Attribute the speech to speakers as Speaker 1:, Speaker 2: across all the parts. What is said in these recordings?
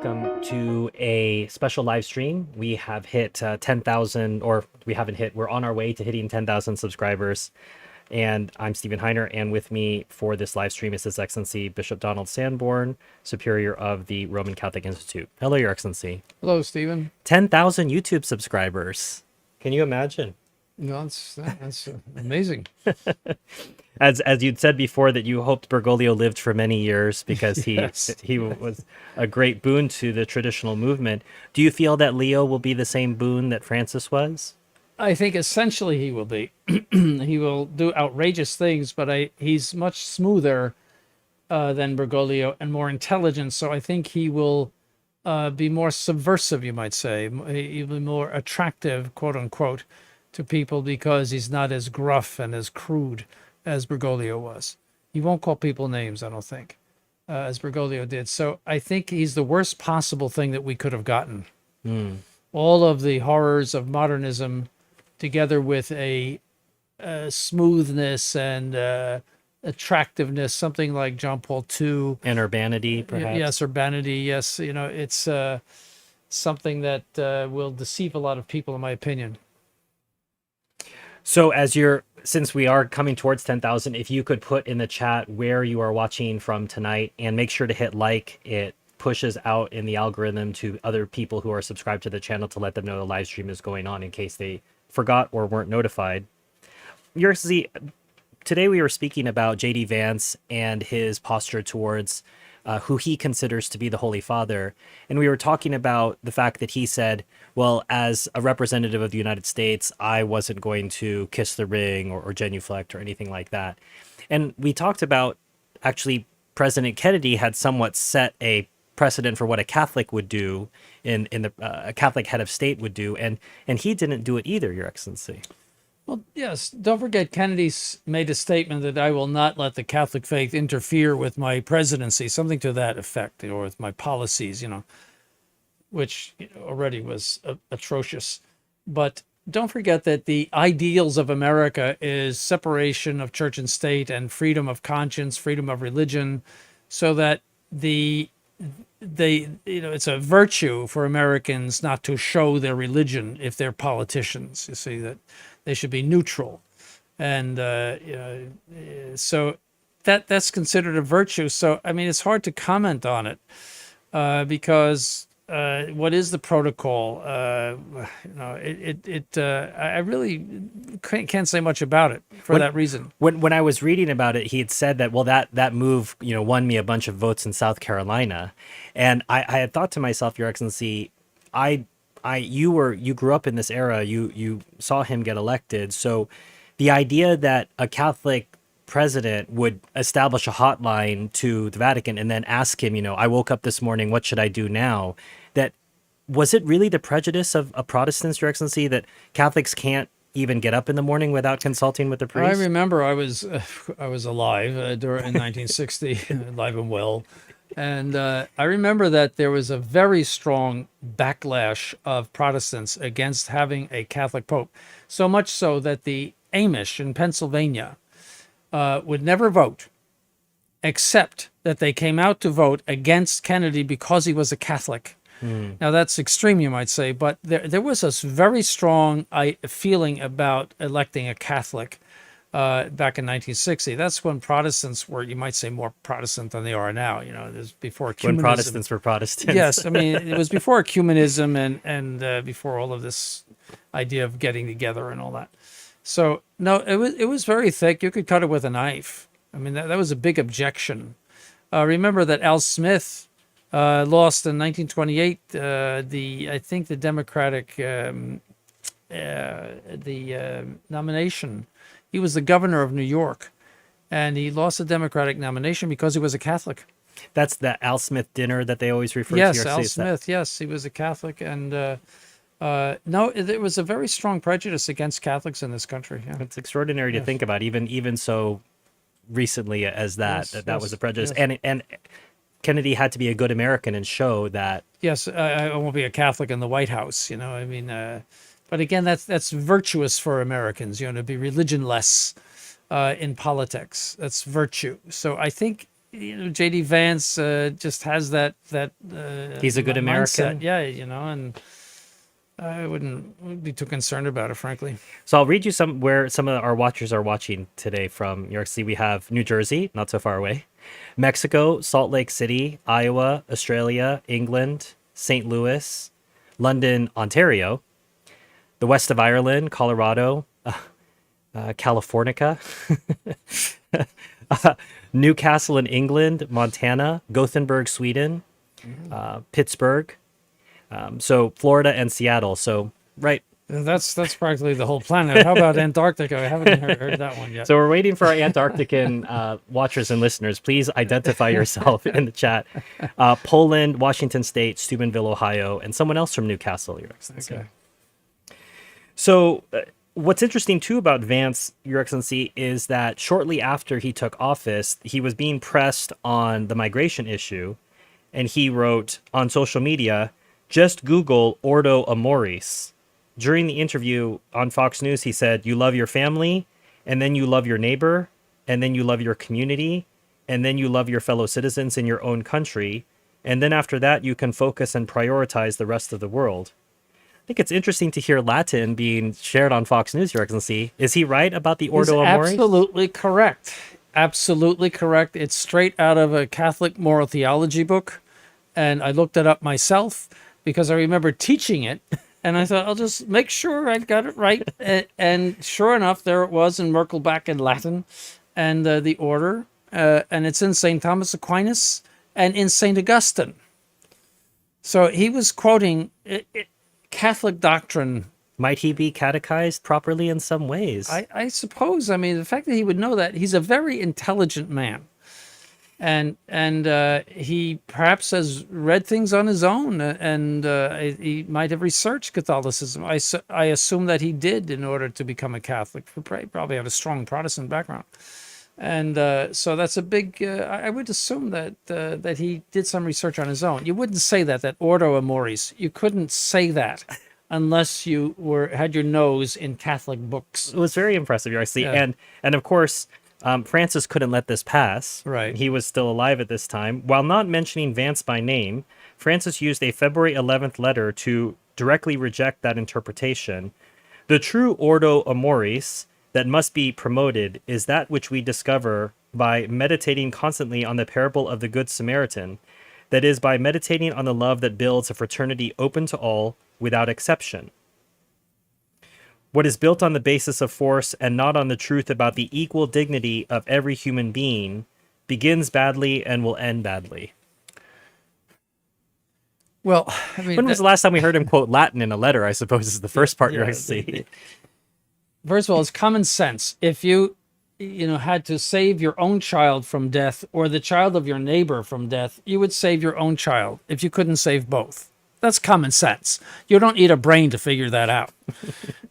Speaker 1: welcome to a special live stream. We have hit 10,000, or we haven't hit, we're on our way to hitting 10,000 subscribers. And I'm Stephen Heiner, and with me for this live stream is His Excellency Bishop Donald Sanborn, Superior of the Roman Catholic Institute. Hello, Your Excellency.
Speaker 2: Hello, Stephen.
Speaker 1: 10,000 YouTube subscribers. Can you imagine?
Speaker 2: No, that's amazing.
Speaker 1: As you'd said before, that you hoped Bergoglio lived for many years because he
Speaker 2: Yes.
Speaker 1: he was a great boon to the traditional movement. Do you feel that Leo will be the same boon that Francis was?
Speaker 2: I think essentially he will be. He will do outrageous things, but he's much smoother than Bergoglio and more intelligent. So I think he will be more subversive, you might say. He'll be more attractive, quote unquote, to people because he's not as gruff and as crude as Bergoglio was. He won't call people names, I don't think, as Bergoglio did. So I think he's the worst possible thing that we could have gotten. All of the horrors of modernism, together with a smoothness and attractiveness, something like John Paul II.
Speaker 1: And urbanity, perhaps?
Speaker 2: Yes, urbanity, yes. You know, it's something that will deceive a lot of people, in my opinion.
Speaker 1: So since we are coming towards 10,000, if you could put in the chat where you are watching from tonight, and make sure to hit like. It pushes out in the algorithm to other people who are subscribed to the channel to let them know the live stream is going on in case they forgot or weren't notified. Today we were speaking about J.D. Vance and his posture towards who he considers to be the Holy Father. And we were talking about the fact that he said, well, as a representative of the United States, I wasn't going to kiss the ring or genuflect or anything like that. And we talked about, actually, President Kennedy had somewhat set a precedent for what a Catholic would do a Catholic head of state would do. And he didn't do it either, Your Excellency.
Speaker 2: Well, yes. Don't forget, Kennedy's made a statement that I will not let the Catholic faith interfere with my presidency, something to that effect, or with my policies, which already was atrocious. But don't forget that the ideals of America is separation of church and state and freedom of conscience, freedom of religion, so that it's a virtue for Americans not to show their religion if they're politicians. You see, that they should be neutral. And so that's considered a virtue. So, I mean, it's hard to comment on it because what is the protocol? I really can't say much about it for that reason.
Speaker 1: When I was reading about it, he had said that, well, that move, won me a bunch of votes in South Carolina. And I had thought to myself, Your Excellency, you grew up in this era, you saw him get elected. So the idea that a Catholic president would establish a hotline to the Vatican and then ask him, I woke up this morning, what should I do now? Was it really the prejudice of Protestants, Your Excellency, that Catholics can't even get up in the morning without consulting with the priest?
Speaker 2: I remember I was alive in 1960, alive and well. And I remember that there was a very strong backlash of Protestants against having a Catholic Pope, so much so that the Amish in Pennsylvania would never vote, except that they came out to vote against Kennedy because he was a Catholic. Now, that's extreme, you might say, but there was a very strong feeling about electing a Catholic back in 1960. That's when Protestants were, you might say, more Protestant than they are now. There's before ecumenism.
Speaker 1: When Protestants were Protestants.
Speaker 2: Yes, I mean, it was before ecumenism and before all of this idea of getting together and all that. So, no, it was very thick. You could cut it with a knife. I mean, that was a big objection. Remember that Al Smith lost in 1928 I think the Democratic nomination. He was the governor of New York, and he lost the Democratic nomination because he was a Catholic.
Speaker 1: That's the Al Smith dinner that they always refer to.
Speaker 2: Yes, Al Smith. Yes, he was a Catholic, and no, there was a very strong prejudice against Catholics in this country. Yeah.
Speaker 1: It's extraordinary to think about, even so recently as that was a prejudice,
Speaker 2: yes.
Speaker 1: And Kennedy had to be a good American and show that.
Speaker 2: Yes, I won't be a Catholic in the White House. I mean, but again, that's virtuous for Americans. To be religionless in politics. That's virtue. So I think J.D. Vance just has that
Speaker 1: He's a good
Speaker 2: mindset.
Speaker 1: American.
Speaker 2: Yeah, and I wouldn't be too concerned about it, frankly.
Speaker 1: So I'll read you where some of our watchers are watching today from New York City. We have New Jersey, not so far away, Mexico, Salt Lake City, Iowa, Australia, England, St. Louis, London, Ontario, the west of Ireland, Colorado, California, Newcastle in England, Montana, Gothenburg, Sweden, Pittsburgh, so Florida and Seattle. So right.
Speaker 2: That's practically the whole planet. How about Antarctica? I haven't heard that one yet.
Speaker 1: So we're waiting for our Antarctican watchers and listeners. Please identify yourself in the chat. Poland, Washington State, Steubenville, Ohio, and someone else from Newcastle, Your Excellency.
Speaker 2: Okay.
Speaker 1: So what's interesting too about Vance, Your Excellency, is that shortly after he took office, he was being pressed on the migration issue, and he wrote on social media, "Just Google Ordo Amoris." During the interview on Fox News, he said, "You love your family, and then you love your neighbor, and then you love your community, and then you love your fellow citizens in your own country, and then after that, you can focus and prioritize the rest of the world." I think it's interesting to hear Latin being shared on Fox News, Your Excellency. Is he right about the Ordo Amoris?
Speaker 2: Absolutely correct. Absolutely correct. It's straight out of a Catholic moral theology book, and I looked it up myself because I remember teaching it. And I thought, I'll just make sure I got it right. And sure enough, there it was in Merkelbach in Latin, and the order. And it's in St. Thomas Aquinas and in St. Augustine. So he was quoting Catholic doctrine.
Speaker 1: Might he be catechized properly in some ways?
Speaker 2: I suppose. I mean, the fact that he would know that, he's a very intelligent man. And he perhaps has read things on his own, and he might have researched Catholicism. I assume that he did in order to become a Catholic. He probably had a strong Protestant background, and so that's a big. I would assume that he did some research on his own. You wouldn't say that Ordo Amoris. You couldn't say that unless you had your nose in Catholic books.
Speaker 1: It was very impressive, I see,
Speaker 2: Yeah.
Speaker 1: and of course. Francis couldn't let this pass.
Speaker 2: Right.
Speaker 1: He was still alive at this time. While not mentioning Vance by name, Francis used a February 11th letter to directly reject that interpretation. The true Ordo Amoris that must be promoted is that which we discover by meditating constantly on the parable of the Good Samaritan. That is, by meditating on the love that builds a fraternity open to all without exception. What is built on the basis of force and not on the truth about the equal dignity of every human being begins badly and will end badly.
Speaker 2: Well, I mean,
Speaker 1: when was the last time we heard him quote Latin in a letter, I suppose, is the first part you're going to see.
Speaker 2: First of all, it's common sense. If you had to save your own child from death or the child of your neighbor from death, you would save your own child if you couldn't save both. That's common sense. You don't need a brain to figure that out.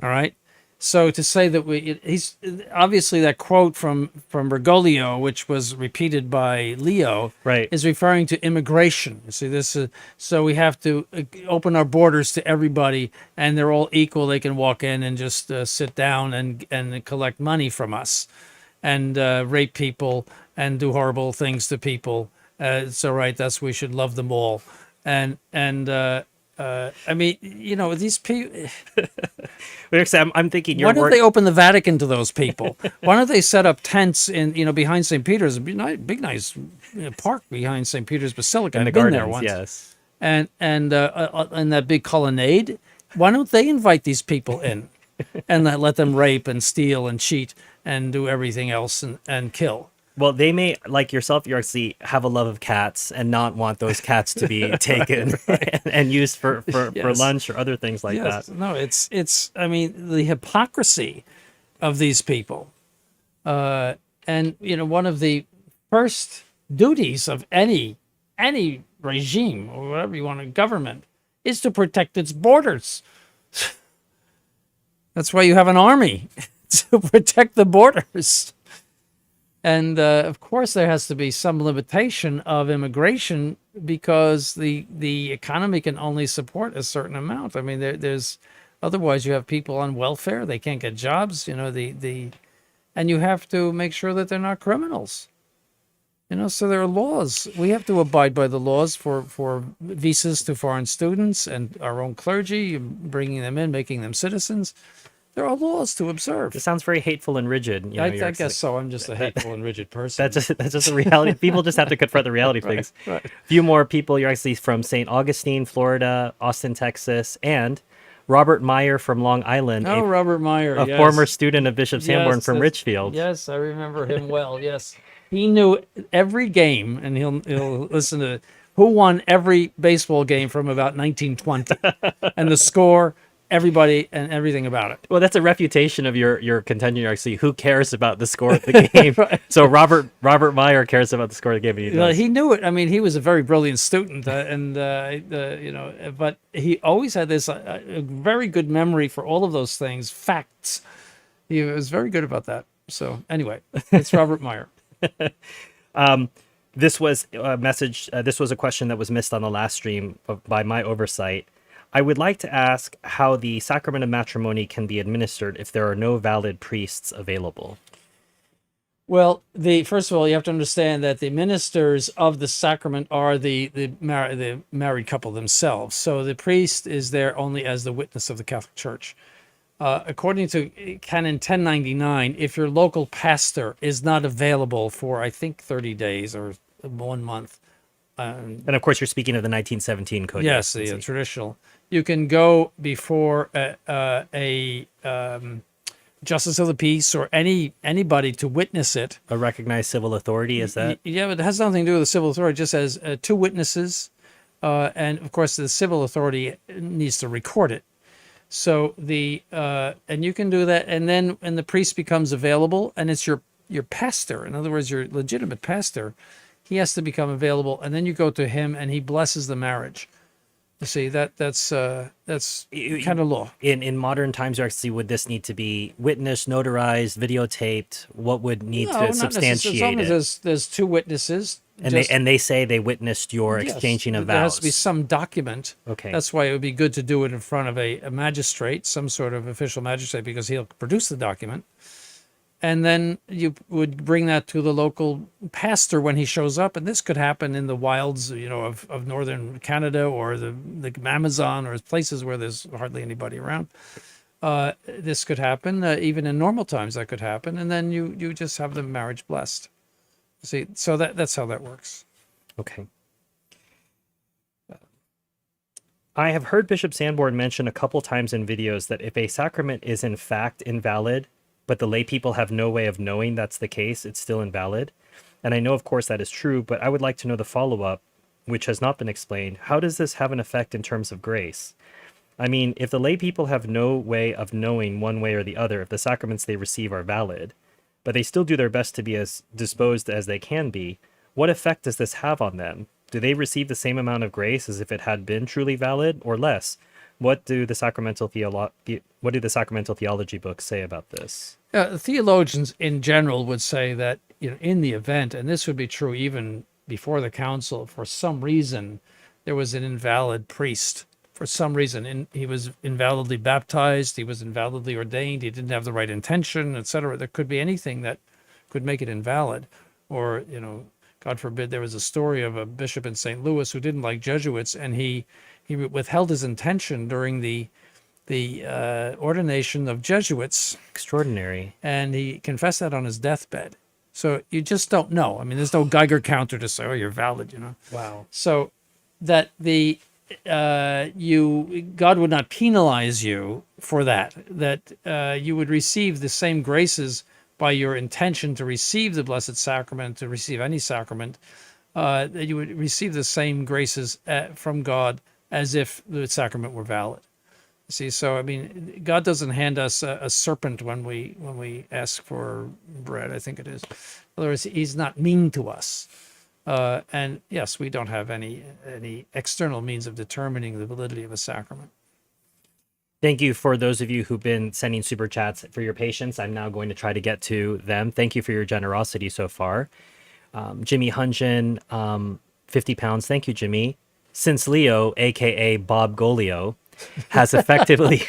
Speaker 2: All right. So to say that he's obviously that quote from Bergoglio, which was repeated by Leo,
Speaker 1: right,
Speaker 2: is referring to immigration. You see, this is so we have to open our borders to everybody, and they're all equal. They can walk in and just sit down and collect money from us, and rape people and do horrible things to people. So right, we should love them all. And I mean, these people.
Speaker 1: I'm thinking.
Speaker 2: Why don't they open the Vatican to those people? Why don't they set up tents in behind St. Peter's? A big nice park behind St. Peter's Basilica.
Speaker 1: In the
Speaker 2: I've been
Speaker 1: gardens,
Speaker 2: there once.
Speaker 1: yes.
Speaker 2: And that big colonnade. Why don't they invite these people in, and let them rape and steal and cheat and do everything else and kill?
Speaker 1: Well, they may, like yourself, you actually have a love of cats and not want those cats to be taken and used for lunch or other things like that.
Speaker 2: No, it's. I mean, the hypocrisy of these people, and one of the first duties of any regime or whatever you want, a government, is to protect its borders. That's why you have an army, to protect the borders. And of course, there has to be some limitation of immigration because the economy can only support a certain amount. I mean, there's otherwise you have people on welfare; they can't get jobs. And you have to make sure that they're not criminals. So there are laws. We have to abide by the laws for visas to foreign students and our own clergy, bringing them in, making them citizens. There are laws to observe.
Speaker 1: It sounds very hateful and rigid.
Speaker 2: I guess so. I'm just a hateful and rigid person.
Speaker 1: That's just a reality. People just have to confront the reality of things.
Speaker 2: Right.
Speaker 1: A few more people. You're actually from St. Augustine, Florida, Austin, Texas, and Robert Meyer from Long Island.
Speaker 2: Oh, Robert Meyer,
Speaker 1: a
Speaker 2: yes.
Speaker 1: former student of Bishop Sanborn
Speaker 2: Yes,
Speaker 1: from
Speaker 2: that's-
Speaker 1: Richfield.
Speaker 2: Yes, I remember him well. Yes, he knew every game, and he'll listen to who won every baseball game from about 1920, and the score, everybody, and everything about it.
Speaker 1: Well, that's a refutation of your contention. Actually, who cares about the score of the game?
Speaker 2: Right.
Speaker 1: So Robert Meyer cares about the score of the game. And he does.
Speaker 2: He knew it. I mean, he was a very brilliant student, but he always had this a very good memory for all of those things, facts. He was very good about that. So anyway, it's Robert Meyer.
Speaker 1: This was a message. This was a question that was missed on the last stream by my oversight. I would like to ask how the sacrament of matrimony can be administered if there are no valid priests available.
Speaker 2: Well, first of all, you have to understand that the ministers of the sacrament are the married couple themselves. So the priest is there only as the witness of the Catholic Church. According to Canon 1099, if your local pastor is not available for, I think, 30 days or 1 month.
Speaker 1: And of course, you're speaking of the 1917 code.
Speaker 2: Yes, the traditional. You can go before a justice of the peace or anybody to witness it.
Speaker 1: A recognized civil authority, is that?
Speaker 2: Yeah, but it has nothing to do with the civil authority. It just has 2 witnesses, and of course the civil authority needs to record it. So and you can do that, and then when the priest becomes available, and it's your pastor, in other words, your legitimate pastor, he has to become available, and then you go to him, and he blesses the marriage. You see, that's kind of law.
Speaker 1: In modern times, actually, would this need to be witnessed, notarized, videotaped? What would need to substantiate
Speaker 2: as long
Speaker 1: it?
Speaker 2: as there's 2 witnesses.
Speaker 1: And they say they witnessed your exchanging of vows.
Speaker 2: There has to be some document.
Speaker 1: Okay.
Speaker 2: That's why it would be good to do it in front of a magistrate, some sort of official magistrate, because he'll produce the document. And then you would bring that to the local pastor when he shows up. And this could happen in the wilds, of northern Canada or the Amazon or places where there's hardly anybody around. This could happen even in normal times. That could happen, and then you just have the marriage blessed. See, so that's how that works.
Speaker 1: Okay. I have heard Bishop Sanborn mention a couple times in videos that if a sacrament is in fact invalid, but the lay people have no way of knowing that's the case, it's still invalid. And I know, of course, that is true, but I would like to know the follow-up, which has not been explained. How does this have an effect in terms of grace? I mean, if the lay people have no way of knowing one way or the other if the sacraments they receive are valid, but they still do their best to be as disposed as they can be, what effect does this have on them? Do they receive the same amount of grace as if it had been truly valid, or less? What do the sacramental theology books say about this?
Speaker 2: Theologians in general would say that in the event, and this would be true even before the council, for some reason there was an invalid priest. For some reason, he was invalidly baptized, he was invalidly ordained, he didn't have the right intention, etc. There could be anything that could make it invalid, or God forbid, there was a story of a bishop in St. Louis who didn't like Jesuits, and he withheld his intention during the ordination of Jesuits.
Speaker 1: Extraordinary.
Speaker 2: And he confessed that on his deathbed. So you just don't know. I mean, there's no Geiger counter to say, oh, you're valid,
Speaker 1: Wow.
Speaker 2: So that God would not penalize you for that, you would receive the same graces by your intention to receive the Blessed Sacrament, to receive any sacrament, that you would receive the same graces from God as if the sacrament were valid. See, so I mean, God doesn't hand us a serpent when we ask for bread, I think it is. In other words, he's not mean to us. And yes, we don't have any external means of determining the validity of a sacrament.
Speaker 1: Thank you for those of you who've been sending super chats for your patience. I'm now going to try to get to them. Thank you for your generosity so far. Jimmy Hunjin, 50 pounds. Thank you, Jimmy. Since Leo, aka Bob Golio, has effectively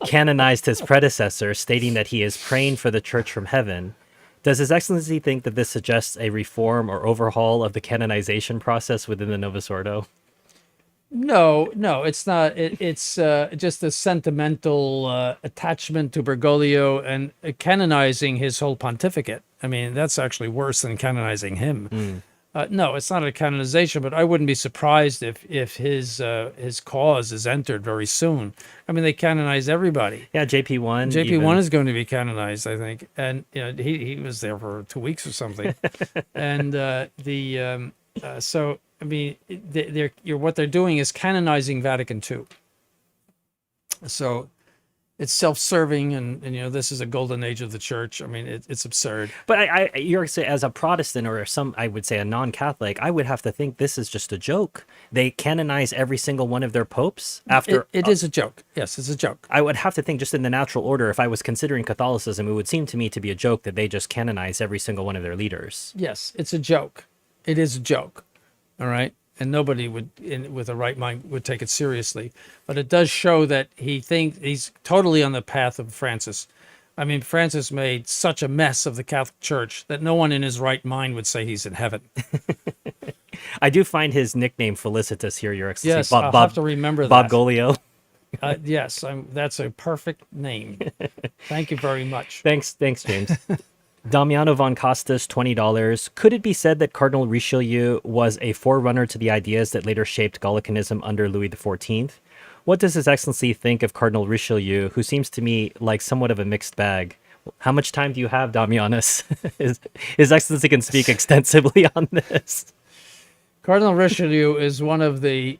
Speaker 1: canonized his predecessor, stating that he is praying for the church from heaven, Does His Excellency think that this suggests a reform or overhaul of the canonization process within the Novus Ordo?
Speaker 2: No, it's not. It's just a sentimental attachment to Bergoglio and canonizing his whole pontificate. I mean, that's actually worse than canonizing him. No, it's not a canonization, but I wouldn't be surprised if his cause is entered very soon. I mean, they canonize everybody.
Speaker 1: Yeah, JP1.
Speaker 2: JP1 is going to be canonized, I think, and he was there for 2 weeks or something, and so. I mean, what they're doing is canonizing Vatican II. So it's self-serving, and this is a golden age of the church. I mean, it's absurd.
Speaker 1: But you're saying, as a Protestant or I would say a non-Catholic, I would have to think this is just a joke. They canonize every single one of their popes after.
Speaker 2: It is a joke. Yes, it's a joke.
Speaker 1: I would have to think, just in the natural order, if I was considering Catholicism, it would seem to me to be a joke that they just canonize every single one of their leaders.
Speaker 2: Yes, it's a joke. It is a joke. All right. And nobody with a right mind would take it seriously. But it does show that he's totally on the path of Francis. I mean, Francis made such a mess of the Catholic Church that no one in his right mind would say he's in heaven.
Speaker 1: I do find his nickname felicitous here, Your Excellency.
Speaker 2: Yes, I'll have to remember that.
Speaker 1: Bob Golio.
Speaker 2: Yes, that's a perfect name. Thank you very much.
Speaker 1: Thanks, James. Damiano von Costas, $20. Could it be said that Cardinal Richelieu was a forerunner to the ideas that later shaped Gallicanism under Louis XIV? What does His Excellency think of Cardinal Richelieu, who seems to me like somewhat of a mixed bag? How much time do you have, Damianus? His Excellency can speak extensively on this.
Speaker 2: Cardinal Richelieu is one of the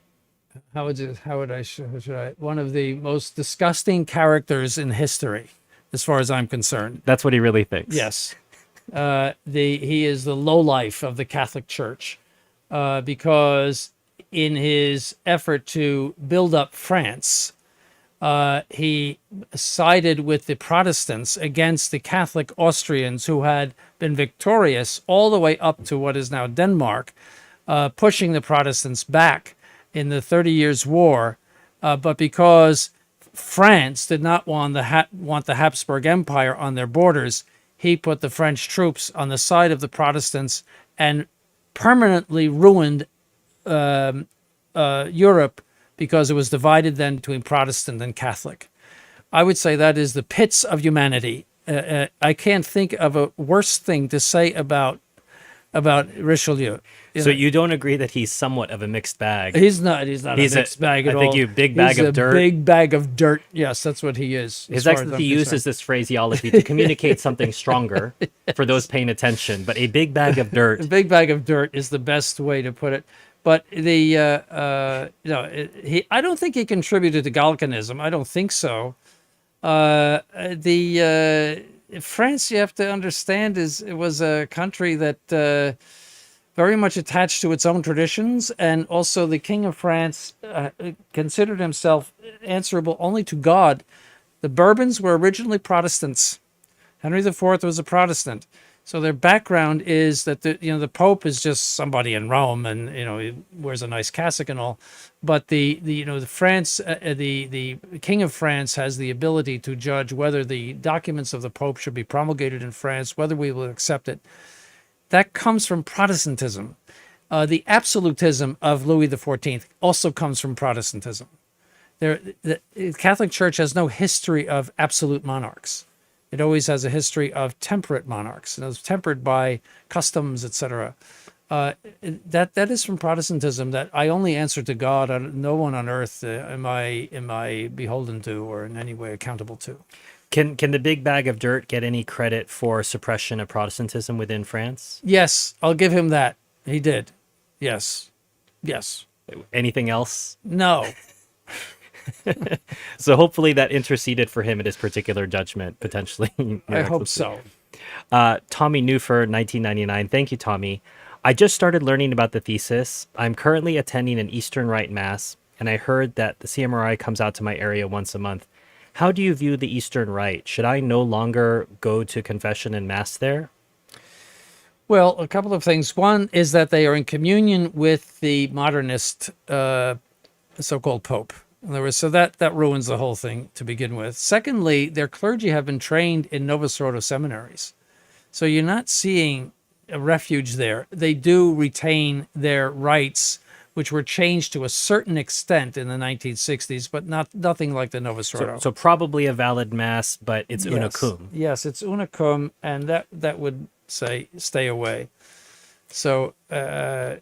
Speaker 2: one of the most disgusting characters in history, as far as I'm concerned.
Speaker 1: That's what he really thinks.
Speaker 2: Yes. He is the lowlife of the Catholic Church because in his effort to build up France, he sided with the Protestants against the Catholic Austrians, who had been victorious all the way up to what is now Denmark, pushing the Protestants back in the 30 Years' War. But because France did not want the Habsburg Empire on their borders, he put the French troops on the side of the Protestants and permanently ruined Europe, because it was divided then between Protestant and Catholic. I would say that is the pits of humanity. I can't think of a worse thing to say about Richelieu.
Speaker 1: So you don't agree that he's somewhat of a mixed bag?
Speaker 2: He's not a mixed bag at all.
Speaker 1: I think you big bag of dirt.
Speaker 2: Big bag of dirt. Yes, that's what he is.
Speaker 1: His Excellency uses this phraseology to communicate something stronger for those paying attention. But a big bag of dirt.
Speaker 2: A big bag of dirt is the best way to put it. But I don't think he contributed to Gallicanism. I don't think so. France, you have to understand, it was a country that very much attached to its own traditions, and also the King of France considered himself answerable only to God. The Bourbons were originally Protestants. Henry IV was a Protestant. So their background is that the Pope is just somebody in Rome, and he wears a nice cassock and all, but the King of France has the ability to judge whether the documents of the Pope should be promulgated in France, whether we will accept it. That comes from Protestantism. The absolutism of Louis XIV also comes from Protestantism. The Catholic Church has no history of absolute monarchs. It always has a history of temperate monarchs, and it was tempered by customs, etc. That is from Protestantism. That I only answer to God. No one on earth am I beholden to or in any way accountable to.
Speaker 1: Can the big bag of dirt get any credit for suppression of Protestantism within France?
Speaker 2: Yes, I'll give him that. He did. Yes.
Speaker 1: Anything else?
Speaker 2: No.
Speaker 1: So hopefully that interceded for him in his particular judgment, potentially.
Speaker 2: I hope so.
Speaker 1: Tommy Newfer, 1999. Thank you, Tommy. I just started learning about the thesis. I'm currently attending an Eastern Rite Mass, and I heard that the CMRI comes out to my area once a month. How do you view the Eastern Rite? Should I no longer go to confession and Mass there?
Speaker 2: Well, a couple of things. One is that they are in communion with the modernist so-called Pope. In other words, so that ruins the whole thing to begin with. Secondly, their clergy have been trained in Novus Ordo seminaries. So you're not seeing a refuge there. They do retain their rights, which were changed to a certain extent in the 1960s, but nothing like the Novus Ordo.
Speaker 1: So probably a valid mass, but it's una
Speaker 2: Yes.
Speaker 1: cum.
Speaker 2: Yes, it's una cum, and that would say stay away. So that's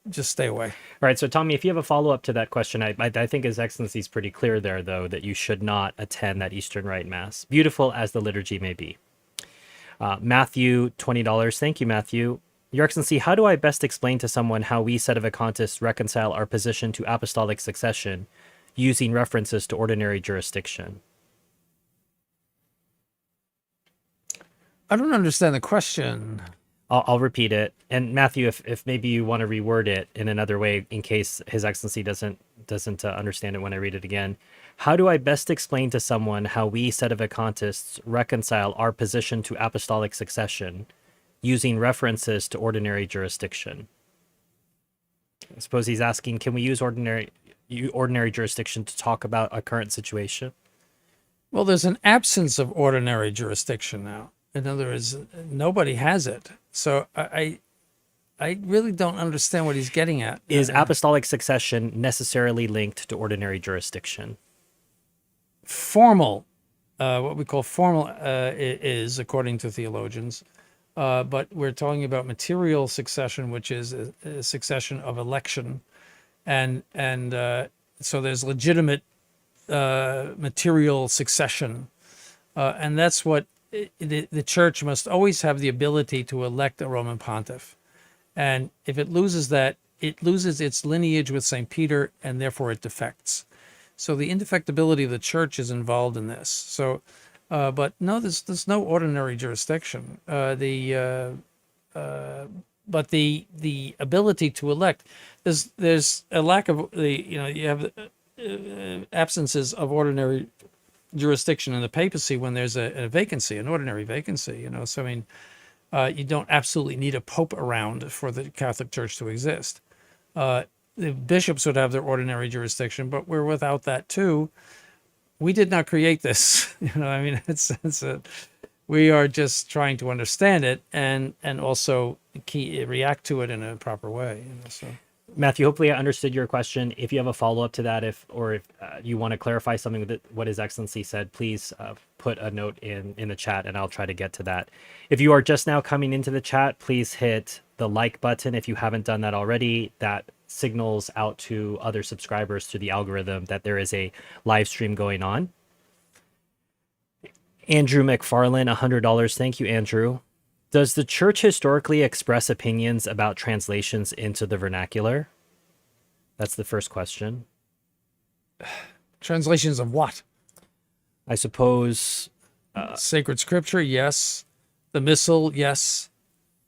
Speaker 2: just stay away.
Speaker 1: All right. So Tommy, if you have a follow up to that question, I think His Excellency is pretty clear there, though, that you should not attend that Eastern Rite Mass, beautiful as the liturgy may be. Matthew, $20. Thank you, Matthew. Your Excellency, how do I best explain to someone how we Sede-vacantists reconcile our position to apostolic succession using references to ordinary jurisdiction?
Speaker 2: I don't understand the question.
Speaker 1: I'll repeat it. And Matthew, if maybe you want to reword it in another way in case His Excellency doesn't understand it when I read it again. How do I best explain to someone how we Sede-vacantists reconcile our position to apostolic succession using references to ordinary jurisdiction? I suppose he's asking, can we use ordinary jurisdiction to talk about a current situation?
Speaker 2: Well, there's an absence of ordinary jurisdiction now. In other words, nobody has it. So I really don't understand what he's getting at.
Speaker 1: Is apostolic succession necessarily linked to ordinary jurisdiction?
Speaker 2: Formal, what we call formal is, according to theologians, but we're talking about material succession, which is a succession of election. And so there's legitimate material succession. And that's what the church must always have the ability to elect a Roman pontiff. And if it loses that, it loses its lineage with St. Peter, and therefore it defects. So the indefectibility of the church is involved in this. So, but no, there's no ordinary jurisdiction. But the ability to elect, there's a lack of you have absences of ordinary jurisdiction in the papacy when there's a vacancy, an ordinary vacancy. So I mean, you don't absolutely need a pope around for the Catholic Church to exist. The bishops would have their ordinary jurisdiction, but we're without that too. We did not create this. I mean, we are just trying to understand it and also react to it in a proper way. So.
Speaker 1: Matthew, hopefully I understood your question. If you have a follow-up to that, if you want to clarify something with what His Excellency said, please put a note in the chat and I'll try to get to that. If you are just now coming into the chat, please hit the like button if you haven't done that already. That signals out to other subscribers through the algorithm that there is a live stream going on. Andrew McFarlane, $100. Thank you, Andrew. Does the church historically express opinions about translations into the vernacular? That's the first question.
Speaker 2: Translations of what?
Speaker 1: I suppose...
Speaker 2: Sacred Scripture, yes. The Missal, yes.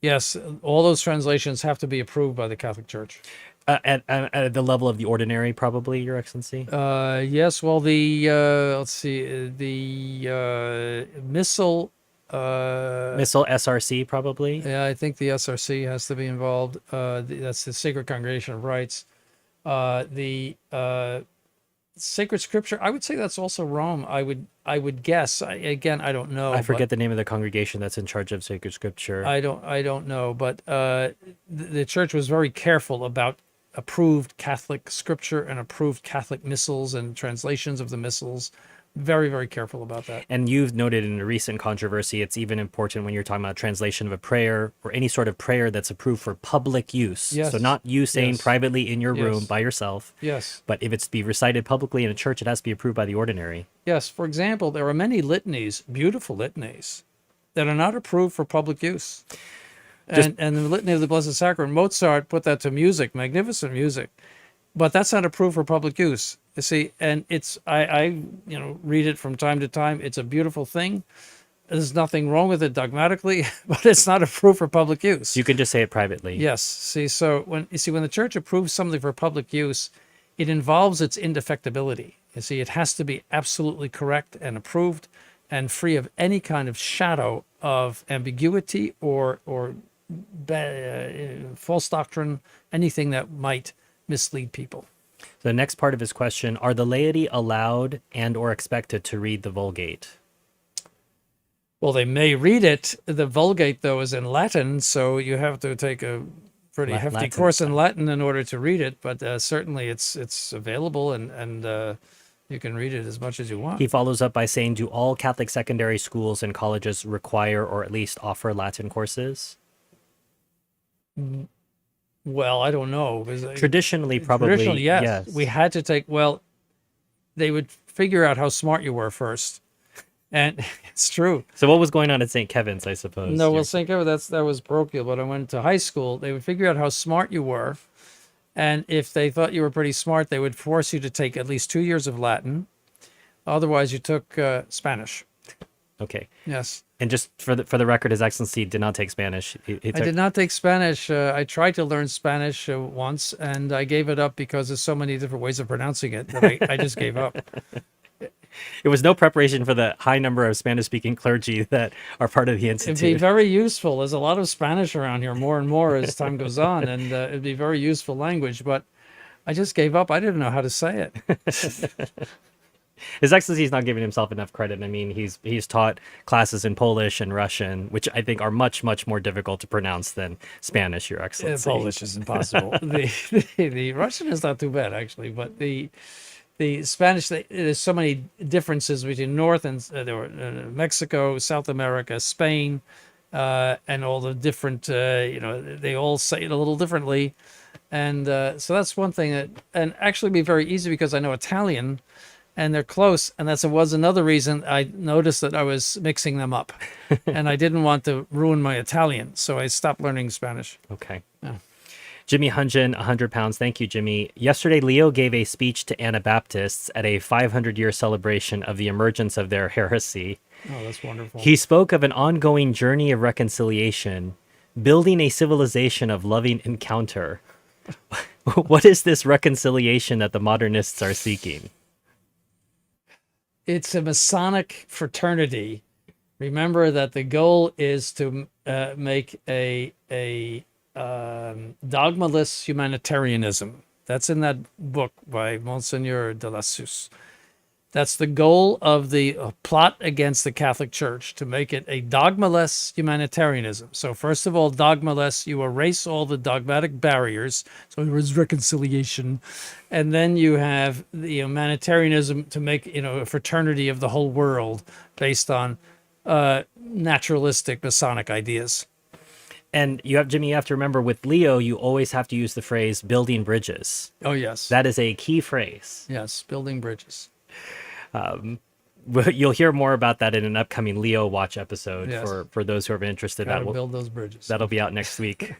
Speaker 2: Yes, all those translations have to be approved by the Catholic Church.
Speaker 1: At the level of the ordinary, probably, Your Excellency?
Speaker 2: Yes, well, let's see, the Missal...
Speaker 1: Missal SRC, probably?
Speaker 2: Yeah, I think the SRC has to be involved. That's the Sacred Congregation of Rites. The Sacred Scripture, I would say that's also Rome. I would guess. I don't know.
Speaker 1: I forget the name of the congregation that's in charge of Sacred Scripture.
Speaker 2: I don't know, but the church was very careful about approved Catholic Scripture and approved Catholic missals and translations of the missals. Very, very careful about that.
Speaker 1: And you've noted in a recent controversy, it's even important when you're talking about translation of a prayer or any sort of prayer that's approved for public use.
Speaker 2: Yes.
Speaker 1: So not you saying
Speaker 2: Yes.
Speaker 1: privately in your room
Speaker 2: Yes.
Speaker 1: by yourself.
Speaker 2: Yes.
Speaker 1: But if it's to be recited publicly in a church, it has to be approved by the ordinary.
Speaker 2: Yes. For example, there are many litanies, beautiful litanies, that are not approved for public use. And the Litany of the Blessed Sacrament, Mozart put that to music, magnificent music. But that's not approved for public use. You see, and it's I read it from time to time. It's a beautiful thing. There's nothing wrong with it dogmatically, but it's not approved for public use.
Speaker 1: You can just say it privately.
Speaker 2: Yes. See, so when the church approves something for public use, it involves its indefectibility. You see, it has to be absolutely correct and approved and free of any kind of shadow of ambiguity or false doctrine, anything that might mislead people.
Speaker 1: The next part of his question, are the laity allowed and or expected to read the Vulgate?
Speaker 2: Well, they may read it. The Vulgate, though, is in Latin, so you have to take a pretty hefty
Speaker 1: Latin.
Speaker 2: course in Latin in order to read it. But certainly, it's available, and you can read it as much as you want.
Speaker 1: He follows up by saying, do all Catholic secondary schools and colleges require or at least offer Latin courses?
Speaker 2: Well, I don't know.
Speaker 1: Traditionally, probably.
Speaker 2: Traditionally, yes.
Speaker 1: Yes.
Speaker 2: We had to take, well, they would figure out how smart you were first. And it's true.
Speaker 1: So what was going on at St. Kevin's, I suppose?
Speaker 2: No, well, St. Kevin, that was parochial. But I went to high school. They would figure out how smart you were. And if they thought you were pretty smart, they would force you to take at least 2 years of Latin. Otherwise, you took Spanish.
Speaker 1: Okay.
Speaker 2: Yes.
Speaker 1: And just for the record, His Excellency did not take Spanish. He
Speaker 2: I did not take Spanish. I tried to learn Spanish once, and I gave it up because there's so many different ways of pronouncing it that I just gave up.
Speaker 1: It was no preparation for the high number of Spanish-speaking clergy that are part of the institute.
Speaker 2: It'd be very useful. There's a lot of Spanish around here, more and more as time goes on, and it'd be very useful language. But I just gave up. I didn't know how to say it.
Speaker 1: His Excellency is not giving himself enough credit. I mean, he's taught classes in Polish and Russian, which I think are much, much more difficult to pronounce than Spanish, Your Excellency.
Speaker 2: Polish is impossible. The Russian is not too bad, actually, but the Spanish, there's so many differences between North and Mexico, South America, Spain, and all the different, they all say it a little differently. And so that's one thing and actually be very easy because I know Italian and they're close. And that was another reason I noticed that I was mixing them up and I didn't want to ruin my Italian. So I stopped learning Spanish.
Speaker 1: Okay.
Speaker 2: Yeah.
Speaker 1: Jimmy Hunjin, 100 pounds. Thank you, Jimmy. Yesterday, Leo gave a speech to Anabaptists at a 500-year celebration of the emergence of their heresy.
Speaker 2: Oh, that's wonderful.
Speaker 1: He spoke of an ongoing journey of reconciliation, building a civilization of loving encounter. What is this reconciliation that the modernists are seeking?
Speaker 2: It's a Masonic fraternity. Remember that the goal is to make a dogmaless humanitarianism. That's in that book by Monsignor de la Suze. That's the goal of the plot against the Catholic Church, to make it a dogmaless humanitarianism. So first of all, dogmaless, you erase all the dogmatic barriers. So there is reconciliation. And then you have the humanitarianism to make, a fraternity of the whole world based on naturalistic Masonic ideas.
Speaker 1: And Jimmy, you have to remember with Leo, you always have to use the phrase building bridges.
Speaker 2: Oh, yes.
Speaker 1: That is a key phrase.
Speaker 2: Yes, building bridges.
Speaker 1: You'll hear more about that in an upcoming Leo Watch episode.
Speaker 2: Yes.
Speaker 1: For those who are interested.
Speaker 2: Gotta build those bridges.
Speaker 1: That'll be out next week.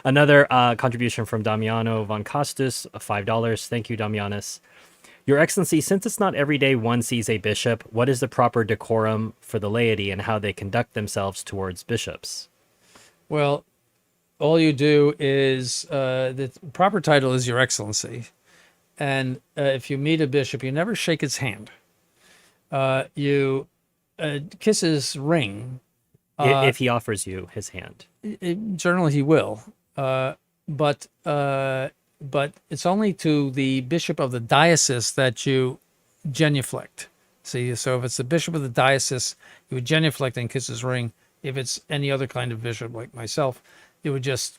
Speaker 1: Another contribution from Damiano von Costas, $5. Thank you, Damianus. Your Excellency, since it's not every day one sees a bishop, what is the proper decorum for the laity and how they conduct themselves towards bishops?
Speaker 2: Well, all you do is, the proper title is Your Excellency. And if you meet a bishop, you never shake his hand. You kiss his ring.
Speaker 1: If he offers you his hand.
Speaker 2: Generally, he will. But it's only to the bishop of the diocese that you genuflect. See, so if it's the bishop of the diocese, you would genuflect and kiss his ring. If it's any other kind of bishop like myself, you would just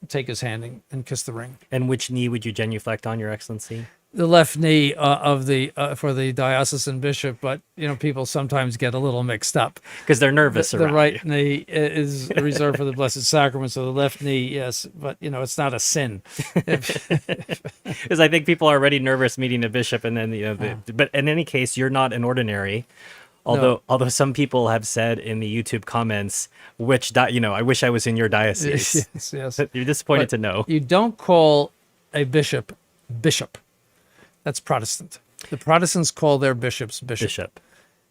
Speaker 2: take his hand and kiss the ring.
Speaker 1: And which knee would you genuflect on, Your Excellency?
Speaker 2: The left knee of the for the diocesan bishop, but people sometimes get a little mixed up
Speaker 1: because they're nervous.
Speaker 2: The right knee is reserved for the Blessed Sacrament, so the left knee, yes, but it's not a sin.
Speaker 1: Because I think people are already nervous meeting a bishop, and then but in any case, you're not an ordinary. Although some people have said in the YouTube comments, I wish I was in your diocese.
Speaker 2: Yes.
Speaker 1: You're disappointed to know.
Speaker 2: You don't call a bishop. That's Protestant. The Protestants call their bishops bishop.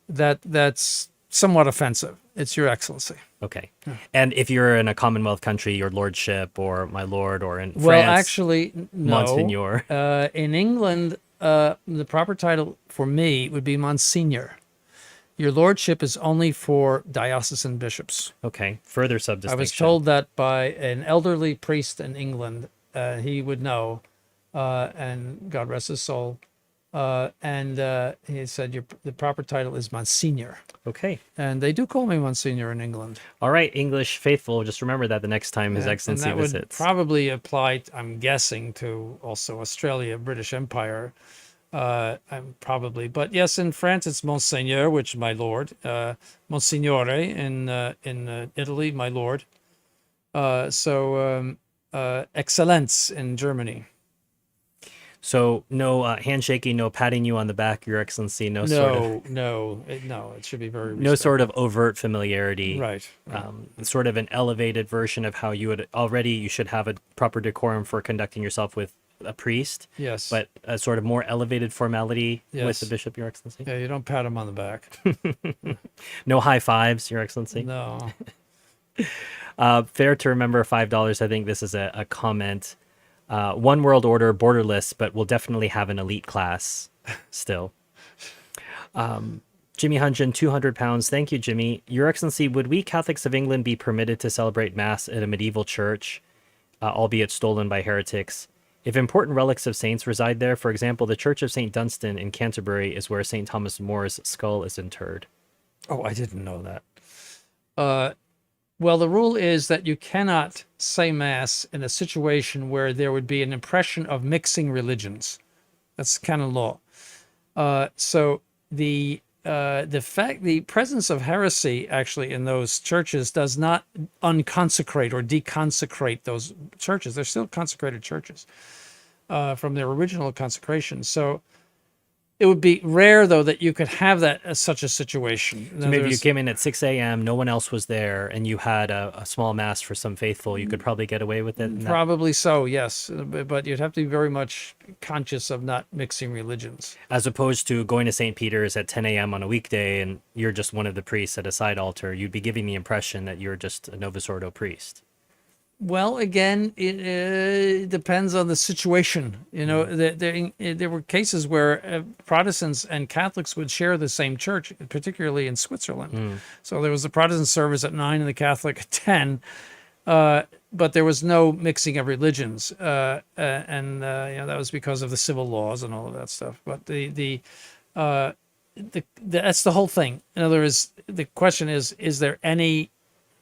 Speaker 2: That's somewhat offensive. It's Your Excellency.
Speaker 1: Okay. Yeah. And if you're in a Commonwealth country, your lordship or my lord, or in France,
Speaker 2: well, actually, no.
Speaker 1: Monsignor.
Speaker 2: In England, the proper title for me would be Monsignor. Your lordship is only for diocesan bishops.
Speaker 1: Okay. Further subdistinction.
Speaker 2: I was told that by an elderly priest in England. He would know, and God rest his soul. And he said the proper title is Monsignor.
Speaker 1: Okay.
Speaker 2: And they do call me Monsignor in England.
Speaker 1: All right, English faithful, just remember that the next time His
Speaker 2: And
Speaker 1: Excellency
Speaker 2: that would
Speaker 1: visits.
Speaker 2: probably apply, I'm guessing, to also Australia, British Empire. Probably, but yes, in France it's Monseigneur, which my lord. Monsignore in Italy, my lord. Excellence in Germany.
Speaker 1: So no handshaking, no patting you on the back, Your Excellency, no
Speaker 2: It should be very
Speaker 1: no sort of overt familiarity.
Speaker 2: right.
Speaker 1: Sort of an elevated version of how you should have a proper decorum for conducting yourself with a priest.
Speaker 2: Yes,
Speaker 1: But a sort of more elevated formality with
Speaker 2: Yes.
Speaker 1: the bishop, Your Excellency.
Speaker 2: yeah, you don't pat him on the back.
Speaker 1: No high fives, Your Excellency.
Speaker 2: No.
Speaker 1: Fair to remember, $5. I think this is a comment. One world order, borderless, but we'll definitely have an elite class still. Jimmy Hunjan, £200. Thank you, Jimmy. Your Excellency, would we Catholics of England be permitted to celebrate Mass at a medieval church, albeit stolen by heretics? If important relics of saints reside there, for example, the Church of St. Dunstan in Canterbury is where St. Thomas More's skull is interred.
Speaker 2: Oh, I didn't know that. Well, the rule is that you cannot say Mass in a situation where there would be an impression of mixing religions. That's canon law. So the presence of heresy actually in those churches does not unconsecrate or deconsecrate those churches. They're still consecrated churches from their original consecration. So it would be rare, though, that you could have that such a situation.
Speaker 1: So maybe you came in at 6 a.m., no one else was there, and you had a small Mass for some faithful. You could probably get away with it.
Speaker 2: Probably so, yes. But you'd have to be very much conscious of not mixing religions.
Speaker 1: As opposed to going to St. Peter's at 10 a.m. on a weekday and you're just one of the priests at a side altar. You'd be giving the impression that you're just a Novus Ordo priest.
Speaker 2: Well, again, it depends on the situation. You know, there were cases where Protestants and Catholics would share the same church, particularly in Switzerland. So there was a Protestant service at 9 and the Catholic at 10, but there was no mixing of religions, and that was because of the civil laws and all of that stuff. But that's the whole thing. In other words, the question is there any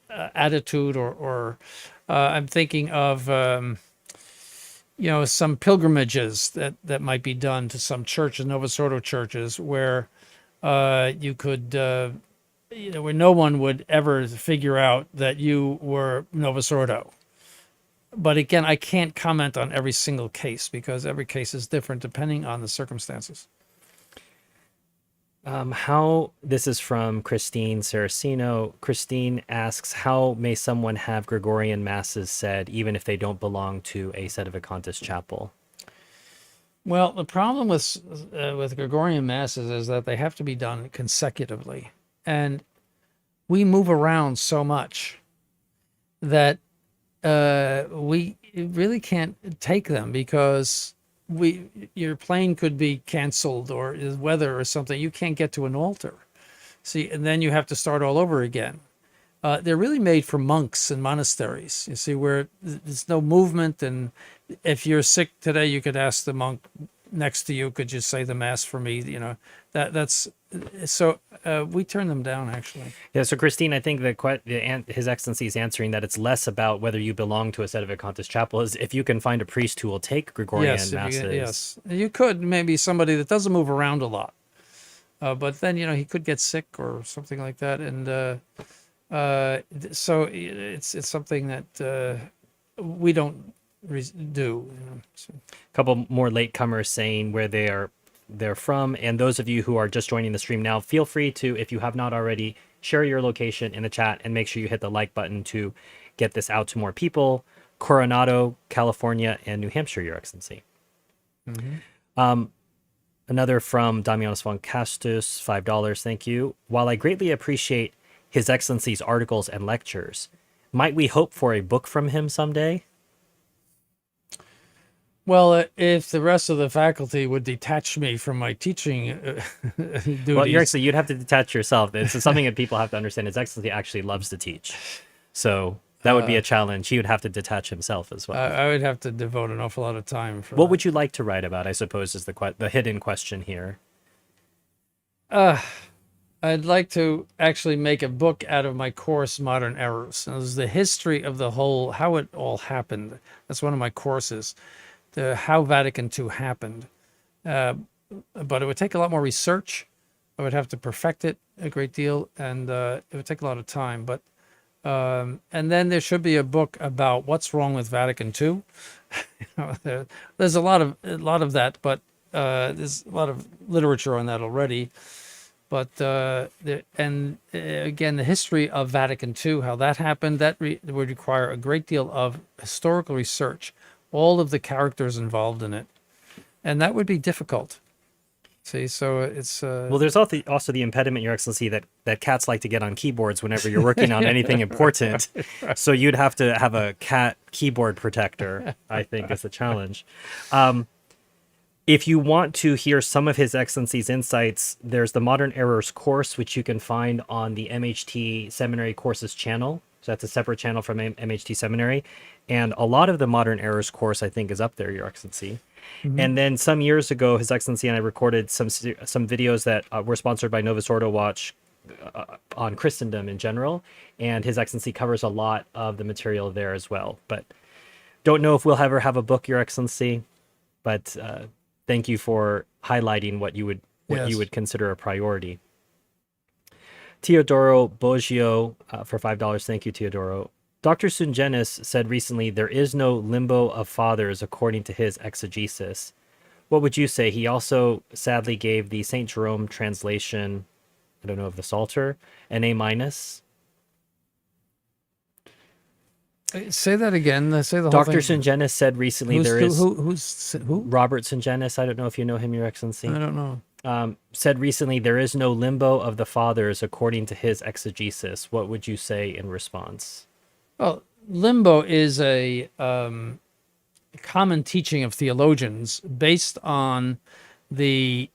Speaker 2: attitude or I'm thinking of, some pilgrimages that might be done to some churches, Novus Ordo churches, where you could, where no one would ever figure out that you were Novus Ordo. But again, I can't comment on every single case because every case is different depending on the circumstances.
Speaker 1: This is from Christine Saraceno. Christine asks, how may someone have Gregorian Masses said even if they don't belong to a Sede-vacantism chapel?
Speaker 2: Well, the problem with Gregorian Masses is that they have to be done consecutively. And we move around so much that we really can't take them because your plane could be canceled or weather or something. You can't get to an altar. See, and then you have to start all over again. They're really made for monks and monasteries, you see, where there's no movement. And if you're sick today, you could ask the monk next to you, could you say the Mass for me? You know, that's so we turn them down, actually.
Speaker 1: Yeah, so Christine, I think His Excellency is answering that it's less about whether you belong to a Sede-vacantism chapel, is if you can find a priest who will take Gregorian Masses.
Speaker 2: Yes, you could, maybe somebody that doesn't move around a lot. But then, he could get sick or something like that. And so it's something that we don't do. So.
Speaker 1: A couple more latecomers saying where they're from, and those of you who are just joining the stream now, feel free to, if you have not already, share your location in the chat and make sure you hit the like button to get this out to more people. Coronado, California, and New Hampshire, Your Excellency. Mm-hmm. Another from Damianus von Castus, $5. Thank you. While I greatly appreciate His Excellency's articles and lectures, might we hope for a book from him someday?
Speaker 2: Well, if the rest of the faculty would detach me from my teaching duties.
Speaker 1: Well, you'd have to detach yourself. This is something that people have to understand. His Excellency actually loves to teach. So That would be a challenge. He would have to detach himself as well.
Speaker 2: I would have to devote an awful lot of time for
Speaker 1: What
Speaker 2: that.
Speaker 1: would you like to write about, I suppose, is the hidden question here.
Speaker 2: I'd like to actually make a book out of my course, Modern Errors. And there's the history of the whole, how it all happened. That's one of my courses, the how Vatican II happened. But it would take a lot more research. I would have to perfect it a great deal, and it would take a lot of time. But and then there should be a book about what's wrong with Vatican II. There's a lot of that, but there's a lot of literature on that already. But again, the history of Vatican II, how that happened, that would require a great deal of historical research, all of the characters involved in it, and that would be difficult. See, so it's
Speaker 1: well, there's also the impediment, Your Excellency, that cats like to get on keyboards whenever you're working on anything important. So you'd have to have a cat keyboard protector, I think, is the challenge. If you want to hear some of His Excellency's insights, there's the Modern Errors course, which you can find on the MHT Seminary Courses channel. So that's a separate channel from MHT Seminary. And a lot of the Modern Errors course, I think, is up there, Your Excellency. Mm-hmm. And then some years ago, His Excellency and I recorded some videos that were sponsored by Novus Ordo Watch on Christendom in general. And His Excellency covers a lot of the material there as well. But don't know if we'll ever have a book, Your Excellency. But thank you for highlighting what you would consider a priority. Teodoro Boggio for $5. Thank you, Teodoro. Dr. Sungenis said recently, there is no limbo of fathers according to his exegesis. What would you say? He also sadly gave the St. Jerome translation, I don't know, of the Psalter, an A-.
Speaker 2: Say that again. Say the
Speaker 1: Dr.
Speaker 2: whole thing.
Speaker 1: Sungenis said recently
Speaker 2: Who?
Speaker 1: Robert Sungenis, I don't know if you know him, Your Excellency.
Speaker 2: I don't know.
Speaker 1: Said recently, there is no limbo of the fathers according to his exegesis. What would you say in response?
Speaker 2: Well, limbo is a common teaching of theologians based on the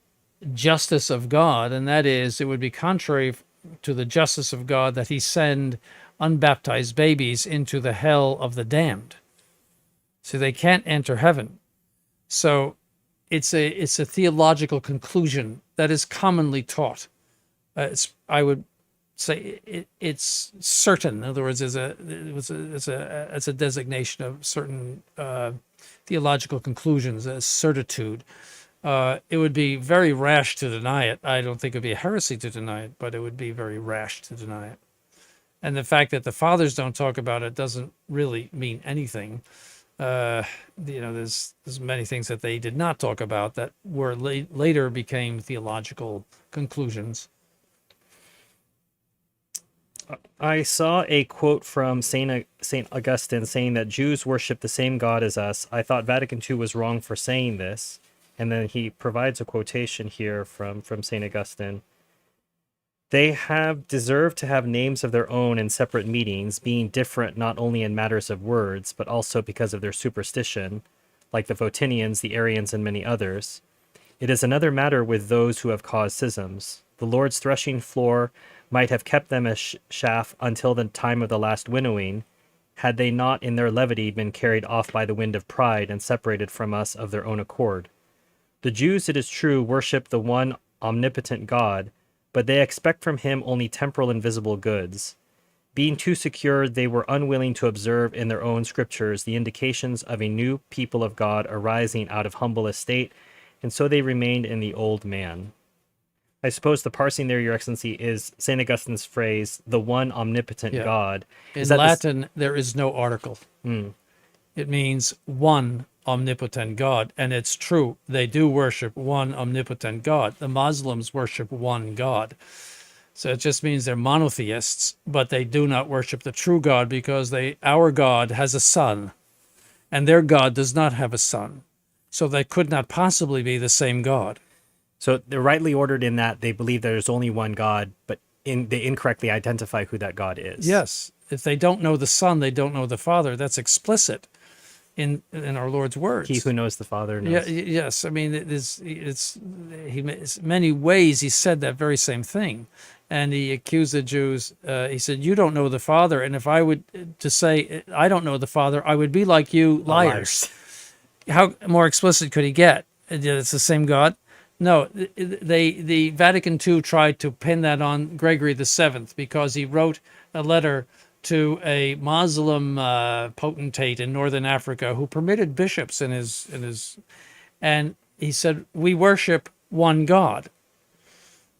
Speaker 2: justice of God, and that is, it would be contrary to the justice of God that He send unbaptized babies into the hell of the damned, so they can't enter heaven. So it's a theological conclusion that is commonly taught. I would say it's certain. In other words, it's a designation of certain theological conclusions, a certitude. It would be very rash to deny it. I don't think it would be a heresy to deny it, but it would be very rash to deny it. And the fact that the fathers don't talk about it doesn't really mean anything. There's many things that they did not talk about that were later became theological conclusions.
Speaker 1: I saw a quote from Saint Augustine saying that Jews worship the same God as us. I thought Vatican II was wrong for saying this. And then he provides a quotation here from Saint Augustine. They have deserved to have names of their own in separate meetings, being different not only in matters of words, but also because of their superstition, like the Photinians, the Arians, and many others. It is another matter with those who have caused schisms. The Lord's threshing floor might have kept them as chaff until the time of the last winnowing, had they not in their levity been carried off by the wind of pride and separated from us of their own accord. The Jews, it is true, worship the one omnipotent God, but they expect from him only temporal and visible goods. Being too secure, they were unwilling to observe in their own scriptures the indications of a new people of God arising out of humble estate, and so they remained in the old man. I suppose the parsing there, Your Excellency, is St. Augustine's phrase, the one omnipotent God.
Speaker 2: In Latin, there is no article. It means one omnipotent God, and it's true. They do worship one omnipotent God. The Muslims worship one God. So it just means they're monotheists, but they do not worship the true God because our God has a son, and their God does not have a son. So they could not possibly be the same God.
Speaker 1: So they're rightly ordered in that they believe there's only one God, but they incorrectly identify who that God is.
Speaker 2: Yes. If they don't know the Son, they don't know the Father. That's explicit in our Lord's words.
Speaker 1: He who knows the Father knows.
Speaker 2: Yeah, yes. I mean, many ways he said that very same thing, and he accused the Jews. He said, "You don't know the Father, and if I would to say I don't know the Father, I would be like you liars." How more explicit could he get? It's the same God. No, the Vatican II tried to pin that on Gregory VII because he wrote a letter to a Muslim potentate in northern Africa who permitted bishops in his, and he said, "We worship one God."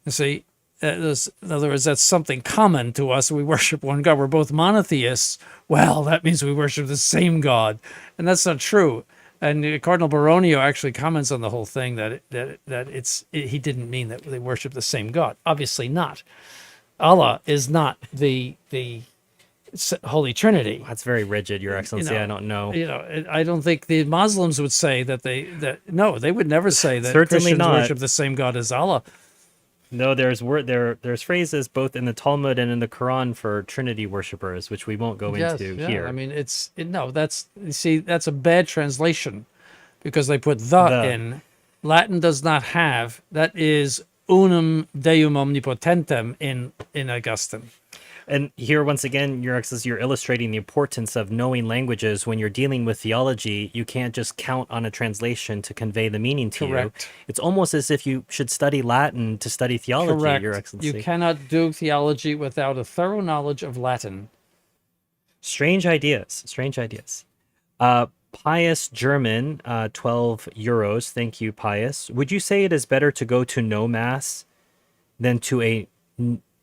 Speaker 2: You see, in other words, that's something common to us. We worship one God. We're both monotheists. Well, that means we worship the same God, and that's not true. And Cardinal Baronio actually comments on the whole thing that he didn't mean that they worship the same God. Obviously not. Allah is not the Holy Trinity.
Speaker 1: That's very rigid, Your Excellency. I don't know.
Speaker 2: I don't think the Muslims would say no, they would never say that
Speaker 1: Certainly
Speaker 2: Christians
Speaker 1: not.
Speaker 2: worship the same God as Allah.
Speaker 1: No, there's phrases both in the Talmud and in the Quran for Trinity worshippers, which we won't go into here.
Speaker 2: I mean, that's a bad translation because they put the in. Latin does not have. That is unum Deum omnipotentem in Augustine.
Speaker 1: And here, once again, Your Excellency, you're illustrating the importance of knowing languages. When you're dealing with theology, you can't just count on a translation to convey the meaning to you. It's almost as if you should study Latin to study theology,
Speaker 2: Correct.
Speaker 1: Your Excellency.
Speaker 2: You cannot do theology without a thorough knowledge of Latin.
Speaker 1: Strange ideas. Pius German, 12 euros. Thank you, Pius. Would you say it is better to go to no Mass than to a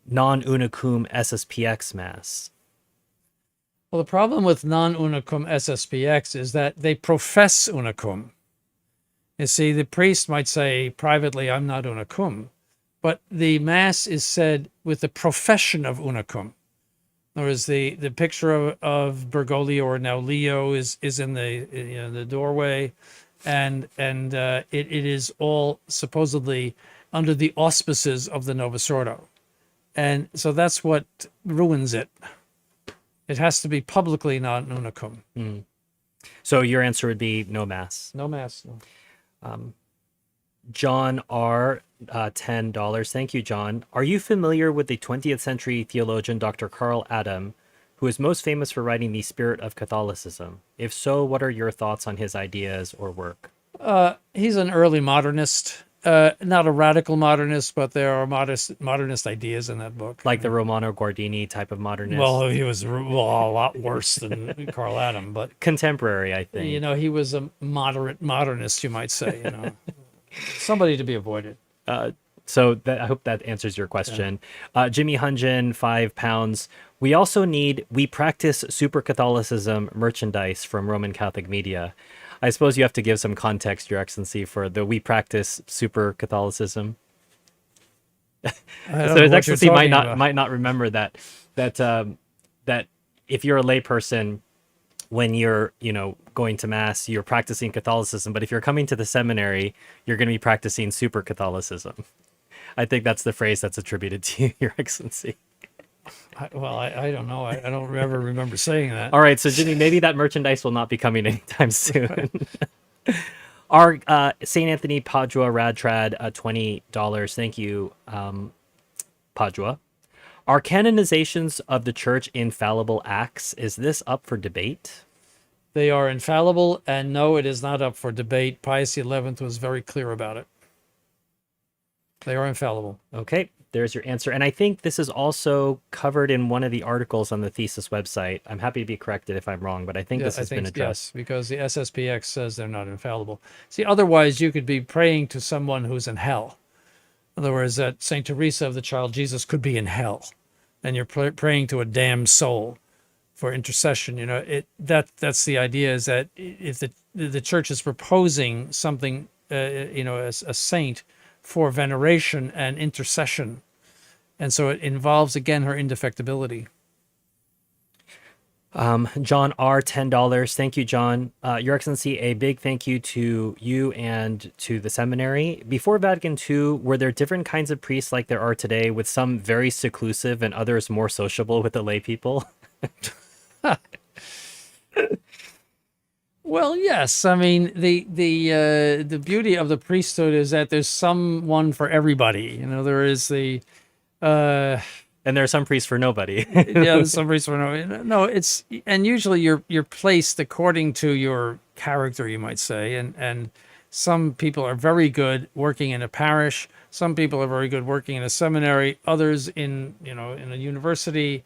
Speaker 1: non-unicum SSPX Mass?
Speaker 2: Well, the problem with non-unicum SSPX is that they profess unicum. You see, the priest might say privately, "I'm not unicum," but the Mass is said with the profession of unicum. In other words, the picture of Bergoglio, or now Leo, is in the doorway, and it is all supposedly under the auspices of the Novus Ordo. And so that's what ruins it. It has to be publicly non-unicum.
Speaker 1: So your answer would be no Mass.
Speaker 2: No Mass. No.
Speaker 1: John R., $10. Thank you, John. Are you familiar with the 20th century theologian Dr. Karl Adam, who is most famous for writing The Spirit of Catholicism? If so, what are your thoughts on his ideas or work?
Speaker 2: He's an early modernist. Not a radical modernist, but there are modernist ideas in that book.
Speaker 1: Like the Romano Guardini type of modernist?
Speaker 2: Well, he was a lot worse than Karl Adam, but
Speaker 1: contemporary, I think.
Speaker 2: He was a moderate modernist, you might say. Somebody to be avoided.
Speaker 1: So I hope that answers your question. Yeah. Jimmy Hunjin, £5. We practice super Catholicism merchandise from Roman Catholic Media. I suppose you have to give some context, Your Excellency, for the we practice super Catholicism. So His Excellency might not remember that if you're a layperson, when you're going to Mass, you're practicing Catholicism, but if you're coming to the seminary, you're going to be practicing super Catholicism. I think that's the phrase that's attributed to you, Your Excellency.
Speaker 2: I don't know. I don't ever remember saying that.
Speaker 1: All right, so Jimmy, maybe that merchandise will not be coming anytime soon. Our St. Anthony Padua Radtrad, $20. Thank you, Padua. Are canonizations of the Church infallible acts? Is this up for debate?
Speaker 2: They are infallible, and no, it is not up for debate. Pius XI was very clear about it. They are infallible.
Speaker 1: Okay, there's your answer. And I think this is also covered in one of the articles on the thesis website. I'm happy to be corrected if I'm wrong, but I think this has been addressed.
Speaker 2: Yes, because the SSPX says they're not infallible. See, otherwise you could be praying to someone who's in hell. In other words, that St. Teresa of the Child Jesus could be in hell, and you're praying to a damned soul for intercession. That's the idea, is that if the Church is proposing something, as a saint for veneration and intercession, and so it involves again her indefectibility.
Speaker 1: John R., $10. Thank you, John. Your Excellency, a big thank you to you and to the seminary. Before Vatican II, were there different kinds of priests like there are today, with some very seclusive and others more sociable with the lay people?
Speaker 2: Well, yes. I mean, the beauty of the priesthood is that there's someone for everybody. You know, there is the uh
Speaker 1: And there are some priests for nobody.
Speaker 2: yeah, there's some priests for no. It's and usually you're placed according to your character, you might say, and some people are very good working in a parish. Some people are very good working in a seminary. Others in in a university.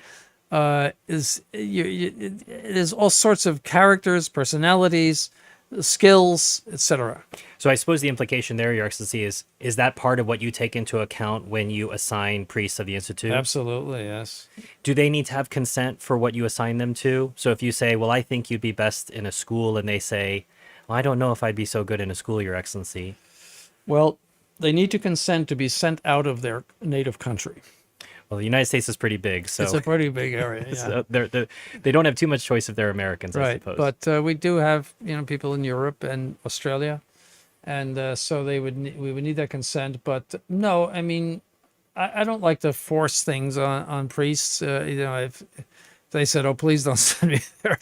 Speaker 2: There's all sorts of characters, personalities, skills, etc.
Speaker 1: So I suppose the implication there, Your Excellency, is that part of what you take into account when you assign priests of the Institute?
Speaker 2: Absolutely, yes.
Speaker 1: Do they need to have consent for what you assign them to? So if you say, well, I think you'd be best in a school, and they say, well, I don't know if I'd be so good in a school, Your Excellency.
Speaker 2: Well, they need to consent to be sent out of their native country.
Speaker 1: Well, the United States is pretty big, so
Speaker 2: It's a pretty big area. Yeah.
Speaker 1: so they don't have too much choice if they're Americans, I
Speaker 2: Right,
Speaker 1: suppose.
Speaker 2: but we do have people in Europe and Australia, and so we would need that consent. But no, I mean, I don't like to force things on priests. If they said, "Oh, please don't send me there,"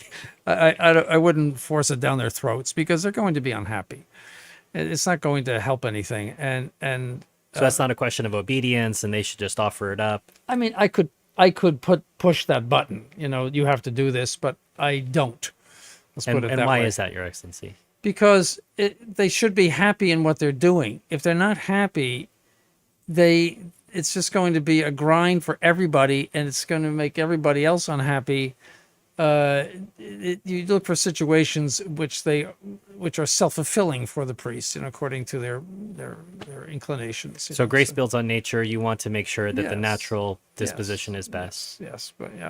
Speaker 2: I wouldn't force it down their throats because they're going to be unhappy. It's not going to help anything, and
Speaker 1: So that's not a question of obedience, and they should just offer it up.
Speaker 2: I mean, I could push that button. You have to do this, but I don't. Let's put it
Speaker 1: And
Speaker 2: that
Speaker 1: why
Speaker 2: way.
Speaker 1: is that, Your Excellency?
Speaker 2: Because they should be happy in what they're doing. If they're not happy, it's just going to be a grind for everybody, and it's going to make everybody else unhappy. You look for situations which are self-fulfilling for the priest, according to their inclinations.
Speaker 1: So grace builds on nature. You want to make sure that the
Speaker 2: Yes.
Speaker 1: natural disposition is best.
Speaker 2: Yes, but yeah,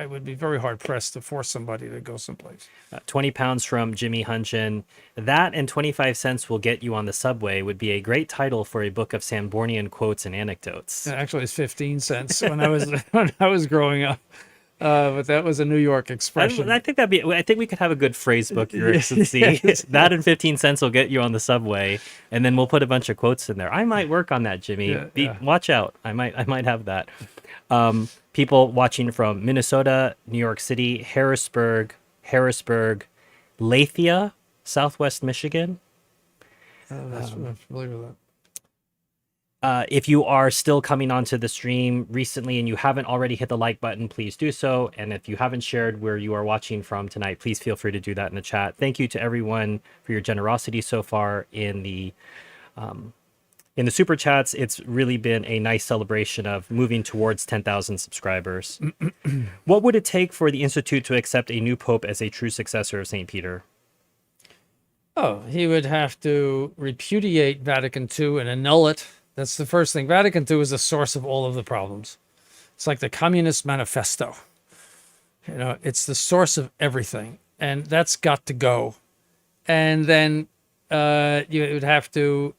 Speaker 2: I would be very hard pressed to force somebody to go someplace.
Speaker 1: 20 pounds from Jimmy Hunjin. That and 25 cents will get you on the subway would be a great title for a book of Sanbornian quotes and anecdotes.
Speaker 2: Actually, it's 15 cents when I was growing up. But that was a New York expression.
Speaker 1: I think I think we could have a good phrase book, Your Excellency.
Speaker 2: Yes.
Speaker 1: That and 15 cents will get you on the subway, and then we'll put a bunch of quotes in there. I might work on that, Jimmy.
Speaker 2: Yeah.
Speaker 1: Watch out. I might have that. People watching from Minnesota, New York City, Harrisburg, Lathia, Southwest Michigan.
Speaker 2: That's I'm familiar with that.
Speaker 1: If you are still coming onto the stream recently and you haven't already hit the like button, please do so. And if you haven't shared where you are watching from tonight, please feel free to do that in the chat. Thank you to everyone for your generosity so far in the super chats. It's really been a nice celebration of moving towards 10,000 subscribers. What would it take for the Institute to accept a new pope as a true successor of St. Peter?
Speaker 2: Oh, he would have to repudiate Vatican II and annul it. That's the first thing. Vatican II is the source of all of the problems. It's like the Communist Manifesto. It's the source of everything, and that's got to go. And then you would have to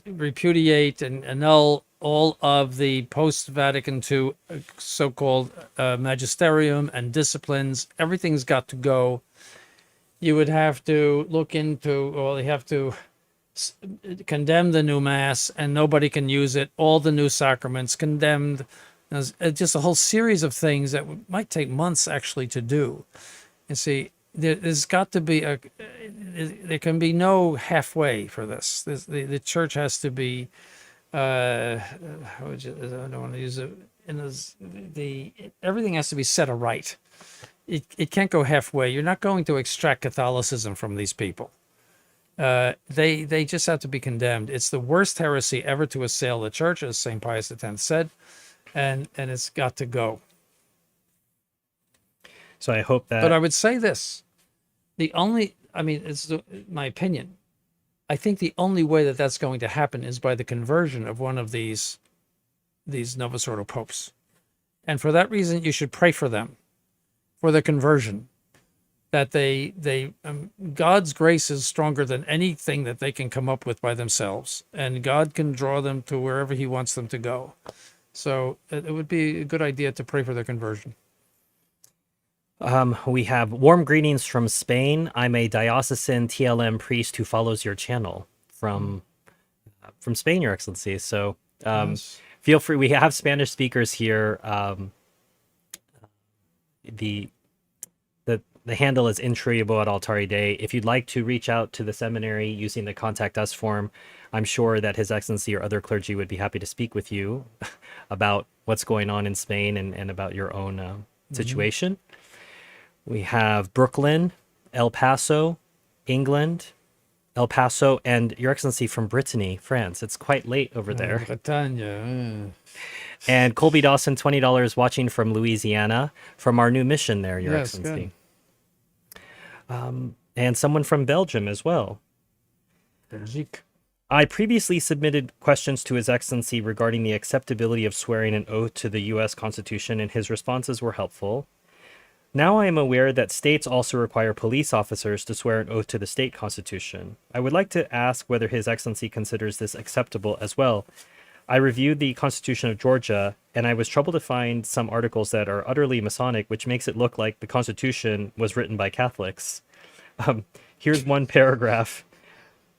Speaker 2: repudiate and annul all of the post-Vatican II so-called magisterium and disciplines. Everything's got to go. You would have to look into, well, you have to condemn the new mass, and nobody can use it. All the new sacraments condemned. There's just a whole series of things that might take months actually to do. You see, there's got to be there can be no halfway for this. The church has to be, I don't want to use it, everything has to be set aright. It can't go halfway. You're not going to extract Catholicism from these people. They just have to be condemned. It's the worst heresy ever to assail the church, as St. Pius X said, and it's got to go.
Speaker 1: So I hope that...
Speaker 2: But I would say this. It's my opinion. I think the only way that that's going to happen is by the conversion of one of these Novus Ordo popes. And for that reason, you should pray for them, for their conversion. That God's grace is stronger than anything that they can come up with by themselves, and God can draw them to wherever He wants them to go. So it would be a good idea to pray for their conversion.
Speaker 1: We have warm greetings from Spain. I'm a diocesan TLM priest who follows your channel from Spain, Your Excellency. So
Speaker 2: Yes.
Speaker 1: Feel free. We have Spanish speakers here. the handle is Intriabo at Altare Dei. If you'd like to reach out to the seminary using the Contact Us form, I'm sure that His Excellency or other clergy would be happy to speak with you about what's going on in Spain and about your own situation. We have Brooklyn, El Paso, England, El Paso, and Your Excellency from Brittany, France. It's quite late over there.
Speaker 2: Bretagne.
Speaker 1: And Colby Dawson, $20 watching from Louisiana from our new mission there, Your
Speaker 2: Yes,
Speaker 1: Excellency. And someone from Belgium as well.
Speaker 2: Belgique.
Speaker 1: I previously submitted questions to His Excellency regarding the acceptability of swearing an oath to the U.S. Constitution, and his responses were helpful. Now I am aware that states also require police officers to swear an oath to the state constitution. I would like to ask whether His Excellency considers this acceptable as well. I reviewed the Constitution of Georgia, and I was troubled to find some articles that are utterly Masonic, which makes it look like the Constitution was written by Catholics. Here's one paragraph.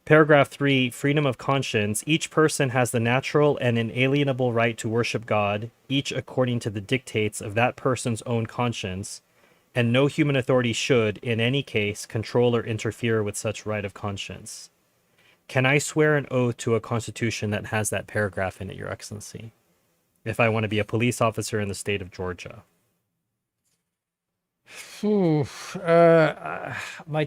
Speaker 1: Paragraph 3, freedom of conscience. Each person has the natural and inalienable right to worship God, each according to the dictates of that person's own conscience, and no human authority should, in any case, control or interfere with such right of conscience. Can I swear an oath to a constitution that has that paragraph in it, Your Excellency, if I want to be a police officer in the state of Georgia?
Speaker 2: My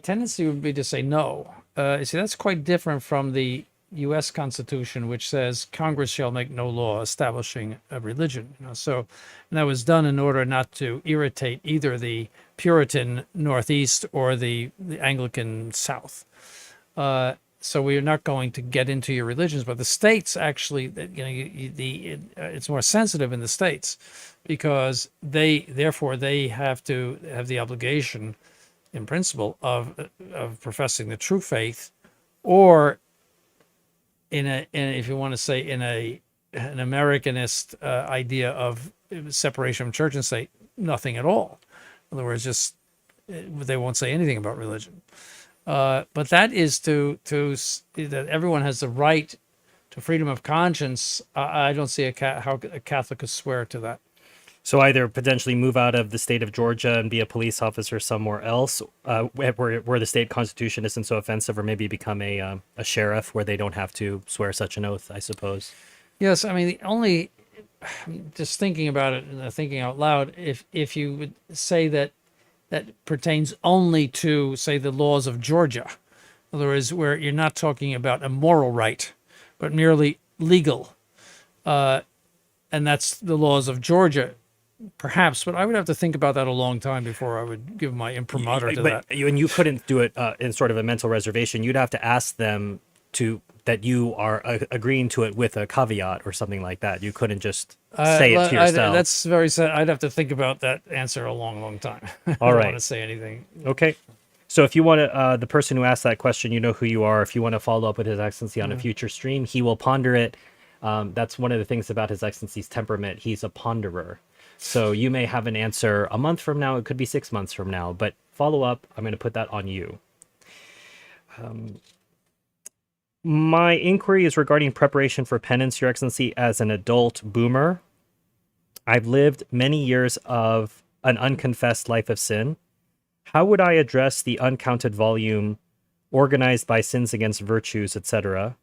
Speaker 2: tendency would be to say no. You see, that's quite different from the U.S. Constitution, which says Congress shall make no law establishing a religion. And that was done in order not to irritate either the Puritan Northeast or the Anglican South. So we are not going to get into your religions, but the states actually, it's more sensitive in the states because they have to have the obligation, in principle, of professing the true faith, or if you want to say in an Americanist idea of separation from church and state, nothing at all. In other words, just they won't say anything about religion. But that is that everyone has the right to freedom of conscience. I don't see how a Catholic could swear to that.
Speaker 1: So either potentially move out of the state of Georgia and be a police officer somewhere else, where the state constitution isn't so offensive, or maybe become a sheriff where they don't have to swear such an oath, I suppose.
Speaker 2: Yes, I mean just thinking about it and thinking out loud, if you would say that pertains only to, say, the laws of Georgia. In other words, where you're not talking about a moral right, but merely legal. And that's the laws of Georgia, perhaps. But I would have to think about that a long time before I would give my imprimatur to that.
Speaker 1: You couldn't do it in sort of a mental reservation. You'd have to ask them that you are agreeing to it with a caveat or something like that. You couldn't just say it to yourself.
Speaker 2: That's very sad. I'd have to think about that answer a long, long time. I don't want to say anything.
Speaker 1: Okay. So if you want to, the person who asked that question, you know who you are. If you want to follow up with His Excellency on a future stream, he will ponder it. That's one of the things about His Excellency's temperament. He's a ponderer. So you may have an answer a month from now. It could be 6 months from now. But follow up, I'm going to put that on you. My inquiry is regarding preparation for penance, Your Excellency, as an adult boomer. I've lived many years of an unconfessed life of sin. How would I address the uncounted volume organized by sins against virtues, etc.?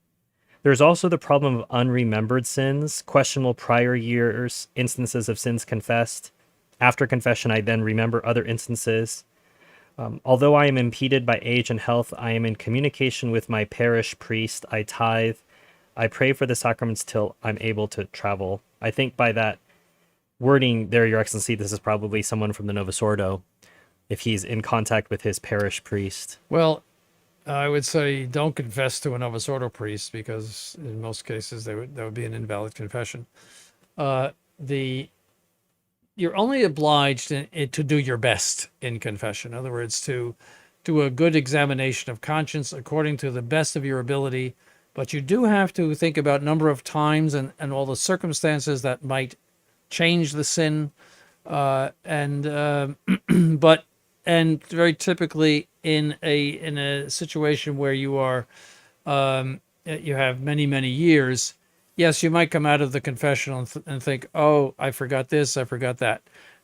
Speaker 1: There's also the problem of unremembered sins, questionable prior years, instances of sins confessed. After confession, I then remember other instances. Although I am impeded by age and health, I am in communication with my parish priest. I tithe. I pray for the sacraments till I'm able to travel. I think by that wording there, Your Excellency, this is probably someone from the Novus Ordo, if he's in contact with his parish priest.
Speaker 2: Well, I would say don't confess to a Novus Ordo priest, because in most cases that would be an invalid confession. You're only obliged to do your best in confession. In other words, to do a good examination of conscience according to the best of your ability. But you do have to think about number of times and all the circumstances that might change the sin. But very typically in a situation where you are you have many years, yes, you might come out of the confessional and think, oh, I forgot this, I forgot that.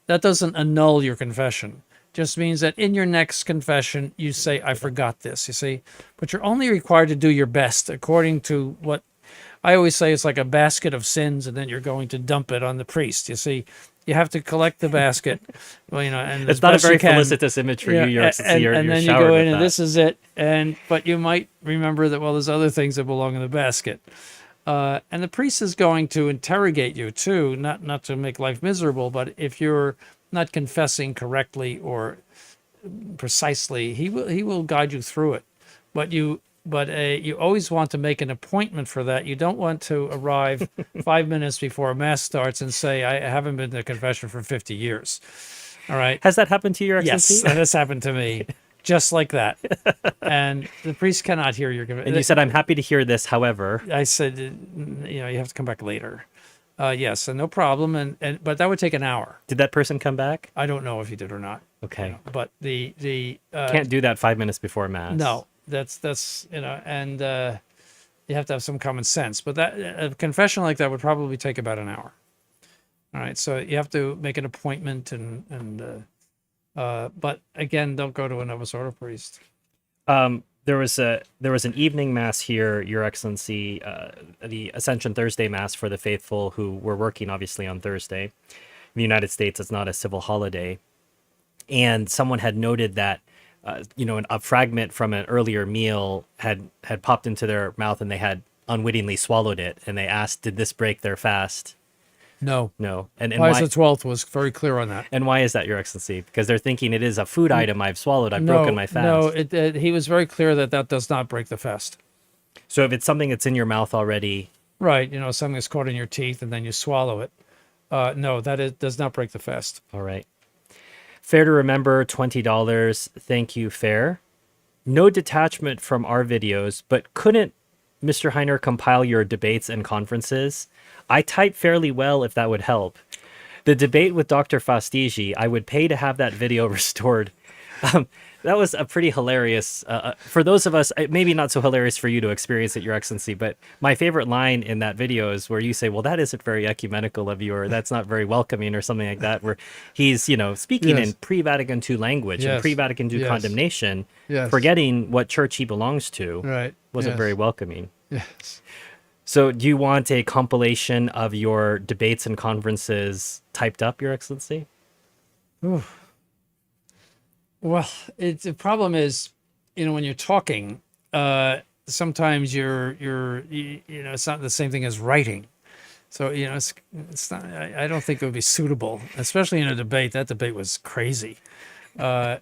Speaker 2: That doesn't annul your confession. just means that in your next confession, you say, I forgot this, you see. But you're only required to do your best according to what I always say. It's like a basket of sins, and then you're going to dump it on the priest, you see. You have to collect the basket, well, and
Speaker 1: it's not a very felicitous image for you, Your Excellency.
Speaker 2: And then you go in, and this is it. But you might remember that, well, there's other things that belong in the basket. And the priest is going to interrogate you too, not to make life miserable, but if you're not confessing correctly or precisely, he will guide you through it. But you always want to make an appointment for that. You don't want to arrive 5 minutes before Mass starts and say, I haven't been to confession for 50 years. All right.
Speaker 1: Has that happened to you, Your Excellency?
Speaker 2: Yes, that has happened to me. Just like that. And the priest cannot hear your confession.
Speaker 1: And you said, I'm happy to hear this, however.
Speaker 2: I said, you have to come back later. Yes, and no problem. But that would take an hour.
Speaker 1: Did that person come back?
Speaker 2: I don't know if he did or not.
Speaker 1: Okay.
Speaker 2: But the
Speaker 1: can't do that 5 minutes before Mass.
Speaker 2: No. That's and you have to have some common sense. But that a confession like that would probably take about an hour. All right, so you have to make an appointment, but again, don't go to a Novus Ordo priest.
Speaker 1: There was an evening Mass here, Your Excellency, the Ascension Thursday Mass for the faithful who were working obviously on Thursday. In the United States, it's not a civil holiday, and someone had noted that. A fragment from an earlier meal had popped into their mouth and they had unwittingly swallowed it. And they asked, did this break their fast?
Speaker 2: No.
Speaker 1: And
Speaker 2: Pius XII was very clear on that.
Speaker 1: And why is that, Your Excellency? Because they're thinking it is a food item I've swallowed. I've broken my fast.
Speaker 2: No, he was very clear that does not break the fast.
Speaker 1: So if it's something that's in your mouth already.
Speaker 2: Right. Something that's caught in your teeth and then you swallow it. No, does not break the fast.
Speaker 1: All right. Fair to remember, $20. Thank you, Fair. No detachment from our videos, but couldn't Mr. Heiner compile your debates and conferences? I type fairly well if that would help. The debate with Dr. Fastigi, I would pay to have that video restored. That was a pretty hilarious, for those of us, maybe not so hilarious for you to experience it, Your Excellency, but my favorite line in that video is where you say, well, that isn't very ecumenical of you, or that's not very welcoming, or something like that, where he's, speaking in pre-Vatican II language and pre-Vatican II condemnation, forgetting what church he belongs to, wasn't very welcoming.
Speaker 2: Yes.
Speaker 1: So do you want a compilation of your debates and conferences typed up, Your Excellency?
Speaker 2: Ooh. Well, the problem is, when you're talking, sometimes it's not the same thing as writing. So, it's not, I don't think it would be suitable, especially in a debate. That debate was crazy. Well,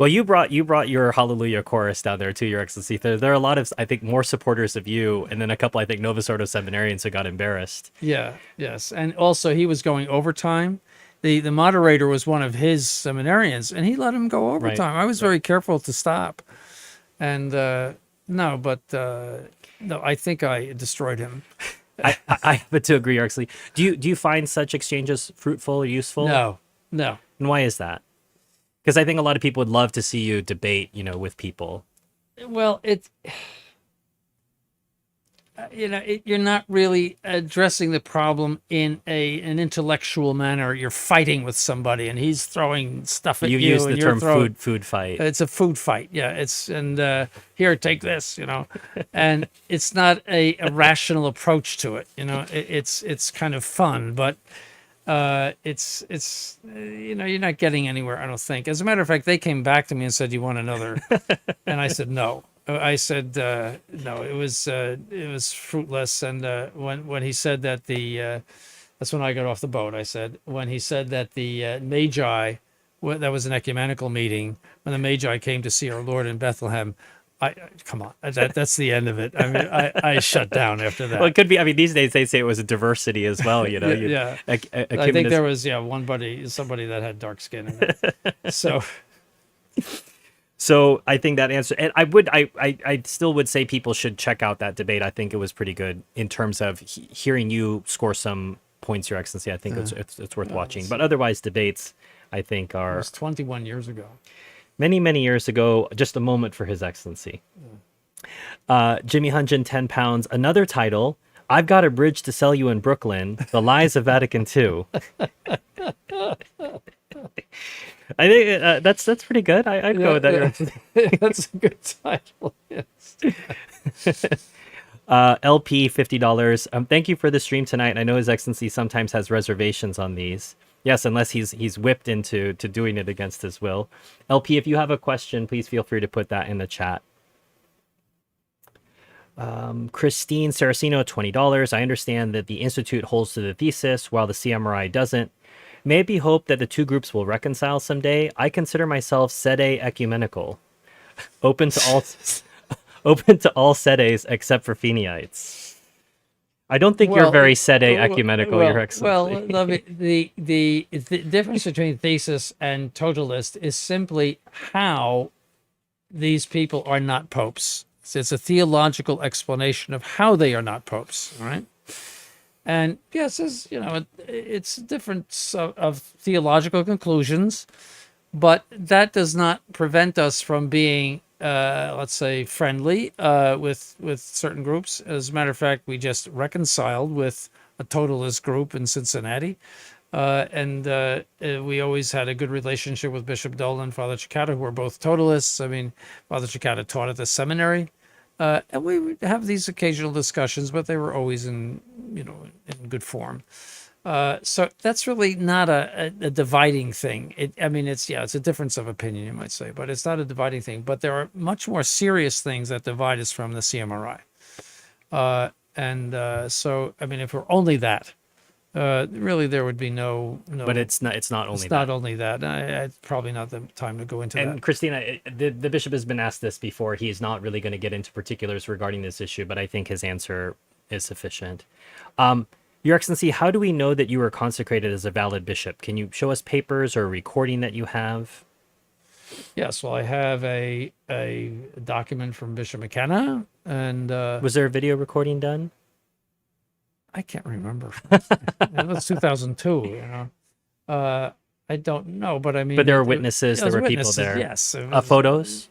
Speaker 1: you brought your Hallelujah chorus down there too, Your Excellency. There are a lot of, I think, more supporters of you, and then a couple, I think, Novus Ordo seminarians who got embarrassed.
Speaker 2: Yeah, yes. And also he was going overtime. The moderator was one of his seminarians, and he let him go overtime. I was very careful to stop. And no, I think I destroyed him.
Speaker 1: I happen to agree, Your Excellency. Do you find such exchanges fruitful or useful?
Speaker 2: No.
Speaker 1: And why is that? Because I think a lot of people would love to see you debate, with people.
Speaker 2: Well, you're not really addressing the problem in an intellectual manner. You're fighting with somebody, and he's throwing stuff at you.
Speaker 1: You use the term food fight.
Speaker 2: It's a food fight, yeah. Here, take this, and it's not a rational approach to it. It's kind of fun, but you're not getting anywhere, I don't think. As a matter of fact, they came back to me and said, "You want another?" And I said, "No." I said, no, it was fruitless. And when he said that that's when I got off the boat. I said, when he said that the Magi, that was an ecumenical meeting, when the Magi came to see our Lord in Bethlehem, come on, that's the end of it. I mean, I shut down after that.
Speaker 1: Well, it could be, these days they say it was a diversity as well,
Speaker 2: Yeah. I think there was, somebody that had dark skin in it.
Speaker 1: So I think that answer, and I still would say people should check out that debate. I think it was pretty good in terms of hearing you score some points, Your Excellency. I think it's worth watching. But otherwise, debates, I think, are...
Speaker 2: It was 21 years ago.
Speaker 1: Many, many years ago, just a moment for His Excellency. Jimmy Hunjin, 10 pounds. Another title, I've got a bridge to sell you in Brooklyn, The Lies of Vatican II. I think that's pretty good. I'd go with that. Your Excellency.
Speaker 2: That's a good title. Yes.
Speaker 1: LP $50. Thank you for the stream tonight. I know His Excellency sometimes has reservations on these. Yes, unless he's whipped into doing it against his will. LP, if you have a question, please feel free to put that in the chat. Christine Saraceno, $20. I understand that the Institute holds to the thesis while the CMRI doesn't. May it be hoped that the two groups will reconcile someday. I consider myself Sede ecumenical, open to all open to all sedes except for Feniites. I don't think you're very Sede ecumenical, Your Excellency.
Speaker 2: Well, the difference between thesis and totalist is simply how these people are not popes. It's a theological explanation of how they are not popes, all right? And yes, it's difference of theological conclusions, but that does not prevent us from being, let's say, friendly with certain groups. As a matter of fact, we just reconciled with a totalist group in Cincinnati, and we always had a good relationship with Bishop Dolan and Father Cicada, who were both totalists. I mean, Father Cicada taught at the seminary. And we would have these occasional discussions, but they were always in good form. So that's really not a dividing thing. It's a difference of opinion, you might say, but it's not a dividing thing. But there are much more serious things that divide us from the CMRI. So, if we're only that, really there would be no.
Speaker 1: But it's not only
Speaker 2: it's
Speaker 1: that.
Speaker 2: not only that. It's probably not the time to go into that.
Speaker 1: And Christina, the bishop has been asked this before. He's not really going to get into particulars regarding this issue, but I think his answer is sufficient. Your Excellency, how do we know that you were consecrated as a valid bishop? Can you show us papers or a recording that you have?
Speaker 2: Yes, well, I have a document from Bishop McKenna, and
Speaker 1: was there a video recording done?
Speaker 2: I can't remember. It was 2002. I don't know, but I mean.
Speaker 1: But there were witnesses. There were people there.
Speaker 2: Yes.
Speaker 1: Photos.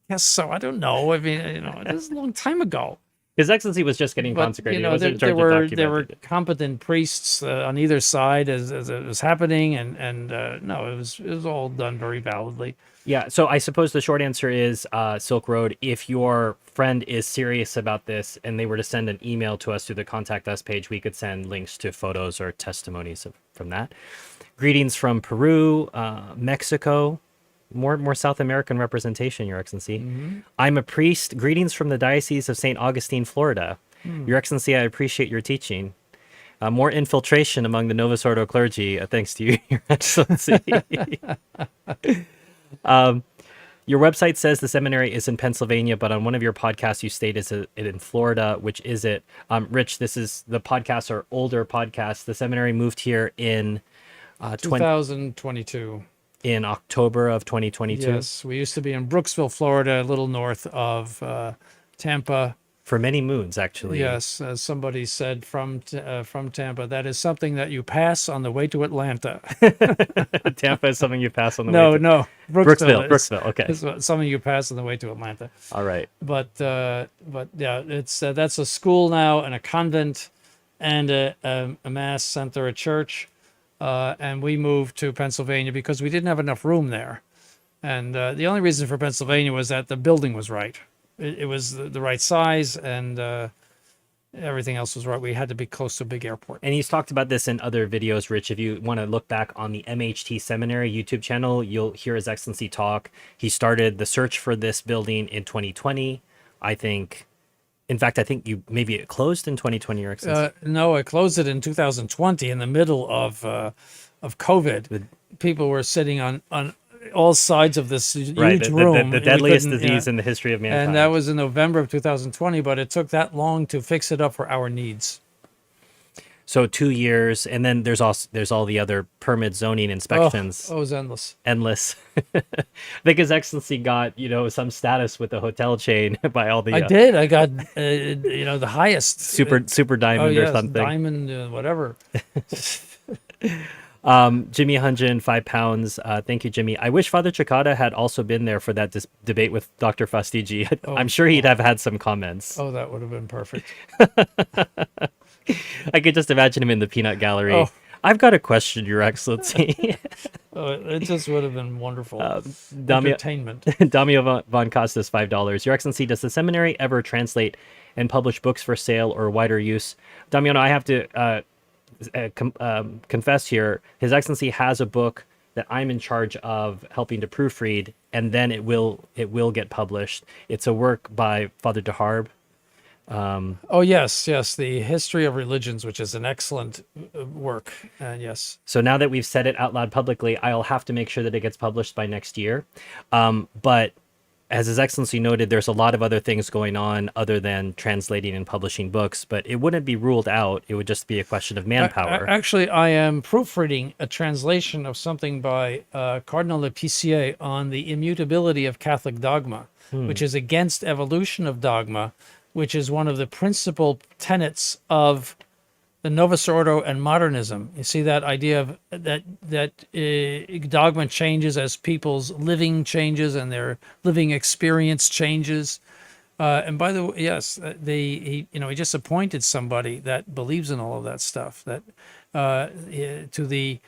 Speaker 2: Yes. So I don't know. I mean, it was a long time ago.
Speaker 1: His Excellency was just getting consecrated.
Speaker 2: There were competent priests on either side as it was happening, and no, it was all done very validly.
Speaker 1: Yeah, so I suppose the short answer is, Silk Road, if your friend is serious about this and they were to send an email to us through the Contact Us page, we could send links to photos or testimonies from that. Greetings from Peru, Mexico, more South American representation, Your Excellency.
Speaker 2: Mm-hmm.
Speaker 1: I'm a priest. Greetings from the Diocese of St. Augustine, Florida. Your Excellency, I appreciate your teaching. More infiltration among the Novus Ordo clergy, thanks to you, Your Excellency. Your website says the seminary is in Pennsylvania, but on one of your podcasts you state it in Florida. Which is it? Rich, the podcasts are older podcasts. The seminary moved here in
Speaker 2: 2022.
Speaker 1: In October of 2022.
Speaker 2: Yes, we used to be in Brooksville, Florida, a little north of Tampa.
Speaker 1: For many moons, actually.
Speaker 2: Yes, as somebody said from Tampa, that is something that you pass on the way to Atlanta.
Speaker 1: Tampa is something you pass on the way to...
Speaker 2: No,
Speaker 1: Brooksville, okay.
Speaker 2: It's something you pass on the way to Atlanta.
Speaker 1: All right.
Speaker 2: But yeah, it's that's a school now and a convent and a mass center, a church. And we moved to Pennsylvania because we didn't have enough room there. And the only reason for Pennsylvania was that the building was right. It was the right size, and everything else was right. We had to be close to a big airport.
Speaker 1: And he's talked about this in other videos, Rich. If you want to look back on the MHT Seminary YouTube channel, you'll hear His Excellency talk. He started the search for this building in 2020. I think maybe it closed in 2020, Your Excellency.
Speaker 2: No, I closed it in 2020 in the middle of COVID. People were sitting on all sides of this huge room.
Speaker 1: The deadliest disease in the history of mankind.
Speaker 2: And that was in November of 2020, but it took that long to fix it up for our needs.
Speaker 1: So 2 years, and then there's all the other permit zoning inspections.
Speaker 2: Oh, it was endless.
Speaker 1: Endless. I think His Excellency got some status with the hotel chain by all the.
Speaker 2: I did. I got the highest
Speaker 1: super diamond or something.
Speaker 2: Diamond, whatever.
Speaker 1: Jimmy Hunjin, £5. Thank you, Jimmy. I wish Father Cicada had also been there for that debate with Dr. Fastigi. I'm sure he'd have had some comments.
Speaker 2: Oh, that would have been perfect.
Speaker 1: I could just imagine him in the peanut gallery. I've got a question, Your Excellency.
Speaker 2: It just would have been wonderful.
Speaker 1: Damio,
Speaker 2: Entertainment.
Speaker 1: Damio von Costas, $5. Your Excellency, does the seminary ever translate and publish books for sale or wider use? Damiano, I have to confess here, His Excellency has a book that I'm in charge of helping to proofread, and then it will get published. It's a work by Father de Harb.
Speaker 2: Oh yes, the History of Religions, which is an excellent work. Yes.
Speaker 1: So now that we've said it out loud publicly, I'll have to make sure that it gets published by next year. But as His Excellency noted, there's a lot of other things going on other than translating and publishing books, but it wouldn't be ruled out. It would just be a question of manpower.
Speaker 2: Actually, I am proofreading a translation of something by Cardinal Richelieu on the immutability of Catholic dogma, which is against evolution of dogma, which is one of the principal tenets of the Novus Ordo and Modernism. You see that idea of that dogma changes as people's living changes and their living experience changes. And by the way, yes, he just appointed somebody that believes in all of that stuff. That to the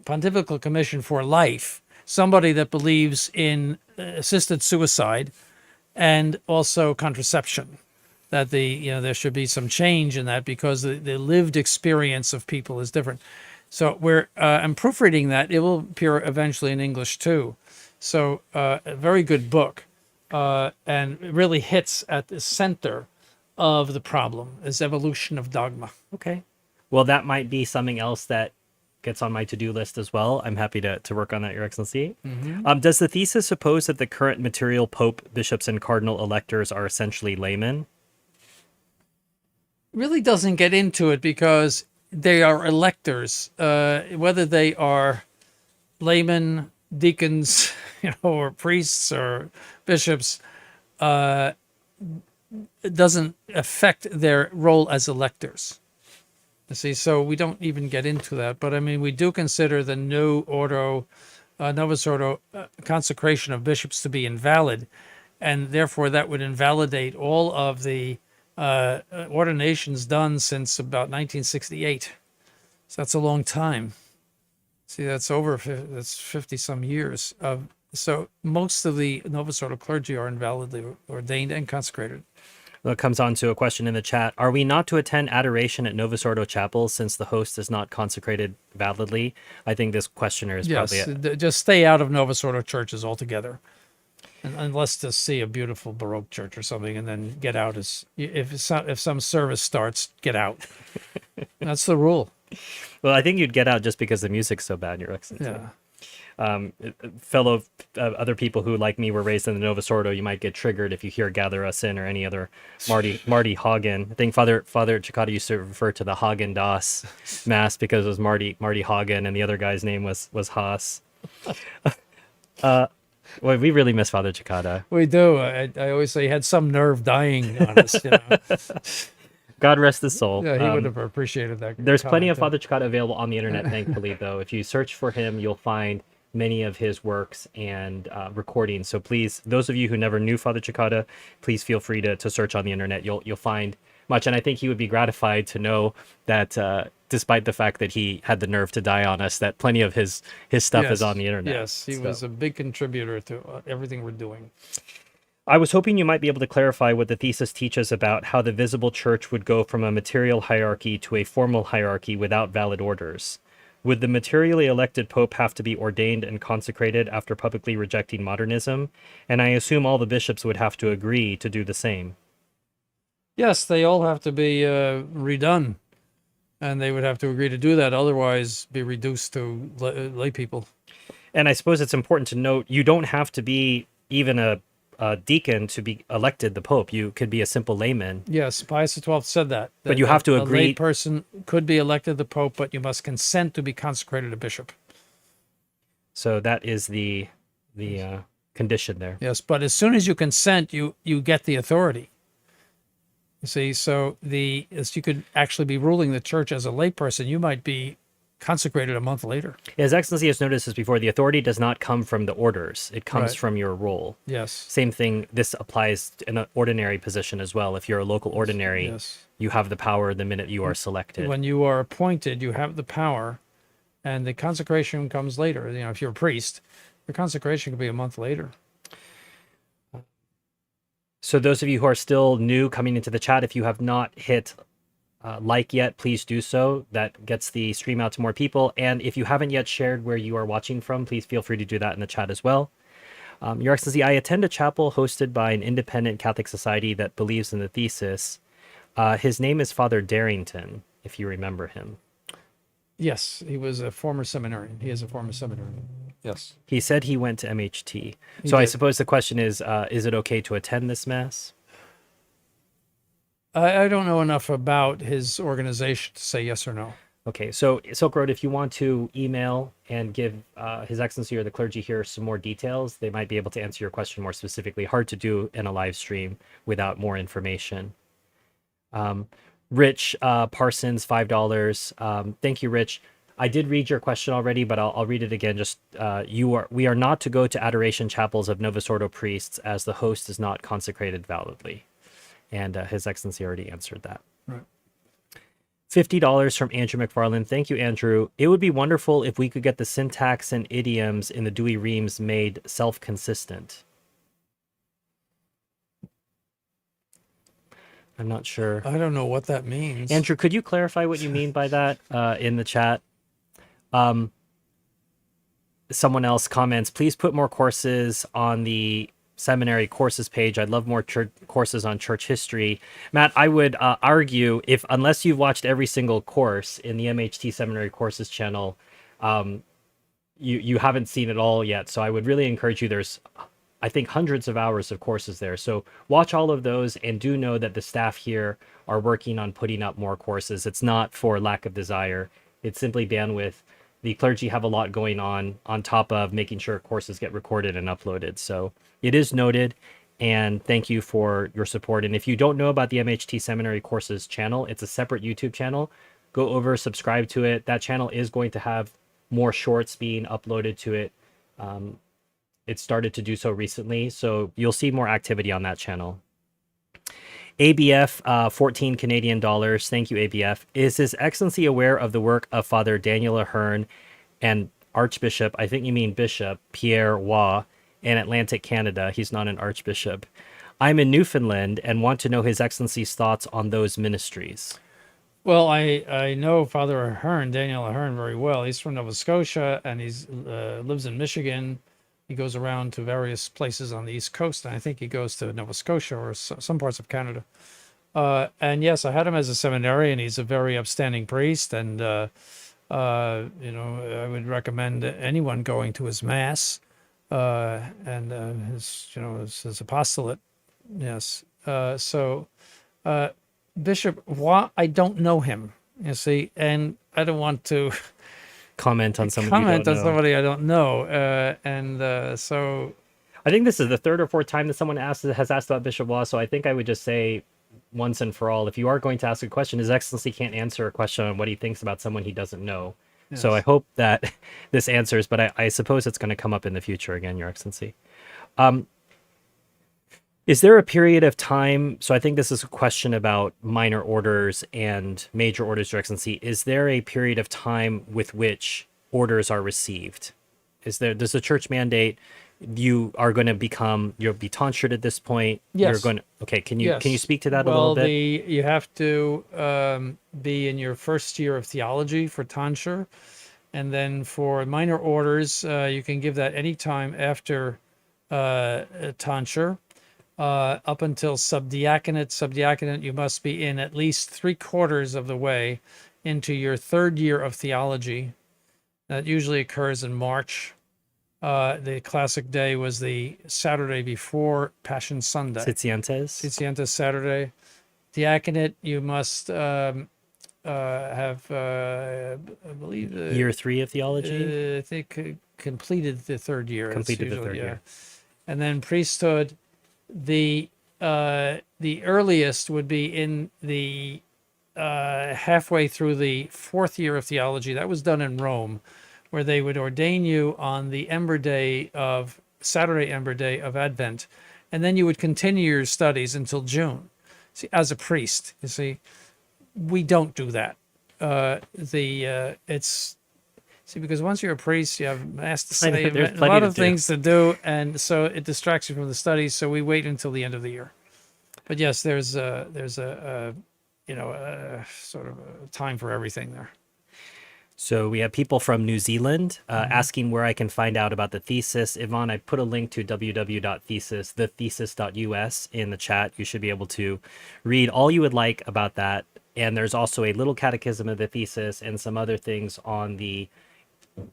Speaker 2: Pontifical Commission for Life, somebody that believes in assisted suicide and also contraception. That there should be some change in that because the lived experience of people is different. So I'm proofreading that. It will appear eventually in English too. So a very good book, and it really hits at the center of the problem is evolution of dogma.
Speaker 1: Okay. Well, that might be something else that gets on my to-do list as well. I'm happy to work on that, Your Excellency. Does the thesis suppose that the current material pope, bishops, and cardinal electors are essentially laymen?
Speaker 2: Really doesn't get into it because they are electors, whether they are laymen, deacons, or priests or bishops, it doesn't affect their role as electors. You see, so we don't even get into that. But I mean, we do consider the Novus Ordo consecration of bishops to be invalid, and therefore that would invalidate all of the ordinations done since about 1968. So that's a long time. See, that's 50 some years. So most of the Novus Ordo clergy are invalidly ordained and consecrated.
Speaker 1: Well, it comes on to a question in the chat. Are we not to attend adoration at Novus Ordo chapels since the host is not consecrated validly? I think this questioner is probably it.
Speaker 2: Just stay out of Novus Ordo churches altogether. Unless to see a beautiful Baroque church or something, and then get out if some service starts, get out. That's the rule.
Speaker 1: Well, I think you'd get out just because the music's so bad, Your Excellency.
Speaker 2: Yeah.
Speaker 1: Fellow other people who, like me, were raised in the Novus Ordo, you might get triggered if you hear "Gather Us In" or any other Marty Hagen. I think Father Cicada used to refer to the Hagen Das Mass because it was Marty Hagen, and the other guy's name was Haas. Well, we really miss Father Cicada.
Speaker 2: We do. I always say he had some nerve dying on us.
Speaker 1: God rest his soul.
Speaker 2: Yeah, he would have appreciated that.
Speaker 1: There's plenty of Father Cicada available on the internet, thankfully, though. If you search for him, you'll find many of his works and recordings. So please, those of you who never knew Father Cicada, please feel free to search on the internet. You'll find much. And I think he would be gratified to know that despite the fact that he had the nerve to die on us, that plenty of his stuff is on the internet.
Speaker 2: Yes, he was a big contributor to everything we're doing.
Speaker 1: I was hoping you might be able to clarify what the thesis teaches about how the visible church would go from a material hierarchy to a formal hierarchy without valid orders. Would the materially elected pope have to be ordained and consecrated after publicly rejecting modernism? And I assume all the bishops would have to agree to do the same.
Speaker 2: Yes, they all have to be redone. And they would have to agree to do that, otherwise be reduced to lay people.
Speaker 1: And I suppose it's important to note, you don't have to be even a deacon to be elected the pope. You could be a simple layman.
Speaker 2: Yes, Pius XII said that.
Speaker 1: But you have to agree.
Speaker 2: A lay person could be elected the pope, but you must consent to be consecrated a bishop.
Speaker 1: So that is the condition there.
Speaker 2: Yes, but as soon as you consent, you get the authority. You see, so as you could actually be ruling the church as a layperson, you might be consecrated a month later.
Speaker 1: His Excellency has noticed this before. The authority does not come from the orders. It comes from your role.
Speaker 2: Yes.
Speaker 1: Same thing. This applies in an ordinary position as well. If you're a local ordinary, you have the power the minute you are selected.
Speaker 2: When you are appointed, you have the power, and the consecration comes later. You know, if you're a priest, your consecration could be a month later.
Speaker 1: So those of you who are still new coming into the chat, if you have not hit like yet, please do so. That gets the stream out to more people. And if you haven't yet shared where you are watching from, please feel free to do that in the chat as well. Your Excellency, I attend a chapel hosted by an independent Catholic society that believes in the thesis. His name is Father Darrington, if you remember him.
Speaker 2: Yes, he was a former seminarian. He is a former seminarian. Yes.
Speaker 1: He said he went to MHT.
Speaker 2: He
Speaker 1: So I
Speaker 2: did.
Speaker 1: suppose the question is it okay to attend this Mass?
Speaker 2: I don't know enough about his organization to say yes or no.
Speaker 1: Okay, so Silk Road, if you want to email and give His Excellency or the clergy here some more details, they might be able to answer your question more specifically. Hard to do in a live stream without more information. Rich Parsons, $5. Thank you, Rich. I did read your question already, but I'll read it again. Just we are not to go to adoration chapels of Novus Ordo priests as the host is not consecrated validly. And His Excellency already answered that.
Speaker 2: Right.
Speaker 1: $50 from Andrew McFarland. Thank you, Andrew. It would be wonderful if we could get the syntax and idioms in the Dewey Reams made self-consistent. I'm not sure.
Speaker 2: I don't know what that means.
Speaker 1: Andrew, could you clarify what you mean by that in the chat? Someone else comments, please put more courses on the seminary courses page. I'd love more courses on church history. Matt, I would argue unless you've watched every single course in the MHT Seminary Courses channel, you haven't seen it all yet. So I would really encourage you. There's, I think, hundreds of hours of courses there. So watch all of those, and do know that the staff here are working on putting up more courses. It's not for lack of desire. It's simply bandwidth. The clergy have a lot going on top of making sure courses get recorded and uploaded. So it is noted, and thank you for your support. And if you don't know about the MHT Seminary Courses channel, it's a separate YouTube channel. Go over, subscribe to it. That channel is going to have more shorts being uploaded to it. It started to do so recently, so you'll see more activity on that channel. ABF, 14 Canadian dollars. Thank you, ABF. Is His Excellency aware of the work of Father Daniel Ahern and Archbishop, I think you mean Bishop, Pierre Waugh, in Atlantic Canada? He's not an archbishop. I'm in Newfoundland and want to know His Excellency's thoughts on those ministries.
Speaker 2: Well, I know Father Ahern, Daniel Ahern, very well. He's from Nova Scotia, and he's lives in Michigan. He goes around to various places on the East Coast, and I think he goes to Nova Scotia or some parts of Canada. And yes, I had him as a seminarian. He's a very upstanding priest, and I would recommend anyone going to his mass and his apostolate. Yes. Bishop Waugh, I don't know him. You see, and I don't want to
Speaker 1: comment on somebody you don't know.
Speaker 2: somebody I don't know. So
Speaker 1: I think this is the third or fourth time that someone has asked about Bishop Waugh. So I think I would just say once and for all, if you are going to ask a question, His Excellency can't answer a question on what he thinks about someone he doesn't know. Yes. So I hope that this answers, but I suppose it's going to come up in the future again, Your Excellency. Is there a period of time, so I think this is a question about minor orders and major orders, Your Excellency. Is there a period of time with which orders are received? Does the church mandate you are going to you'll be tonsured at this point?
Speaker 2: Yes.
Speaker 1: Can you speak to that a little bit?
Speaker 2: You have to be in your first year of theology for tonsure. And then for minor orders, you can give that any time after tonsure. Up until subdiaconate. Subdiaconate, you must be in at least 3/4 of the way into your third year of theology. That usually occurs in March. The classic day was the Saturday before Passion Sunday. Tzitzilientes Saturday. Diaconate, you must have, I believe...
Speaker 1: year 3 of theology?
Speaker 2: I think completed the third year.
Speaker 1: Completed the third year.
Speaker 2: And then priesthood... The earliest would be in the halfway through the 4th year of theology. That was done in Rome, where they would ordain you on the Saturday Ember Day of Advent, and then you would continue your studies until June. See, as a priest, you see, we don't do that. See, because once you're a priest, you have mass to
Speaker 1: I know,
Speaker 2: say,
Speaker 1: there's
Speaker 2: a
Speaker 1: plenty
Speaker 2: lot
Speaker 1: to
Speaker 2: of
Speaker 1: do.
Speaker 2: things to do, and so it distracts you from the studies. So we wait until the end of the year. But yes, there's a sort of a time for everything there.
Speaker 1: So we have people from New Zealand asking where I can find out about the thesis. Yvonne, I put a link to www.thesis.us in the chat. You should be able to read all you would like about that. And there's also a little catechism of the thesis and some other things on the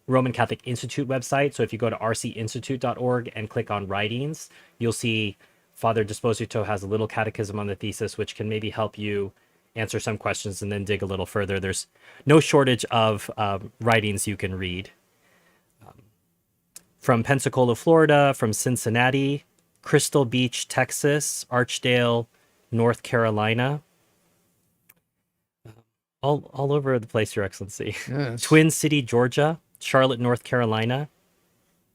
Speaker 1: Roman Catholic Institute website. So if you go to rcinstitute.org and click on writings, you'll see Father Disposito has a little catechism on the thesis, which can maybe help you answer some questions and then dig a little further. There's no shortage of writings you can read. From Pensacola, Florida, from Cincinnati, Crystal Beach, Texas, Archdale, North Carolina. All over the place, Your Excellency.
Speaker 2: Yes.
Speaker 1: Twin City, Georgia, Charlotte, North Carolina.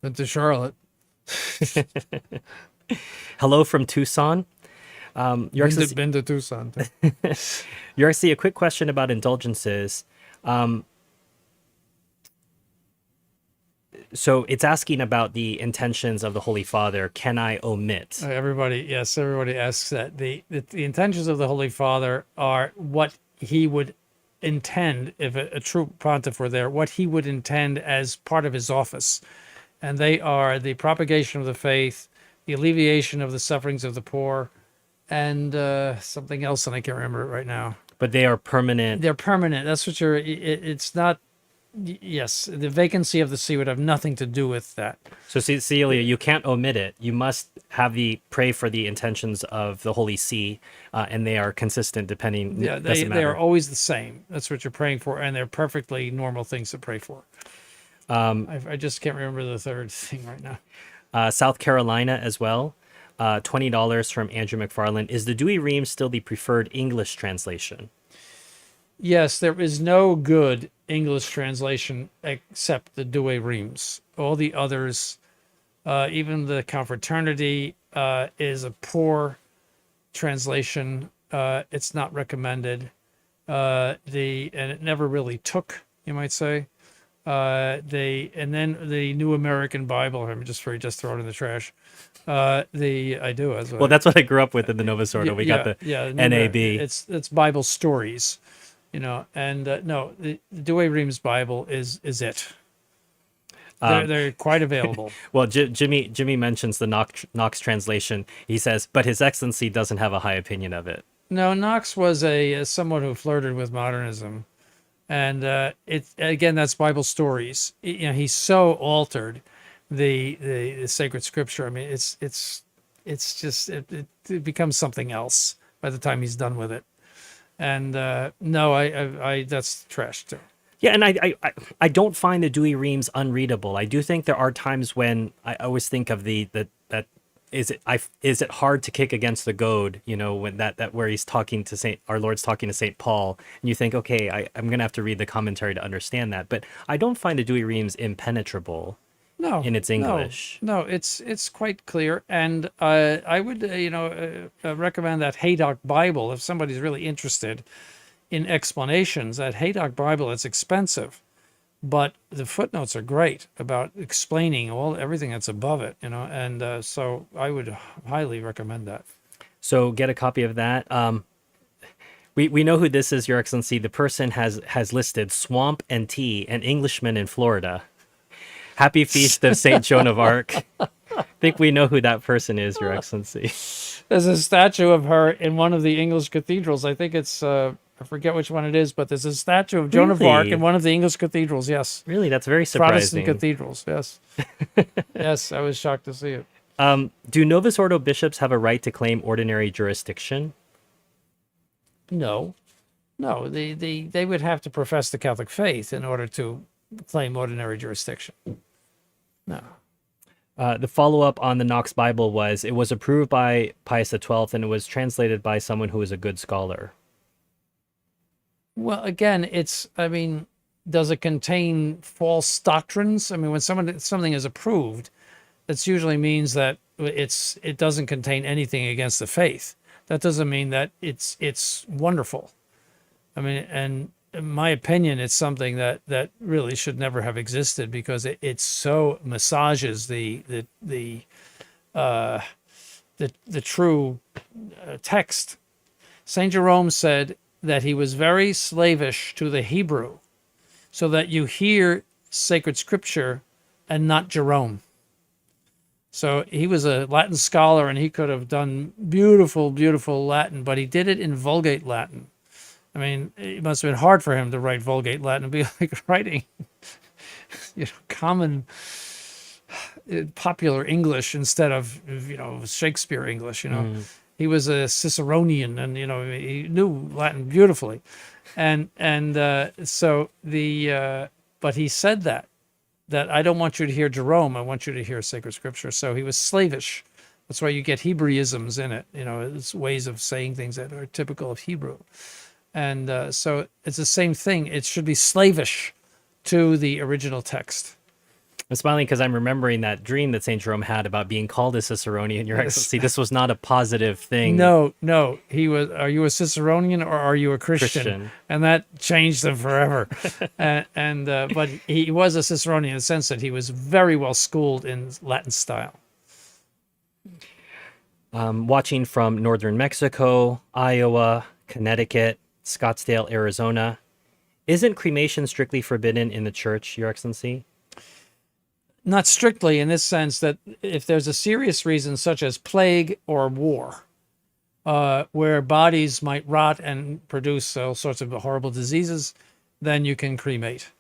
Speaker 2: Been to Charlotte.
Speaker 1: Hello from Tucson. Your Excellency,
Speaker 2: Been to Tucson.
Speaker 1: Your Excellency, a quick question about indulgences. So it's asking about the intentions of the Holy Father. Can I omit?
Speaker 2: Everybody asks that. The intentions of the Holy Father are what he would intend, if a true pontiff were there, what he would intend as part of his office. And they are the propagation of the faith, the alleviation of the sufferings of the poor, and something else, and I can't remember it right now.
Speaker 1: But they are permanent.
Speaker 2: They're permanent. That's what it's not. Yes, the vacancy of the see would have nothing to do with that.
Speaker 1: So Cecilia, you can't omit it. You must have pray for the intentions of the Holy See, and they are consistent depending.
Speaker 2: Yeah, they are always the same. That's what you're praying for, and they're perfectly normal things to pray for. I just can't remember the third thing right now.
Speaker 1: South Carolina as well. $20 from Andrew McFarland. Is the Douay Rheims still the preferred English translation?
Speaker 2: Yes, there is no good English translation except the Douay Rheims. All the others, even the Confraternity, is a poor translation. It's not recommended. And it never really took, you might say. And then the New American Bible. I'm just throw it in the trash. I do as well.
Speaker 1: Well, that's what I grew up with in the Novus Ordo. We got the NAB.
Speaker 2: It's Bible stories, And no, the Douay Rheims Bible is it. They're quite available.
Speaker 1: Well, Jimmy mentions the Knox translation. He says, but His Excellency doesn't have a high opinion of it.
Speaker 2: No, Knox was someone who flirted with modernism. And that's Bible stories. He's so altered the sacred scripture. I mean, it becomes something else by the time he's done with it. And no, I that's trash too.
Speaker 1: Yeah, and I don't find the Douay Rheims unreadable. I do think there are times when I always think of is it hard to kick against the goad, when that where he's talking to our Lord's talking to St. Paul, and you think, okay, I'm gonna have to read the commentary to understand that. But I don't find the Douay Rheims impenetrable.
Speaker 2: No,
Speaker 1: in its English.
Speaker 2: No, it's quite clear, and I would recommend that Haydock Bible if somebody's really interested in explanations. That Haydock Bible, it's expensive, but the footnotes are great about explaining everything that's above it, and so I would highly recommend that.
Speaker 1: So get a copy of that. We know who this is, Your Excellency. The person has listed Swamp and Tea, an Englishman in Florida. Happy feast of Saint Joan of Arc. I think we know who that person is, Your Excellency.
Speaker 2: There's a statue of her in one of the English cathedrals. I think it's I forget which one it is, but there's a statue of Joan of Arc in one of the English cathedrals. Yes.
Speaker 1: Really, that's very surprising.
Speaker 2: Protestant cathedrals. Yes. Yes, I was shocked to see it.
Speaker 1: Do Novus Ordo bishops have a right to claim ordinary jurisdiction?
Speaker 2: No, they would have to profess the Catholic faith in order to claim ordinary jurisdiction. No.
Speaker 1: The follow-up on the Knox Bible was, it was approved by Pius XII and it was translated by someone who is a good scholar.
Speaker 2: Well, again, does it contain false doctrines? I mean, when something is approved, that usually means that it doesn't contain anything against the faith. That doesn't mean that it's wonderful. I mean, and in my opinion, it's something that really should never have existed, because it so massages the true text. Saint Jerome said that he was very slavish to the Hebrew, so that you hear sacred scripture and not Jerome. So he was a Latin scholar, and he could have done beautiful, beautiful Latin, but he did it in Vulgate Latin. I mean, it must have been hard for him to write Vulgate Latin. It'd be like writing, common, popular English instead of, Shakespeare English. He was a Ciceronian, and he knew Latin beautifully, but he said that I don't want you to hear Jerome, I want you to hear sacred scripture. So he was slavish. That's why you get Hebraisms in it. It's ways of saying things that are typical of Hebrew. And so it's the same thing. It should be slavish to the original text.
Speaker 1: I'm smiling because I'm remembering that dream that St. Jerome had about being called a Ciceronian. Your Excellency, this was not a positive thing.
Speaker 2: No. He was, are you a Ciceronian or are you a Christian? And that changed him forever. But he was a Ciceronian in the sense that he was very well schooled in Latin style.
Speaker 1: Watching from northern Mexico, Iowa, Connecticut, Scottsdale, Arizona. Isn't cremation strictly forbidden in the church, Your Excellency?
Speaker 2: Not strictly, in this sense that if there's a serious reason, such as plague or war, where bodies might rot and produce all sorts of horrible diseases, then you can cremate.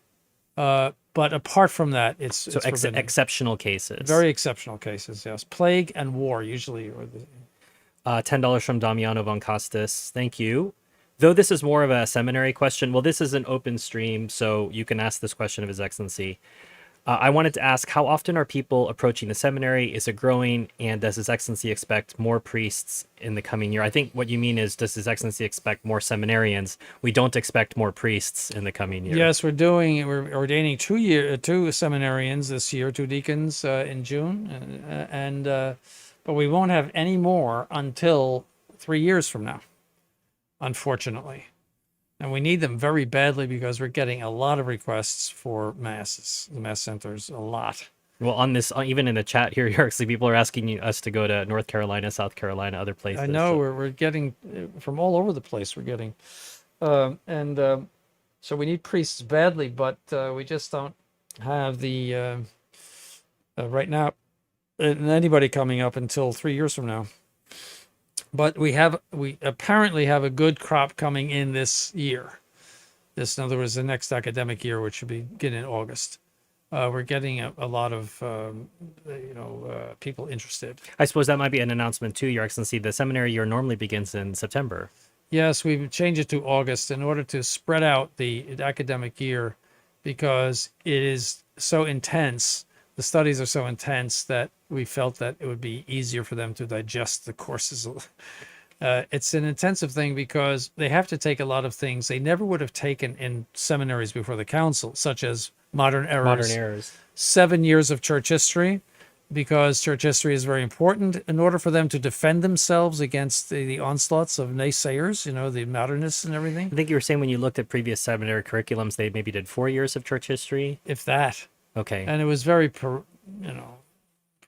Speaker 2: But apart from that, it's forbidden.
Speaker 1: Exceptional cases.
Speaker 2: Very exceptional cases, yes. Plague and war usually.
Speaker 1: $10 from Damiano von Costas. Thank you. Though this is more of a seminary question, well, this is an open stream, so you can ask this question of His Excellency. I wanted to ask, how often are people approaching the seminary? Is it growing? And does His Excellency expect more priests in the coming year? I think what you mean is, does His Excellency expect more seminarians? We don't expect more priests in the coming year.
Speaker 2: Yes, we're ordaining two seminarians this year, 2 deacons in June, but we won't have any more until 3 years from now, unfortunately. And we need them very badly because we're getting a lot of requests for masses, the mass centers, a lot.
Speaker 1: Well, on this, even in the chat here, actually, people are asking us to go to North Carolina, South Carolina, other places.
Speaker 2: I know, so we're getting from all over the place. We're getting, so we need priests badly, but we just don't have the right now anybody coming up until 3 years from now. But we apparently have a good crop coming in this year. In other words, the next academic year, which should begin in August. We're getting a lot of people interested.
Speaker 1: I suppose that might be an announcement too, Your Excellency. The seminary year normally begins in September.
Speaker 2: Yes, we've changed it to August in order to spread out the academic year, because it is so intense. The studies are so intense that we felt that it would be easier for them to digest the courses. It's an intensive thing because they have to take a lot of things they never would have taken in seminaries before the council, such as modern errors. 7 years of church history, because church history is very important in order for them to defend themselves against the onslaughts of naysayers, the modernists and everything.
Speaker 1: I think you were saying when you looked at previous seminary curriculums, they maybe did 4 years of church history.
Speaker 2: If that.
Speaker 1: Okay.
Speaker 2: And it was very,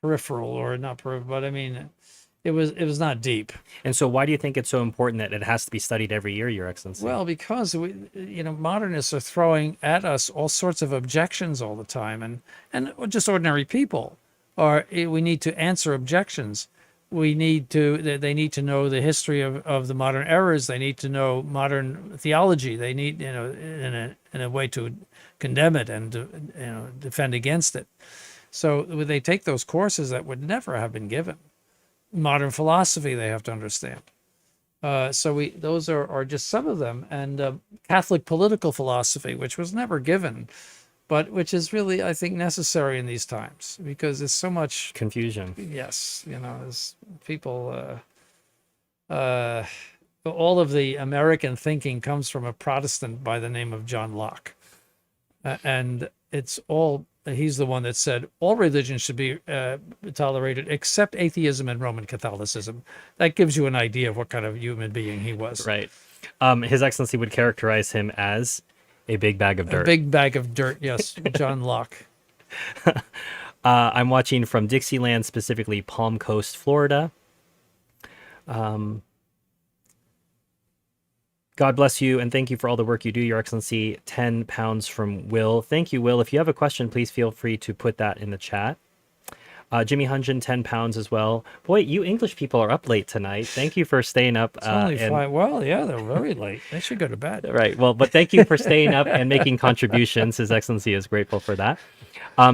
Speaker 2: peripheral, or not peripheral, but I mean, it was not deep.
Speaker 1: And so why do you think it's so important that it has to be studied every year, Your Excellency?
Speaker 2: Well, because modernists are throwing at us all sorts of objections all the time, and just ordinary people we need to answer objections. They need to know the history of the modern errors. They need to know modern theology. They need, in a way to condemn it and defend against it. So they take those courses that would never have been given. Modern philosophy they have to understand. Those are just some of them, and Catholic political philosophy, which was never given, but which is really, I think, necessary in these times because there's so much
Speaker 1: confusion.
Speaker 2: Yes, there's people. All of the American thinking comes from a Protestant by the name of John Locke, and it's all. He's the one that said all religions should be tolerated except atheism and Roman Catholicism. That gives you an idea of what kind of human being he was.
Speaker 1: Right. His Excellency would characterize him as A big bag of
Speaker 2: A
Speaker 1: dirt.
Speaker 2: big bag of dirt. Yes, John Locke.
Speaker 1: I'm watching from Dixieland, specifically Palm Coast, Florida. God bless you and thank you for all the work you do, Your Excellency. £10 from Will. Thank you, Will. If you have a question, please feel free to put that in the chat. Jimmy Hunjin, £10 as well. Boy, you English people are up late tonight. Thank you for staying up.
Speaker 2: It's only 5. Well, yeah, they're very late. They should go to bed.
Speaker 1: Right. Well, but thank you for staying up and making contributions. His Excellency is grateful for that.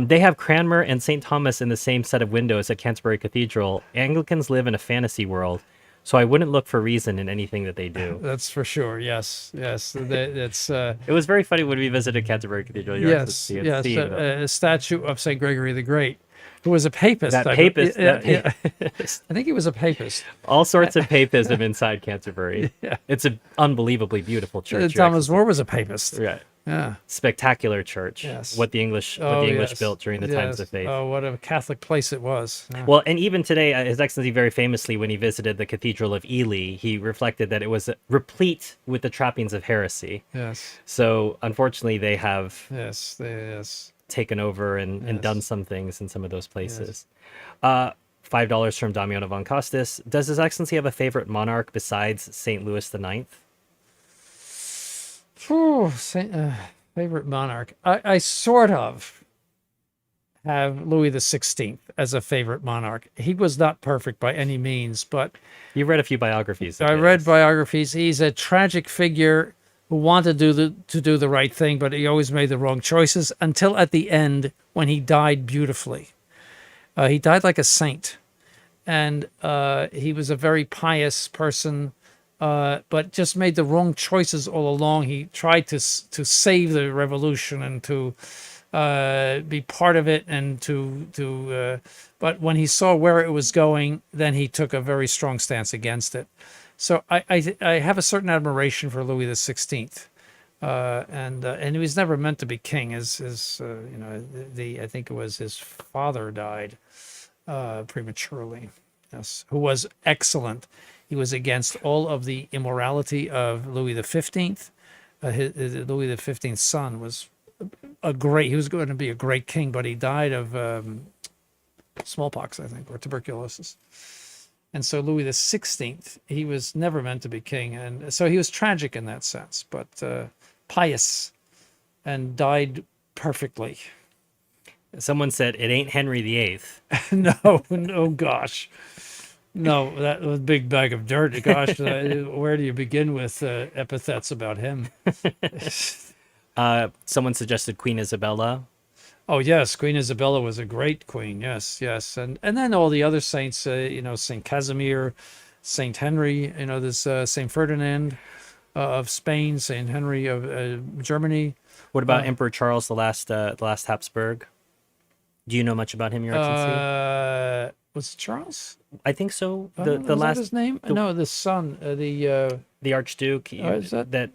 Speaker 1: They have Cranmer and St. Thomas in the same set of windows at Canterbury Cathedral. Anglicans live in a fantasy world, so I wouldn't look for reason in anything that they do.
Speaker 2: That's for sure. Yes, yes. That's.
Speaker 1: It was very funny when we visited Canterbury Cathedral. Your
Speaker 2: Yes,
Speaker 1: Excellency,
Speaker 2: yes.
Speaker 1: seeing
Speaker 2: A statue of Saint Gregory the Great, who was a papist.
Speaker 1: that
Speaker 2: I-
Speaker 1: papist.
Speaker 2: yeah,
Speaker 1: that
Speaker 2: yeah.
Speaker 1: papist.
Speaker 2: I think he was a papist.
Speaker 1: All sorts of papism inside Canterbury.
Speaker 2: Yeah.
Speaker 1: It's an unbelievably beautiful church. Your
Speaker 2: Thomas
Speaker 1: Excellency.
Speaker 2: More was a papist.
Speaker 1: Right.
Speaker 2: Yeah.
Speaker 1: Spectacular church.
Speaker 2: Yes.
Speaker 1: What the English
Speaker 2: yes.
Speaker 1: built during the times of faith.
Speaker 2: Oh, what a Catholic place it was. Yeah.
Speaker 1: Well, and even today, His Excellency very famously, when he visited the Cathedral of Ely, he reflected that it was replete with the trappings of heresy.
Speaker 2: Yes.
Speaker 1: So, unfortunately, they have
Speaker 2: Yes. Yes.
Speaker 1: taken over and
Speaker 2: Yes.
Speaker 1: done some things in some of those places. $5 from Damiano von Costas. Does His Excellency have a favorite monarch besides St. Louis IX?
Speaker 2: Phew, favorite monarch. I sort of have Louis XVI as a favorite monarch. He was not perfect by any means, but
Speaker 1: You've read a few biographies. of
Speaker 2: I read
Speaker 1: his.
Speaker 2: biographies. He's a tragic figure who wanted to do the right thing, but he always made the wrong choices until at the end when he died beautifully. He died like a saint, and he was a very pious person, but just made the wrong choices all along. He tried to save the revolution and to be part of it, and but when he saw where it was going, then he took a very strong stance against it. So I have a certain admiration for Louis XVI, and he was never meant to be king. I think it was his father died prematurely. Yes, who was excellent. He was against all of the immorality of Louis XV. Louis XV's son was he was going to be a great king, but he died of smallpox, I think, or tuberculosis. And so Louis XVI, he was never meant to be king. And so he was tragic in that sense, but pious and died perfectly.
Speaker 1: Someone said, it ain't Henry VIII.
Speaker 2: No, gosh. No, that was a big bag of dirt. Gosh, where do you begin with epithets about him?
Speaker 1: Someone suggested Queen Isabella.
Speaker 2: Oh, yes, Queen Isabella was a great queen. Yes, yes. And then all the other saints, St. Casimir, St. Henry, there's St. Ferdinand of Spain, St. Henry of Germany.
Speaker 1: What about Emperor Charles the last Habsburg? Do you know much about him, Your Excellency?
Speaker 2: Was it Charles?
Speaker 1: I think so.
Speaker 2: Was
Speaker 1: The
Speaker 2: that
Speaker 1: last
Speaker 2: his name? No, the son,
Speaker 1: the Archduke.
Speaker 2: is that-
Speaker 1: that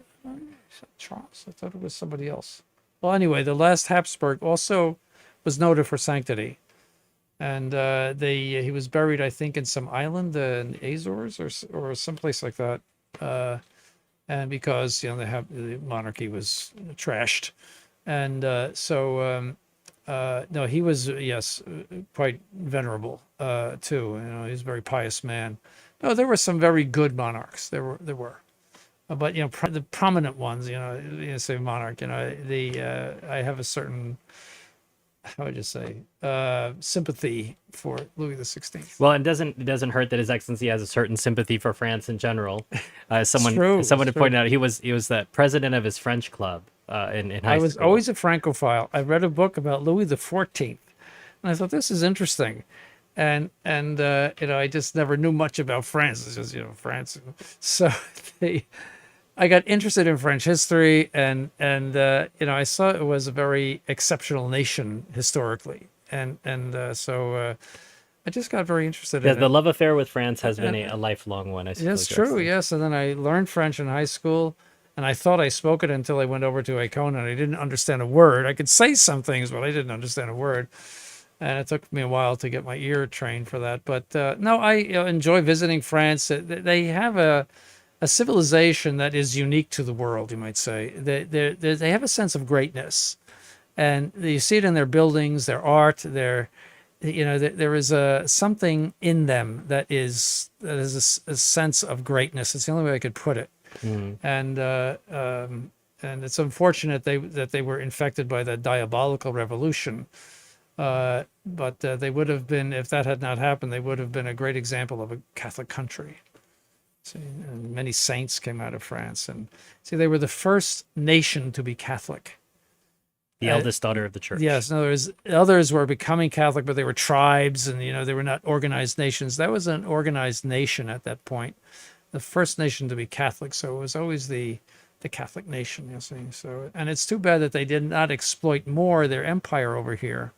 Speaker 2: Charles. I thought it was somebody else. Well, anyway, the last Habsburg also was noted for sanctity, and he was buried, I think, in some island in the Azores or someplace like that, and because the monarchy was trashed, and no, he was quite venerable too. He was a very pious man. No, there were some very good monarchs. There were. But the prominent ones, say monarch, I have a certain, how would you say, sympathy for Louis XVI.
Speaker 1: well, it doesn't hurt that His Excellency has a certain sympathy for France in general. Someone
Speaker 2: true,
Speaker 1: had
Speaker 2: it's
Speaker 1: pointed out he was the president of his French club in high school.
Speaker 2: I was always a Francophile. I read a book about Louis XIV, and I thought this is interesting. And I just never knew much about France. It's just France. So I got interested in French history, and I saw it was a very exceptional nation historically, and so I just got very interested in
Speaker 1: the
Speaker 2: it.
Speaker 1: love affair with France has been a lifelong one, I suppose.
Speaker 2: That's true, yes. And then I learned French in high school, and I thought I spoke it until I went over to Icona, and I didn't understand a word. I could say some things, but I didn't understand a word. And it took me a while to get my ear trained for that. But no, I enjoy visiting France. They have a civilization that is unique to the world, you might say. They have a sense of greatness, and you see it in their buildings, their art, there is something in them that is a sense of greatness. It's the only way I could put it. And it's unfortunate that they were infected by that diabolical revolution. But they would have been, if that had not happened, they would have been a great example of a Catholic country. See, and many saints came out of France, and see, they were the first nation to be Catholic.
Speaker 1: The eldest daughter of the church.
Speaker 2: Yes, in other words, others were becoming Catholic, but they were tribes, and they were not organized nations. That was an organized nation at that point, the first nation to be Catholic. So it was always the Catholic nation. You see, so, and it's too bad that they did not exploit more their empire over here.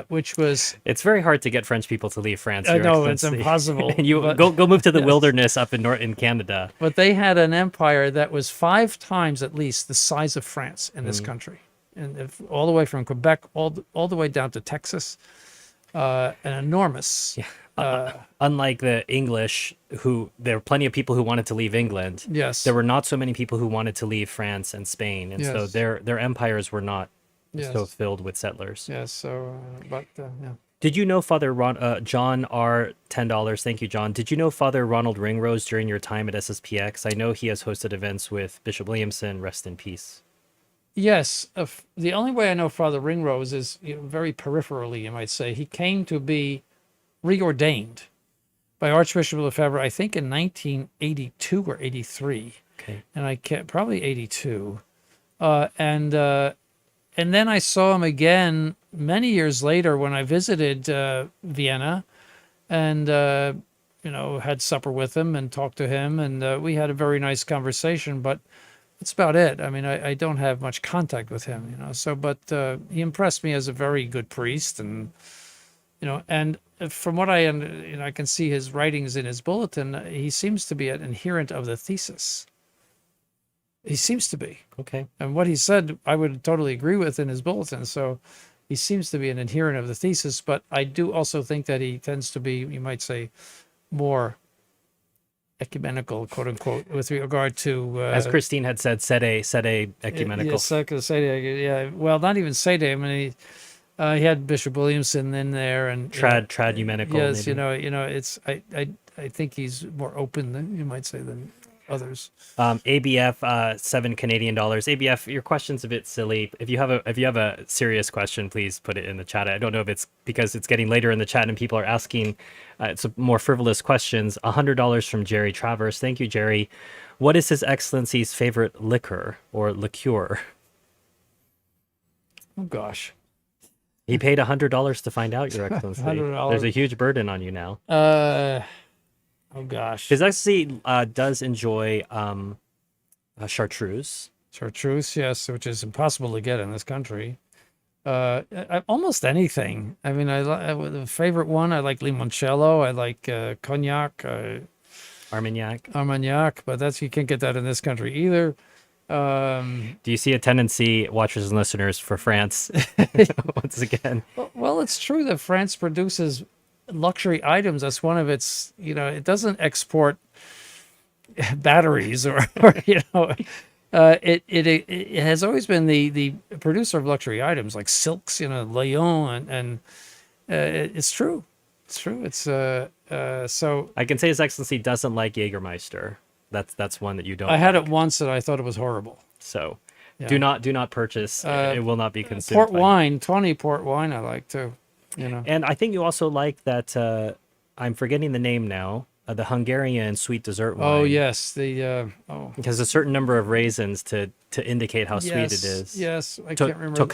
Speaker 2: Which was,
Speaker 1: it's very hard to get French people to leave France.
Speaker 2: No, it's impossible.
Speaker 1: And you go move to the wilderness up in Canada.
Speaker 2: But they had an empire that was 5 times at least the size of France in this country, and all the way from Quebec all the way down to Texas, an enormous.
Speaker 1: Yeah. Unlike the English, there were plenty of people who wanted to leave England.
Speaker 2: Yes,
Speaker 1: there were not so many people who wanted to leave France and Spain, and so their empires were not. So filled with settlers.
Speaker 2: Yes. So, yeah.
Speaker 1: Did you know Father John R. $10? Thank you, John. Did you know Father Ronald Ringrose during your time at SSPX? I know he has hosted events with Bishop Williamson. Rest in peace.
Speaker 2: Yes. The only way I know Father Ringrose is very peripherally, you might say. He came to be reordained by Archbishop Lefebvre, I think in 1982 or 83.
Speaker 1: Okay.
Speaker 2: And I can't, probably 82. And then I saw him again many years later when I visited Vienna, and had supper with him and talked to him, and we had a very nice conversation. But that's about it. I mean, I don't have much contact with him, So, but he impressed me as a very good priest, and and from what I can see his writings in his bulletin, he seems to be an adherent of the thesis. He seems to be.
Speaker 1: Okay.
Speaker 2: And what he said, I would totally agree with in his bulletin. So he seems to be an adherent of the thesis, but I do also think that he tends to be, you might say, more ecumenical, quote unquote, with regard to...
Speaker 1: as Christine had said, Sede ecumenical.
Speaker 2: Yes, Sede, yeah. Well, not even Sede. I mean, he had Bishop Williamson in there, and...
Speaker 1: Trad-umenical.
Speaker 2: Yes,
Speaker 1: maybe.
Speaker 2: it's... I think he's more open, than you might say, than others.
Speaker 1: ABF $7 Canadian. ABF, your question's a bit silly. If you have a serious question, please put it in the chat. I don't know if it's because it's getting later in the chat and people are asking it's more frivolous questions. $100 from Jerry Travers. Thank you, Jerry. What is His Excellency's favorite liquor or liqueur?
Speaker 2: Oh gosh.
Speaker 1: He paid $100 to find out, Your Excellency.
Speaker 2: $100.
Speaker 1: There's a huge burden on you now.
Speaker 2: Oh gosh.
Speaker 1: His Excellency does enjoy chartreuse.
Speaker 2: Chartreuse, yes, which is impossible to get in this country. Almost anything. I mean, the favorite one, I like limoncello. I like cognac. Armagnac, but you can't get that in this country either.
Speaker 1: Do you see a tendency, watchers and listeners, for France once again?
Speaker 2: Well, it's true that France produces luxury items. That's one of its, it doesn't export batteries or it has always been the producer of luxury items like silks, Lyon, and it's true. It's true. It's so
Speaker 1: I can say His Excellency doesn't like Jägermeister. That's one that you don't.
Speaker 2: I had it once and I thought it was horrible.
Speaker 1: So
Speaker 2: Yeah.
Speaker 1: do not purchase. It will not be consumed.
Speaker 2: Port wine, 20 port wine I like too.
Speaker 1: And I think you also like that. I'm forgetting the name now. The Hungarian sweet dessert wine.
Speaker 2: Oh yes, it
Speaker 1: has a certain number of raisins to indicate how sweet it is.
Speaker 2: Yes, I can't remember.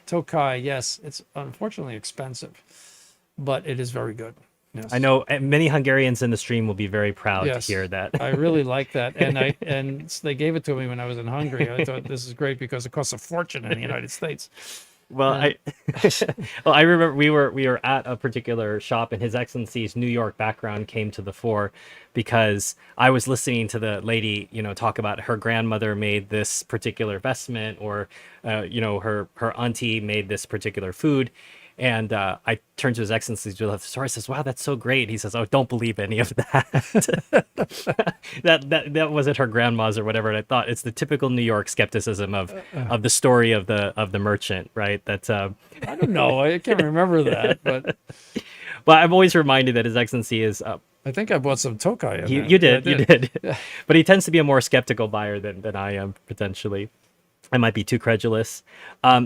Speaker 1: Tokai.
Speaker 2: Yes, it's unfortunately expensive, but it is very good. Yes.
Speaker 1: I know many Hungarians in the stream will be very proud to hear that.
Speaker 2: I really like that, and they gave it to me when I was in Hungary. I thought this is great because it costs a fortune in the United States.
Speaker 1: Well, I remember we were at a particular shop, and His Excellency's New York background came to the fore because I was listening to the lady, talk about her grandmother made this particular vestment, or her auntie made this particular food, And I turned to His Excellency to the story. Says, "Wow, that's so great." He says, "Oh, don't believe any of that. that wasn't her grandma's or whatever." And I thought it's the typical New York skepticism of the story of the merchant, right? That
Speaker 2: I don't know. I can't remember that, but
Speaker 1: but I'm always reminded that His Excellency is.
Speaker 2: I think I bought some Tokai in
Speaker 1: You
Speaker 2: there.
Speaker 1: did, you did. But he tends to be a more skeptical buyer than I am, potentially. I might be too credulous.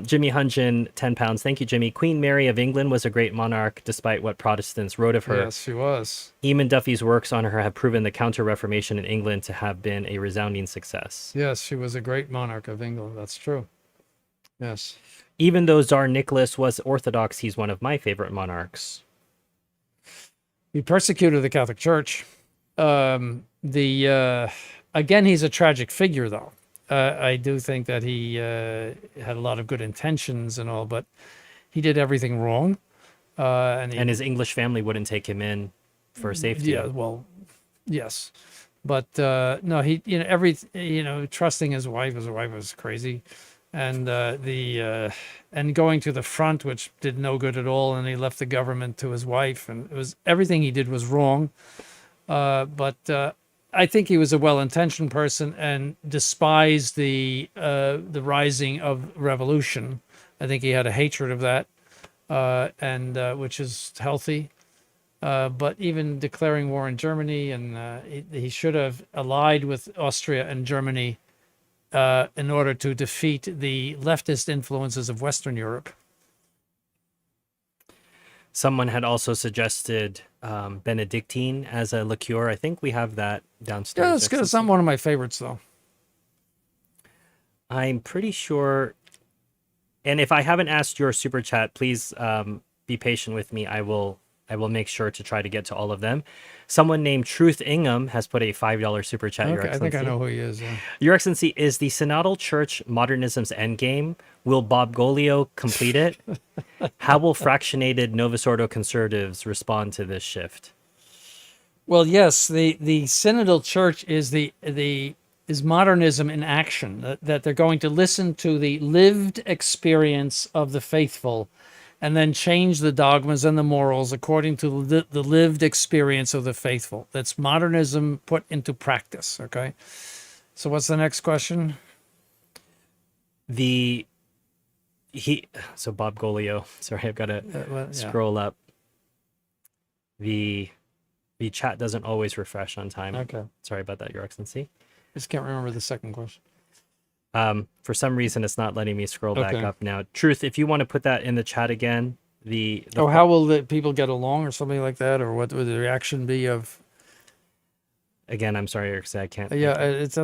Speaker 1: Jimmy Hunjin, £10. Thank you, Jimmy. Queen Mary of England was a great monarch, despite what Protestants wrote of her.
Speaker 2: Yes, she was.
Speaker 1: Eamon Duffy's works on her have proven the Counter-Reformation in England to have been a resounding success.
Speaker 2: Yes, she was a great monarch of England. That's true. Yes.
Speaker 1: Even though Tsar Nicholas was Orthodox, he's one of my favorite monarchs.
Speaker 2: He persecuted the Catholic Church. Again, he's a tragic figure, though. I do think that he had a lot of good intentions and all, but he did everything wrong. And
Speaker 1: his English family wouldn't take him in for safety.
Speaker 2: Yeah, well, yes, but no, he, trusting his wife was crazy, and and going to the front, which did no good at all, and he left the government to his wife, and it was everything he did was wrong. But I think he was a well-intentioned person and despised the rising of revolution. I think he had a hatred of that, and which is healthy. But even declaring war in Germany, and he should have allied with Austria and Germany in order to defeat the leftist influences of Western Europe.
Speaker 1: Someone had also suggested Benedictine as a liqueur. I think we have that downstairs.
Speaker 2: Yeah, it's good. It's not one of my favorites, though.
Speaker 1: I'm pretty sure. And if I haven't asked your super chat, please be patient with me. I will make sure to try to get to all of them. Someone named Truth Ingham has put a $5 super chat.
Speaker 2: Okay,
Speaker 1: Your Excellency.
Speaker 2: I think I know who he is. Yeah.
Speaker 1: Your Excellency, is the Synodal Church modernism's endgame? Will Bob Golio complete it? How will fractionated Novus Ordo conservatives respond to this shift?
Speaker 2: Well, yes, the Synodal Church is is modernism in action. That they're going to listen to the lived experience of the faithful, and then change the dogmas and the morals according to the lived experience of the faithful. That's modernism put into practice. Okay. So what's the next question?
Speaker 1: So Bob Golio. Sorry, I've got to scroll up. The chat doesn't always refresh on time.
Speaker 2: Okay.
Speaker 1: Sorry about that, Your Excellency.
Speaker 2: I just can't remember the second question.
Speaker 1: For some reason, it's not letting me scroll back up now. Truth, if you want to put that in the chat again,
Speaker 2: how will the people get along or something like that, or what would the reaction be of?
Speaker 1: Again, I'm sorry, Eric, I can't.
Speaker 2: Yeah, it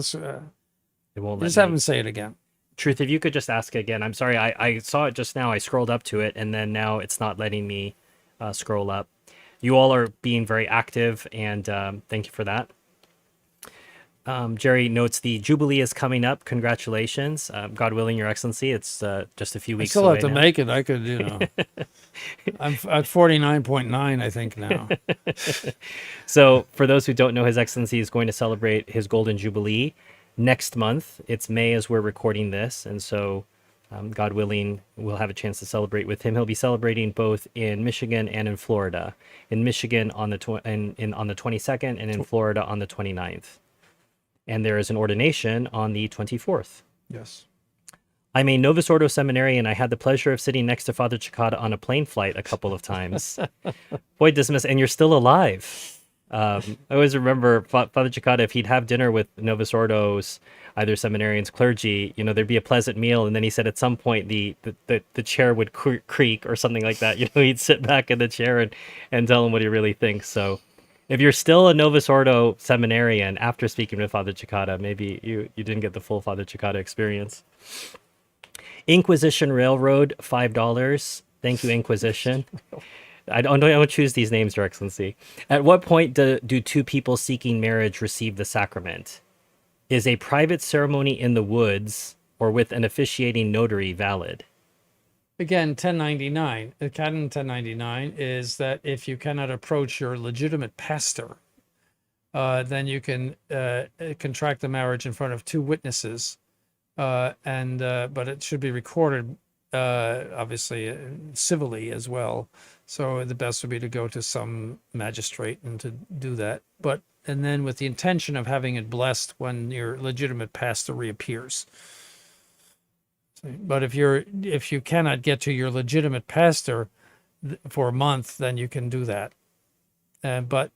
Speaker 2: won't. Just have him say it again.
Speaker 1: Truth, if you could just ask again. I'm sorry, I saw it just now. I scrolled up to it, and then now it's not letting me scroll up. You all are being very active, and thank you for that. Jerry notes the Jubilee is coming up. Congratulations. God willing, Your Excellency. It's just a few weeks away.
Speaker 2: I still have to make it. I could, I'm at 49.9, I think, now.
Speaker 1: So for those who don't know, His Excellency is going to celebrate his Golden Jubilee next month. It's May as we're recording this. And so, God willing, we'll have a chance to celebrate with him. He'll be celebrating both in Michigan and in Florida. In Michigan on the 22nd, and in Florida on the 29th. And there is an ordination on the 24th.
Speaker 2: Yes.
Speaker 1: I'm a Novus Ordo seminarian. I had the pleasure of sitting next to Father Cicada on a plane flight a couple of times. Boy, dismiss, and you're still alive. I always remember Father Cicada, if he'd have dinner with Novus Ordos, either seminarians, clergy, there'd be a pleasant meal. And then he said at some point the chair would creak or something like that. He'd sit back in the chair and tell him what he really thinks. So if you're still a Novus Ordo seminarian after speaking with Father Cicada, maybe you didn't get the full Father Cicada experience. Inquisition Railroad, $5. Thank you, Inquisition. I don't choose these names, Your Excellency. At what point do two people seeking marriage receive the sacrament? Is a private ceremony in the woods or with an officiating notary valid?
Speaker 2: Again, 1099. The Canon 1099 is that if you cannot approach your legitimate pastor, then you can contract the marriage in front of two witnesses, but it should be recorded obviously civilly as well. So the best would be to go to some magistrate and to do that. And then with the intention of having it blessed when your legitimate pastor reappears. But if you cannot get to your legitimate pastor for a month, then you can do that. But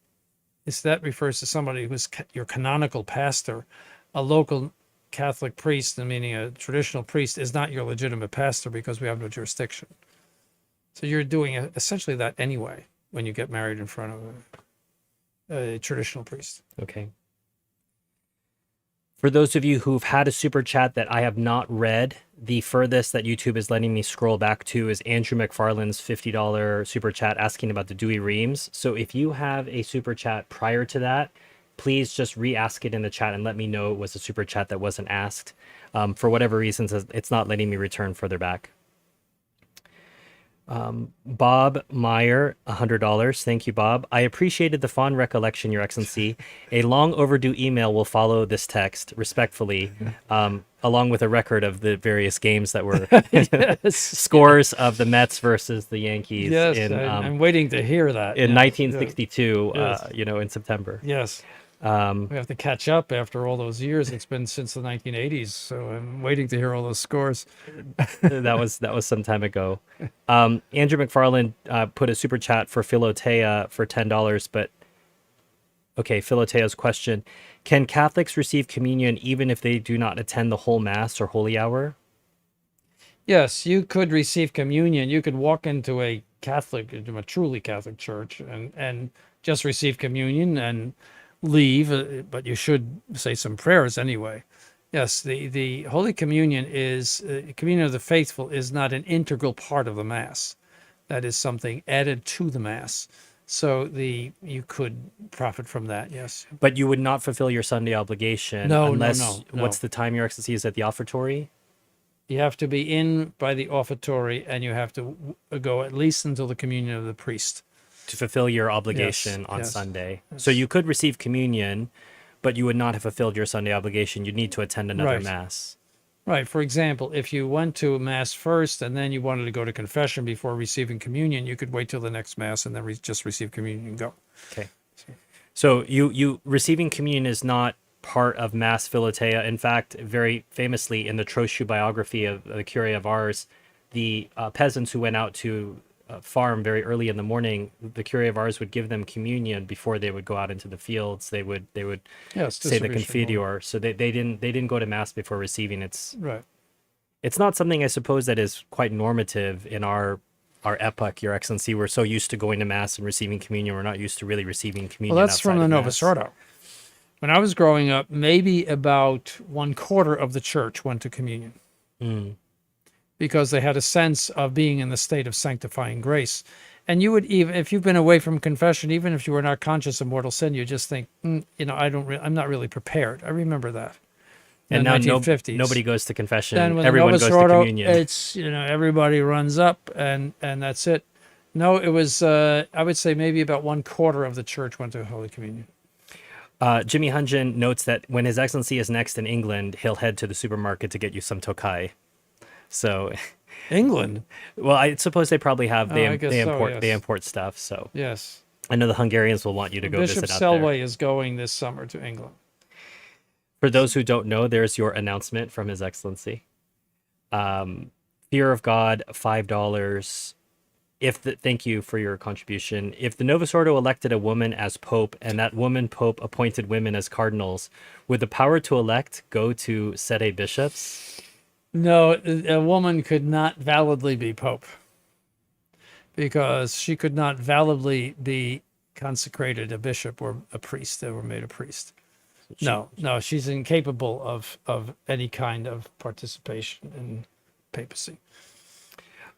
Speaker 2: that refers to somebody who's your canonical pastor. A local Catholic priest, meaning a traditional priest, is not your legitimate pastor because we have no jurisdiction. So you're doing essentially that anyway when you get married in front of a traditional priest.
Speaker 1: Okay. For those of you who've had a super chat that I have not read, the furthest that YouTube is letting me scroll back to is Andrew McFarland's $50 super chat asking about the Dewey Reams. So if you have a super chat prior to that, please just re-ask it in the chat and let me know it was a super chat that wasn't asked. For whatever reasons, it's not letting me return further back. Bob Meyer, $100. Thank you, Bob. I appreciated the fond recollection, Your Excellency. A long overdue email will follow this text, respectfully, along with a record of the various games that were scores of the Mets versus the Yankees.
Speaker 2: Yes, I'm waiting to hear that.
Speaker 1: In 1962,
Speaker 2: yes.
Speaker 1: In September.
Speaker 2: Yes. We have to catch up after all those years. It's been since the 1980s, so I'm waiting to hear all those scores.
Speaker 1: that was some time ago. Andrew McFarland put a super chat for Philotea for $10, but okay, Philotea's question: can Catholics receive communion even if they do not attend the whole Mass or Holy Hour?
Speaker 2: Yes, you could receive communion. You could walk into a truly Catholic church, and just receive communion and leave, but you should say some prayers anyway. Yes, the Holy Communion is communion of the faithful is not an integral part of the Mass. That is something added to the Mass. So you could profit from that. Yes,
Speaker 1: but you would not fulfill your Sunday obligation.
Speaker 2: No.
Speaker 1: What's the time, Your Excellency, is at the offertory?
Speaker 2: You have to be in by the offertory, and you have to go at least until the communion of the priest
Speaker 1: to fulfill your obligation on
Speaker 2: yes.
Speaker 1: Sunday. Yes. So you could receive communion, but you would not have fulfilled your Sunday obligation. You'd need to attend another Mass.
Speaker 2: Right. For example, if you went to Mass first and then you wanted to go to confession before receiving communion, you could wait till the next Mass and then just receive communion and go.
Speaker 1: Okay. So you receiving communion is not part of Mass Philotea. In fact, very famously in the Trochu biography of the Curé of Ars, the peasants who went out to farm very early in the morning, the Curé of Ars would give them communion before they would go out into the fields. They would say the Confiteor. So they didn't go to Mass before receiving. It's not something, I suppose, that is quite normative in our epoch, Your Excellency. We're so used to going to Mass and receiving communion. We're not used to really receiving communion.
Speaker 2: Well, that's from the Novus Ordo. When I was growing up, maybe about 1/4 of the church went to communion. Because they had a sense of being in the state of sanctifying grace. And you would, even if you've been away from confession, even if you were not conscious of mortal sin, you just think, I'm not really prepared. I remember that.
Speaker 1: And now nobody goes to confession.
Speaker 2: Then when
Speaker 1: everyone goes
Speaker 2: Ordo,
Speaker 1: to communion.
Speaker 2: It's, everybody runs up and that's it. No, it was, I would say maybe about 1/4 of the church went to Holy Communion.
Speaker 1: Jimmy Hunjin notes that when His Excellency is next in England, he'll head to the supermarket to get you some Tokai. So,
Speaker 2: England.
Speaker 1: Well, I suppose they probably have they import stuff. So
Speaker 2: yes,
Speaker 1: I know the Hungarians will want you to go visit out there.
Speaker 2: Bishop Selway is going this summer to England.
Speaker 1: For those who don't know, there's your announcement from His Excellency. Fear of God, $5. Thank you for your contribution. If the Novus Ordo elected a woman as pope and that woman pope appointed women as cardinals, would the power to elect go to Sede bishops?
Speaker 2: No, a woman could not validly be pope because she could not validly be consecrated a bishop or a priest or made a priest. No, she's incapable of any kind of participation in papacy.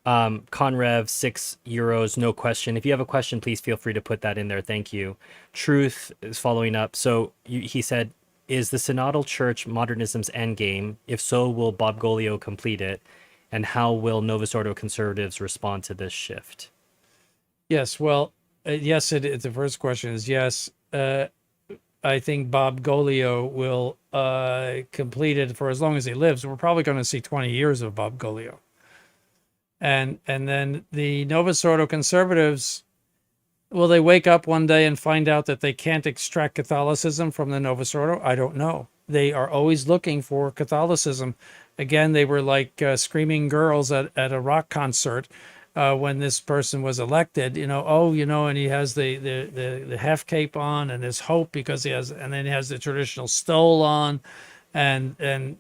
Speaker 1: Conrev, €6, no question. If you have a question, please feel free to put that in there. Thank you. Truth is following up. So he said, is the synodal church modernism's endgame? If so, will Bob Golio complete it? And how will Novus Ordo conservatives respond to this shift?
Speaker 2: Yes, well, yes, the first question is yes. I think Bob Golio will complete it for as long as he lives. We're probably going to see 20 years of Bob Golio. And then the Novus Ordo conservatives, will they wake up one day and find out that they can't extract Catholicism from the Novus Ordo? I don't know. They are always looking for Catholicism. Again, they were like screaming girls at a rock concert when this person was elected. And he has the half cape on and his hope because and then he has the traditional stole on, and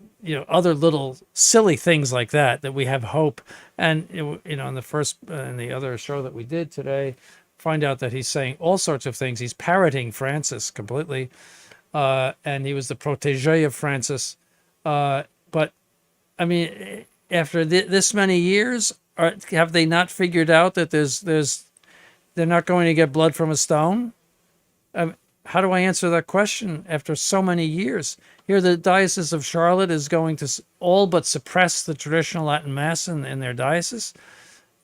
Speaker 2: other little silly things like that we have hope. And in the other show that we did today, find out that he's saying all sorts of things. He's parroting Francis completely, and he was the protege of Francis. But I mean, after this many years, have they not figured out that they're not going to get blood from a stone? How do I answer that question after so many years? Here, the Diocese of Charlotte is going to all but suppress the traditional Latin Mass in their diocese.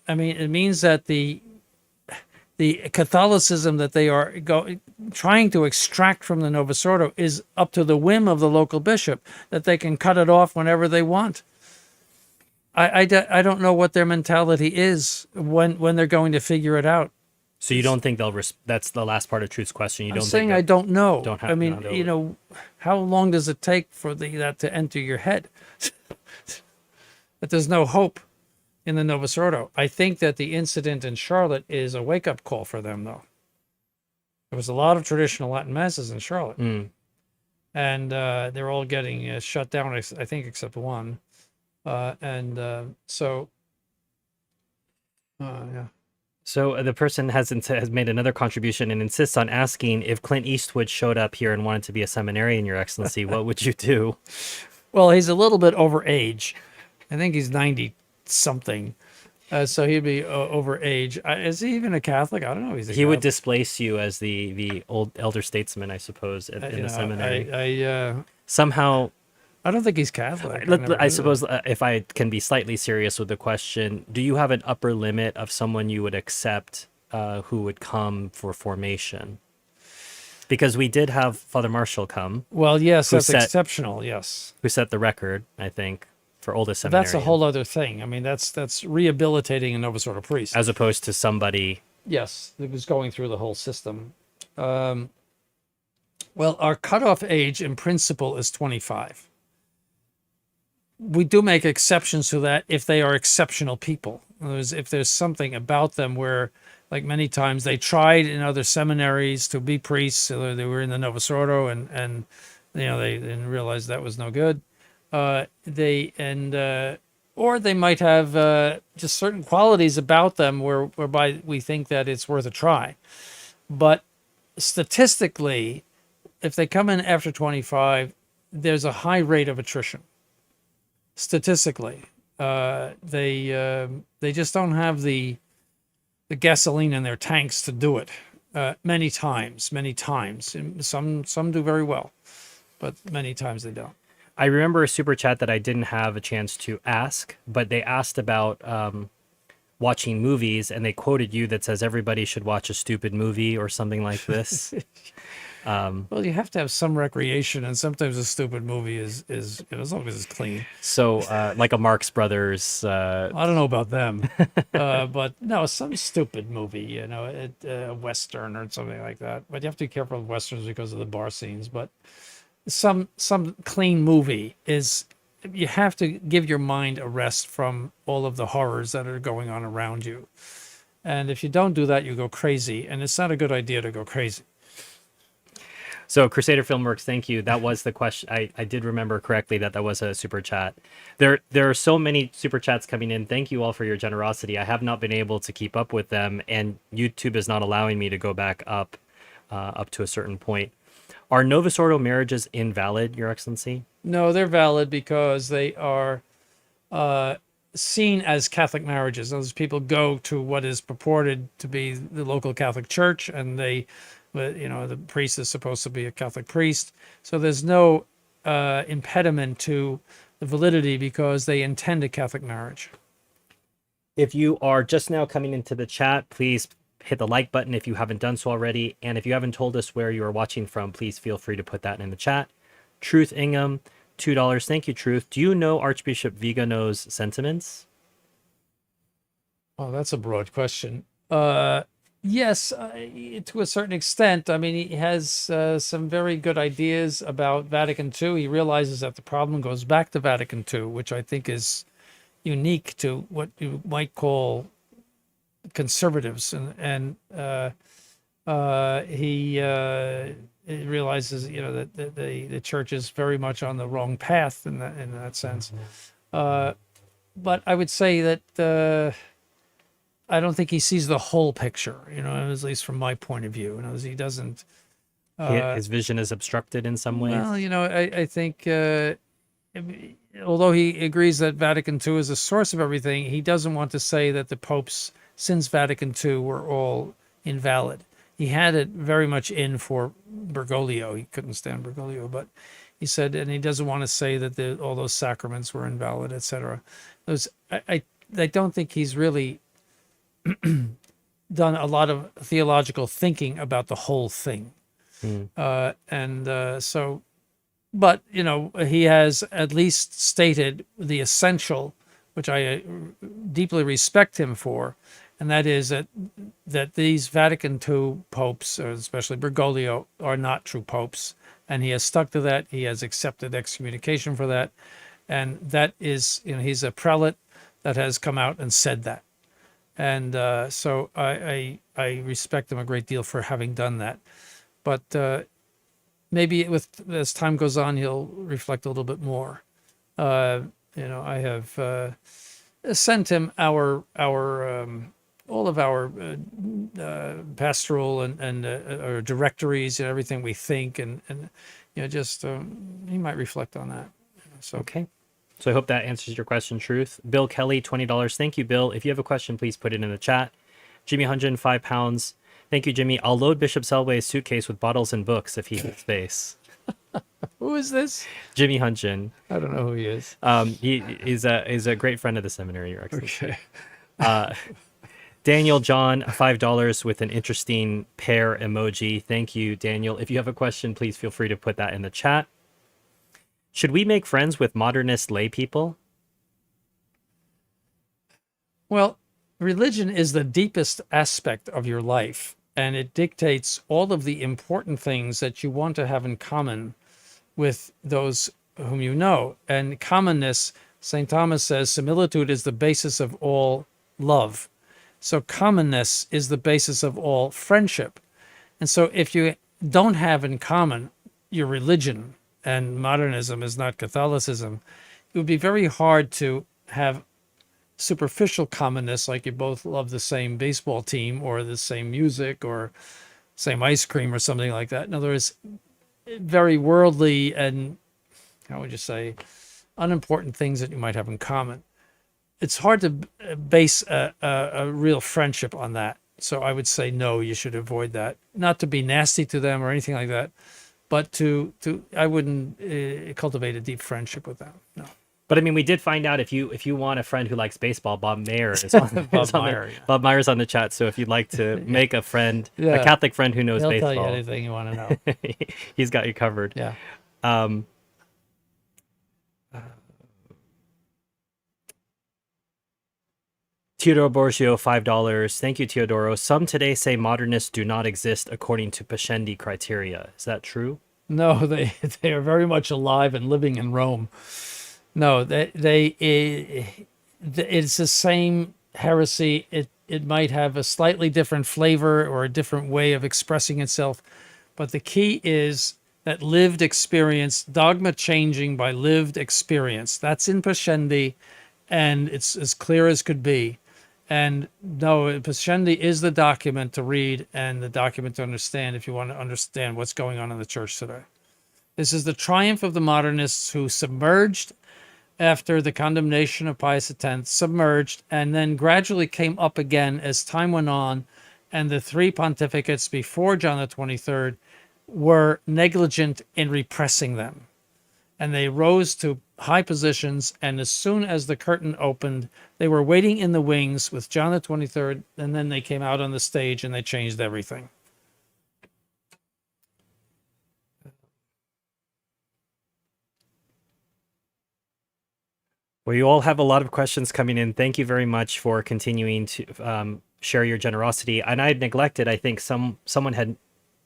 Speaker 2: I mean, it means that the Catholicism that they are trying to extract from the Novus Ordo is up to the whim of the local bishop, that they can cut it off whenever they want. I don't know what their mentality is when they're going to figure it out.
Speaker 1: So you don't think they'll? That's the last part of Truth's question. You don't
Speaker 2: I'm saying
Speaker 1: think
Speaker 2: I don't know.
Speaker 1: Don't have,
Speaker 2: I mean, how long does it take for that to enter your head? That there's no hope in the Novus Ordo. I think that the incident in Charlotte is a wake-up call for them, though. There was a lot of traditional Latin Masses in Charlotte. And they're all getting shut down, I think, except one. So, yeah.
Speaker 1: So the person has made another contribution and insists on asking, if Clint Eastwood showed up here and wanted to be a seminarian, Your Excellency, what would you do?
Speaker 2: Well, he's a little bit over age. I think he's 90-something. So he'd be over age. Is he even a Catholic? I don't know.
Speaker 1: He would displace you as the old elder statesman, I suppose, in the seminary. Somehow...
Speaker 2: I don't think he's Catholic.
Speaker 1: I suppose if I can be slightly serious with the question, do you have an upper limit of someone you would accept who would come for formation? Because we did have Father Marshall come.
Speaker 2: Well, yes, that's exceptional, yes.
Speaker 1: Who set the record, I think, for oldest seminarian.
Speaker 2: That's a whole other thing. I mean, that's rehabilitating a Novus Ordo priest.
Speaker 1: As opposed to somebody...
Speaker 2: Yes, that was going through the whole system. Well, our cutoff age in principle is 25. We do make exceptions to that if they are exceptional people. In other words, if there's something about them where, like many times, they tried in other seminaries to be priests, so they were in the Novus Ordo, and they didn't realize that was no good. Or they might have just certain qualities about them whereby we think that it's worth a try. But statistically, if they come in after 25, there's a high rate of attrition. Statistically, they just don't have the gasoline in their tanks to do it. Many times. Some do very well, but many times they don't.
Speaker 1: I remember a super chat that I didn't have a chance to ask, but they asked about watching movies, and they quoted you that says everybody should watch a stupid movie or something like this.
Speaker 2: Well, you have to have some recreation, and sometimes a stupid movie is as long as it's clean.
Speaker 1: So, like a Marx Brothers.
Speaker 2: I don't know about them, but no, some stupid movie, a Western or something like that. But you have to be careful with Westerns because of the bar scenes. But some clean movie is. You have to give your mind a rest from all of the horrors that are going on around you. And if you don't do that, you go crazy. And it's not a good idea to go crazy.
Speaker 1: So Crusader Filmworks, thank you. That was the question. I did remember correctly that was a super chat. There are so many super chats coming in. Thank you all for your generosity. I have not been able to keep up with them, and YouTube is not allowing me to go back up to a certain point. Are Novus Ordo marriages invalid, Your Excellency?
Speaker 2: No, they're valid because they are seen as Catholic marriages. Those people go to what is purported to be the local Catholic Church, and the priest is supposed to be a Catholic priest. So there's no impediment to the validity because they intend a Catholic marriage.
Speaker 1: If you are just now coming into the chat, please hit the like button if you haven't done so already. And if you haven't told us where you are watching from, please feel free to put that in the chat. Truth Ingham, $2. Thank you, Truth. Do you know Archbishop Vigano's sentiments?
Speaker 2: Oh, that's a broad question. Yes, to a certain extent. I mean, he has some very good ideas about Vatican II. He realizes that the problem goes back to Vatican II, which I think is unique to what you might call conservatives, he realizes, that the church is very much on the wrong path in that sense. But I would say that I don't think he sees the whole picture, at least from my point of view. He doesn't.
Speaker 1: His vision is obstructed in some ways.
Speaker 2: Well, I think although he agrees that Vatican II is the source of everything, he doesn't want to say that the popes since Vatican II were all invalid. He had it very much in for Bergoglio. He couldn't stand Bergoglio, but he said, and he doesn't want to say that all those sacraments were invalid, etc. I don't think he's really done a lot of theological thinking about the whole thing. But he has at least stated the essential, which I deeply respect him for, and that is that these Vatican II popes, especially Bergoglio, are not true popes, and he has stuck to that. He has accepted excommunication for that, and that is, he's a prelate that has come out and said that, and so I respect him a great deal for having done that, but maybe as time goes on, he'll reflect a little bit more. I have sent him all of our pastoral and our directories and everything we think, and just he might reflect on that. So
Speaker 1: okay. So I hope that answers your question, Truth. Bill Kelly, $20. Thank you, Bill. If you have a question, please put it in the chat. Jimmy Hunjin, £5. Thank you, Jimmy. I'll load Bishop Selway's suitcase with bottles and books if he has space.
Speaker 2: Who is this?
Speaker 1: Jimmy Hunjin.
Speaker 2: I don't know who he is.
Speaker 1: He is a great friend of the seminary, Your Excellency.
Speaker 2: Okay.
Speaker 1: Daniel John, $5 with an interesting pear emoji. Thank you, Daniel. If you have a question, please feel free to put that in the chat. Should we make friends with modernist lay people?
Speaker 2: Well, religion is the deepest aspect of your life, and it dictates all of the important things that you want to have in common with those whom you know. And commonness, St. Thomas says, similitude is the basis of all love. So commonness is the basis of all friendship. And so if you don't have in common your religion, and modernism is not Catholicism, it would be very hard to have superficial commonness, like you both love the same baseball team or the same music or same ice cream or something like that. In other words, very worldly and, how would you say, unimportant things that you might have in common. It's hard to base a real friendship on that. So I would say, no, you should avoid that. Not to be nasty to them or anything like that, but I wouldn't cultivate a deep friendship with them. No.
Speaker 1: But I mean, we did find out if you want a friend who likes baseball, Bob Mayer is on, Bob Meyer's on the chat. So if you'd like to make a friend, a Catholic friend who knows baseball,
Speaker 2: he'll tell you anything you want to know.
Speaker 1: He's got you covered.
Speaker 2: Yeah.
Speaker 1: Teodoro Borgio, $5. Thank you, Teodoro. Some today say modernists do not exist according to Pascendi criteria. Is that true?
Speaker 2: No, they are very much alive and living in Rome. No, it's the same heresy. It might have a slightly different flavor or a different way of expressing itself, but the key is that lived experience, dogma changing by lived experience. That's in Pascendi, and it's as clear as could be. And no, Pascendi is the document to read and the document to understand if you want to understand what's going on in the church today. This is the triumph of the modernists who submerged after the condemnation of Pius X, submerged, and then gradually came up again as time went on, and the three pontificates before John the 23rd were negligent in repressing them. And they rose to high positions, and as soon as the curtain opened, they were waiting in the wings with John the 23rd, and then they came out on the stage and they changed everything.
Speaker 1: Well, you all have a lot of questions coming in. Thank you very much for continuing to share your generosity. And I had neglected, I think someone had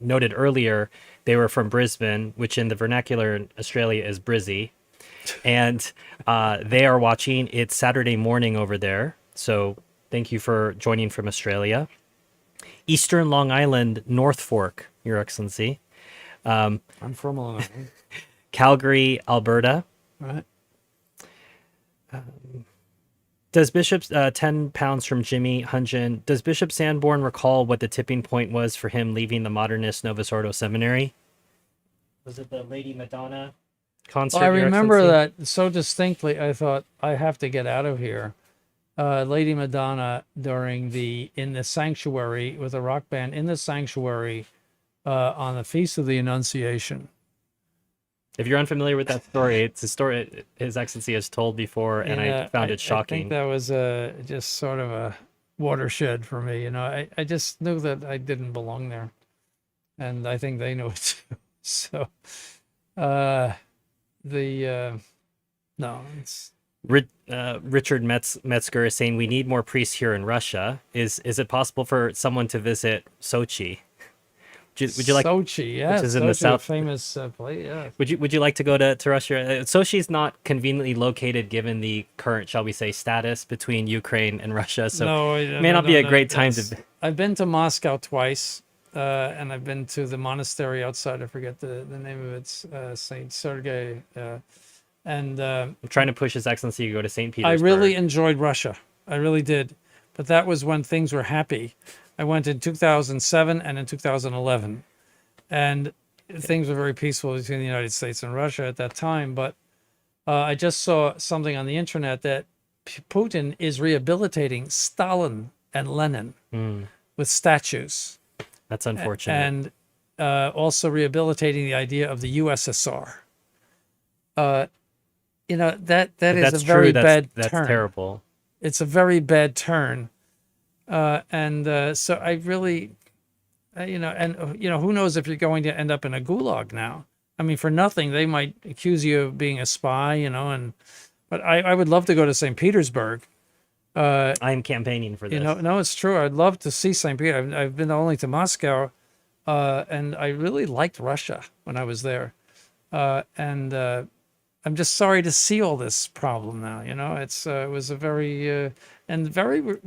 Speaker 1: noted earlier, they were from Brisbane, which in the vernacular in Australia is Brizzy. And they are watching. It's Saturday morning over there. So thank you for joining from Australia. Eastern Long Island, North Fork, Your Excellency.
Speaker 2: I'm from Long Island.
Speaker 1: Calgary, Alberta.
Speaker 2: Right.
Speaker 1: Does Bishop's 10 pounds from Jimmy Hunjin, does Bishop Sanborn recall what the tipping point was for him leaving the modernist Novus Ordo seminary? Was it the Lady Madonna concert?
Speaker 2: Well, I
Speaker 1: Your
Speaker 2: remember
Speaker 1: Excellency?
Speaker 2: that so distinctly. I thought, I have to get out of here. Lady Madonna in the sanctuary with a rock band in the sanctuary on the Feast of the Annunciation.
Speaker 1: If you're unfamiliar with that story, it's a story His Excellency has told before, and I found it shocking.
Speaker 2: I think that was just sort of a watershed for me. You know, I just knew that I didn't belong there, and I think they knew it too. So, no, it's.
Speaker 1: Richard Metzger is saying we need more priests here in Russia. Is it possible for someone to visit Sochi? Would you like
Speaker 2: Sochi? Yeah,
Speaker 1: which is in
Speaker 2: Sochi,
Speaker 1: the south,
Speaker 2: a famous place. Yeah.
Speaker 1: Would you like to go to Russia? Sochi is not conveniently located given the current, shall we say, status between Ukraine and Russia. So
Speaker 2: No,
Speaker 1: it may not be a great time to.
Speaker 2: I've been to Moscow twice, and I've been to the monastery outside. I forget the name of it. Saint Sergei. And
Speaker 1: I'm trying to push His Excellency to go to St.
Speaker 2: I
Speaker 1: Petersburg.
Speaker 2: really enjoyed Russia. I really did. But that was when things were happy. I went in 2007 and in 2011. And things were very peaceful between the United States and Russia at that time. But I just saw something on the internet that Putin is rehabilitating Stalin and Lenin with statues.
Speaker 1: That's unfortunate.
Speaker 2: And also rehabilitating the idea of the USSR. You know, that is a very bad
Speaker 1: That's
Speaker 2: turn.
Speaker 1: terrible.
Speaker 2: It's a very bad turn. So I really, who knows if you're going to end up in a gulag now. I mean, for nothing, they might accuse you of being a spy, but I would love to go to St. Petersburg.
Speaker 1: I am campaigning for this.
Speaker 2: No, it's true. I'd love to see St. Peter. I've been only to Moscow, and I really liked Russia when I was there. I'm just sorry to see all this problem now. It was a very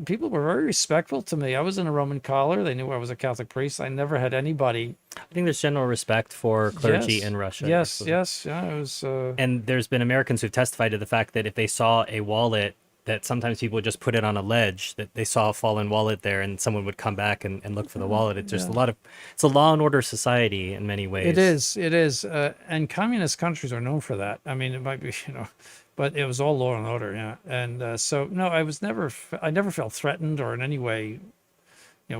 Speaker 2: people were very respectful to me. I was in a Roman collar. They knew I was a Catholic priest. I never had anybody.
Speaker 1: I think there's general respect for clergy in Russia.
Speaker 2: Yes, yeah. It was.
Speaker 1: And there's been Americans who've testified to the fact that if they saw a wallet, that sometimes people would just put it on a ledge, that they saw a fallen wallet there, and someone would come back and look for the wallet. It's just it's a law and order society in many ways.
Speaker 2: It is. And communist countries are known for that. I mean, it might be, but it was all law and order. Yeah. And so, no, I never felt threatened or in any way,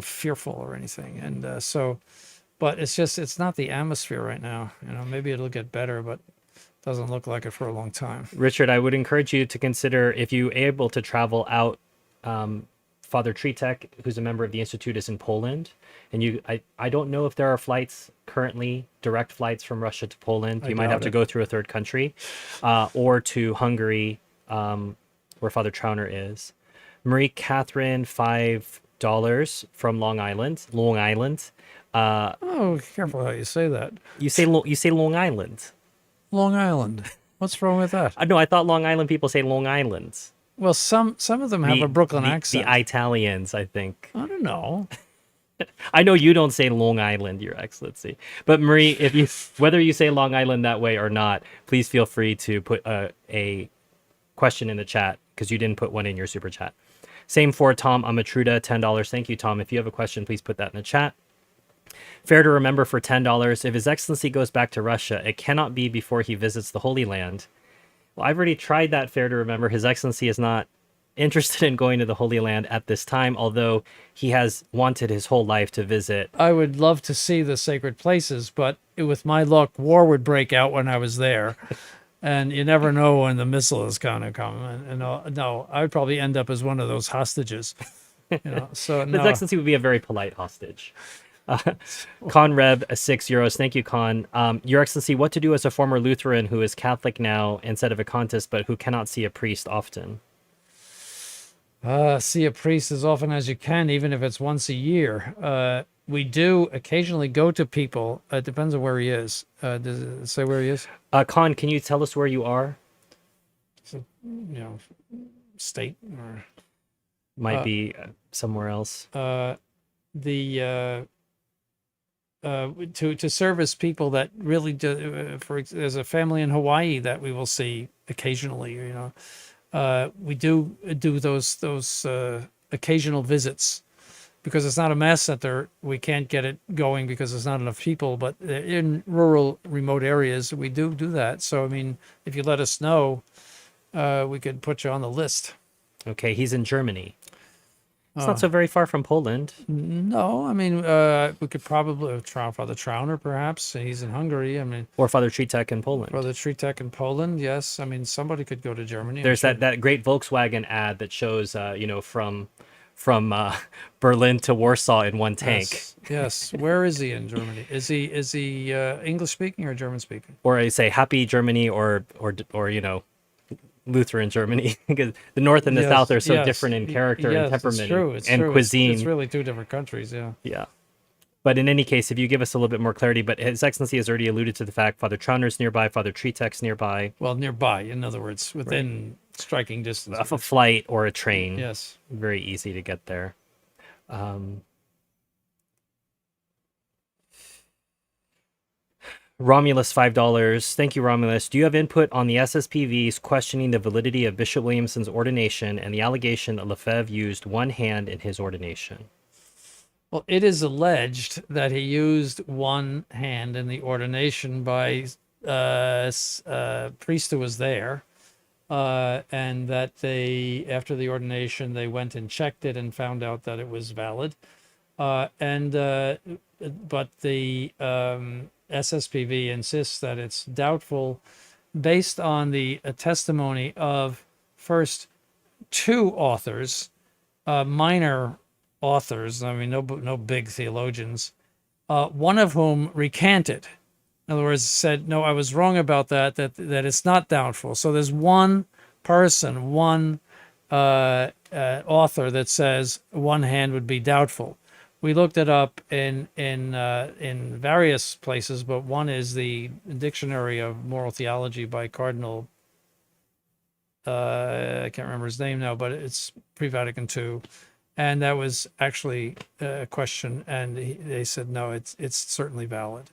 Speaker 2: fearful or anything. And but it's not the atmosphere right now. Maybe it'll get better, but doesn't look like it for a long time.
Speaker 1: Richard, I would encourage you to consider, if you're able to travel out, Father Tritek, who's a member of the Institute, is in Poland. And I don't know if there are flights currently, direct flights from Russia to Poland. You might have to go through a third country, or to Hungary, where Father Trauner is. Marie Catherine, $5 from Long Island.
Speaker 2: Careful how you say that.
Speaker 1: You say Long Island.
Speaker 2: Long Island. What's wrong with that?
Speaker 1: No, I thought Long Island people say Long Island.
Speaker 2: Well, some of them have a Brooklyn accent.
Speaker 1: The Italians, I think.
Speaker 2: I don't know.
Speaker 1: I know you don't say Long Island, Your Excellency. But Marie, whether you say Long Island that way or not, please feel free to put a question in the chat, because you didn't put one in your super chat. Same for Tom Amatruda, $10. Thank you, Tom. If you have a question, please put that in the chat. Fair to remember for $10, if His Excellency goes back to Russia, it cannot be before he visits the Holy Land. Well, I've already tried that, fair to remember. His Excellency is not interested in going to the Holy Land at this time, although he has wanted his whole life to visit.
Speaker 2: I would love to see the sacred places, but with my luck, war would break out when I was there. And you never know when the missile is going to come. And no, I would probably end up as one of those hostages. So no.
Speaker 1: His Excellency would be a very polite hostage. Conreb, €6. Thank you, Con. Your Excellency, what to do as a former Lutheran who is Catholic now instead of a contest, but who cannot see a priest often?
Speaker 2: See a priest as often as you can, even if it's once a year. We do occasionally go to people. It depends on where he is. Does it say where he is?
Speaker 1: Con, can you tell us where you are?
Speaker 2: So, state or
Speaker 1: Might be somewhere else.
Speaker 2: the to service people that really do, there's a family in Hawaii that we will see occasionally. We do those occasional visits because it's not a mass center. We can't get it going because there's not enough people. But in rural, remote areas, we do that. So I mean, if you let us know, we could put you on the list.
Speaker 1: Okay, he's in Germany. It's not so very far from Poland.
Speaker 2: No, I mean, we could probably try Father Trauner, perhaps. He's in Hungary. I mean,
Speaker 1: Or Father Tritek in Poland.
Speaker 2: Father Tritek in Poland, yes. I mean, somebody could go to Germany.
Speaker 1: There's that great Volkswagen ad that shows, from Berlin to Warsaw in one tank.
Speaker 2: Yes. Where is he in Germany? Is he English speaking or German speaking?
Speaker 1: Or I say happy Germany or Lutheran Germany, because the North and the South are so different in character and temperament and cuisine.
Speaker 2: It's really two different countries, yeah.
Speaker 1: Yeah. But in any case, if you give us a little bit more clarity, but His Excellency has already alluded to the fact Father Trauner's nearby, Father Tritek's nearby.
Speaker 2: Well, nearby, in other words, within striking distance.
Speaker 1: Of a flight or a train.
Speaker 2: Yes.
Speaker 1: Very easy to get there. Romulus, $5. Thank you, Romulus. Do you have input on the SSPVs questioning the validity of Bishop Williamson's ordination and the allegation that Lefebvre used one hand in his ordination?
Speaker 2: Well, it is alleged that he used one hand in the ordination by a priest who was there, and that after the ordination, they went and checked it and found out that it was valid. But the SSPV insists that it's doubtful based on the testimony of first two authors, minor authors, I mean, no big theologians, one of whom recanted. In other words, said, no, I was wrong about that it's not doubtful. So there's one person, one author that says one hand would be doubtful. We looked it up in various places, but one is the Dictionary of Moral Theology by Cardinal, I can't remember his name now, but it's pre-Vatican II. And that was actually a question, and they said, no, it's certainly valid.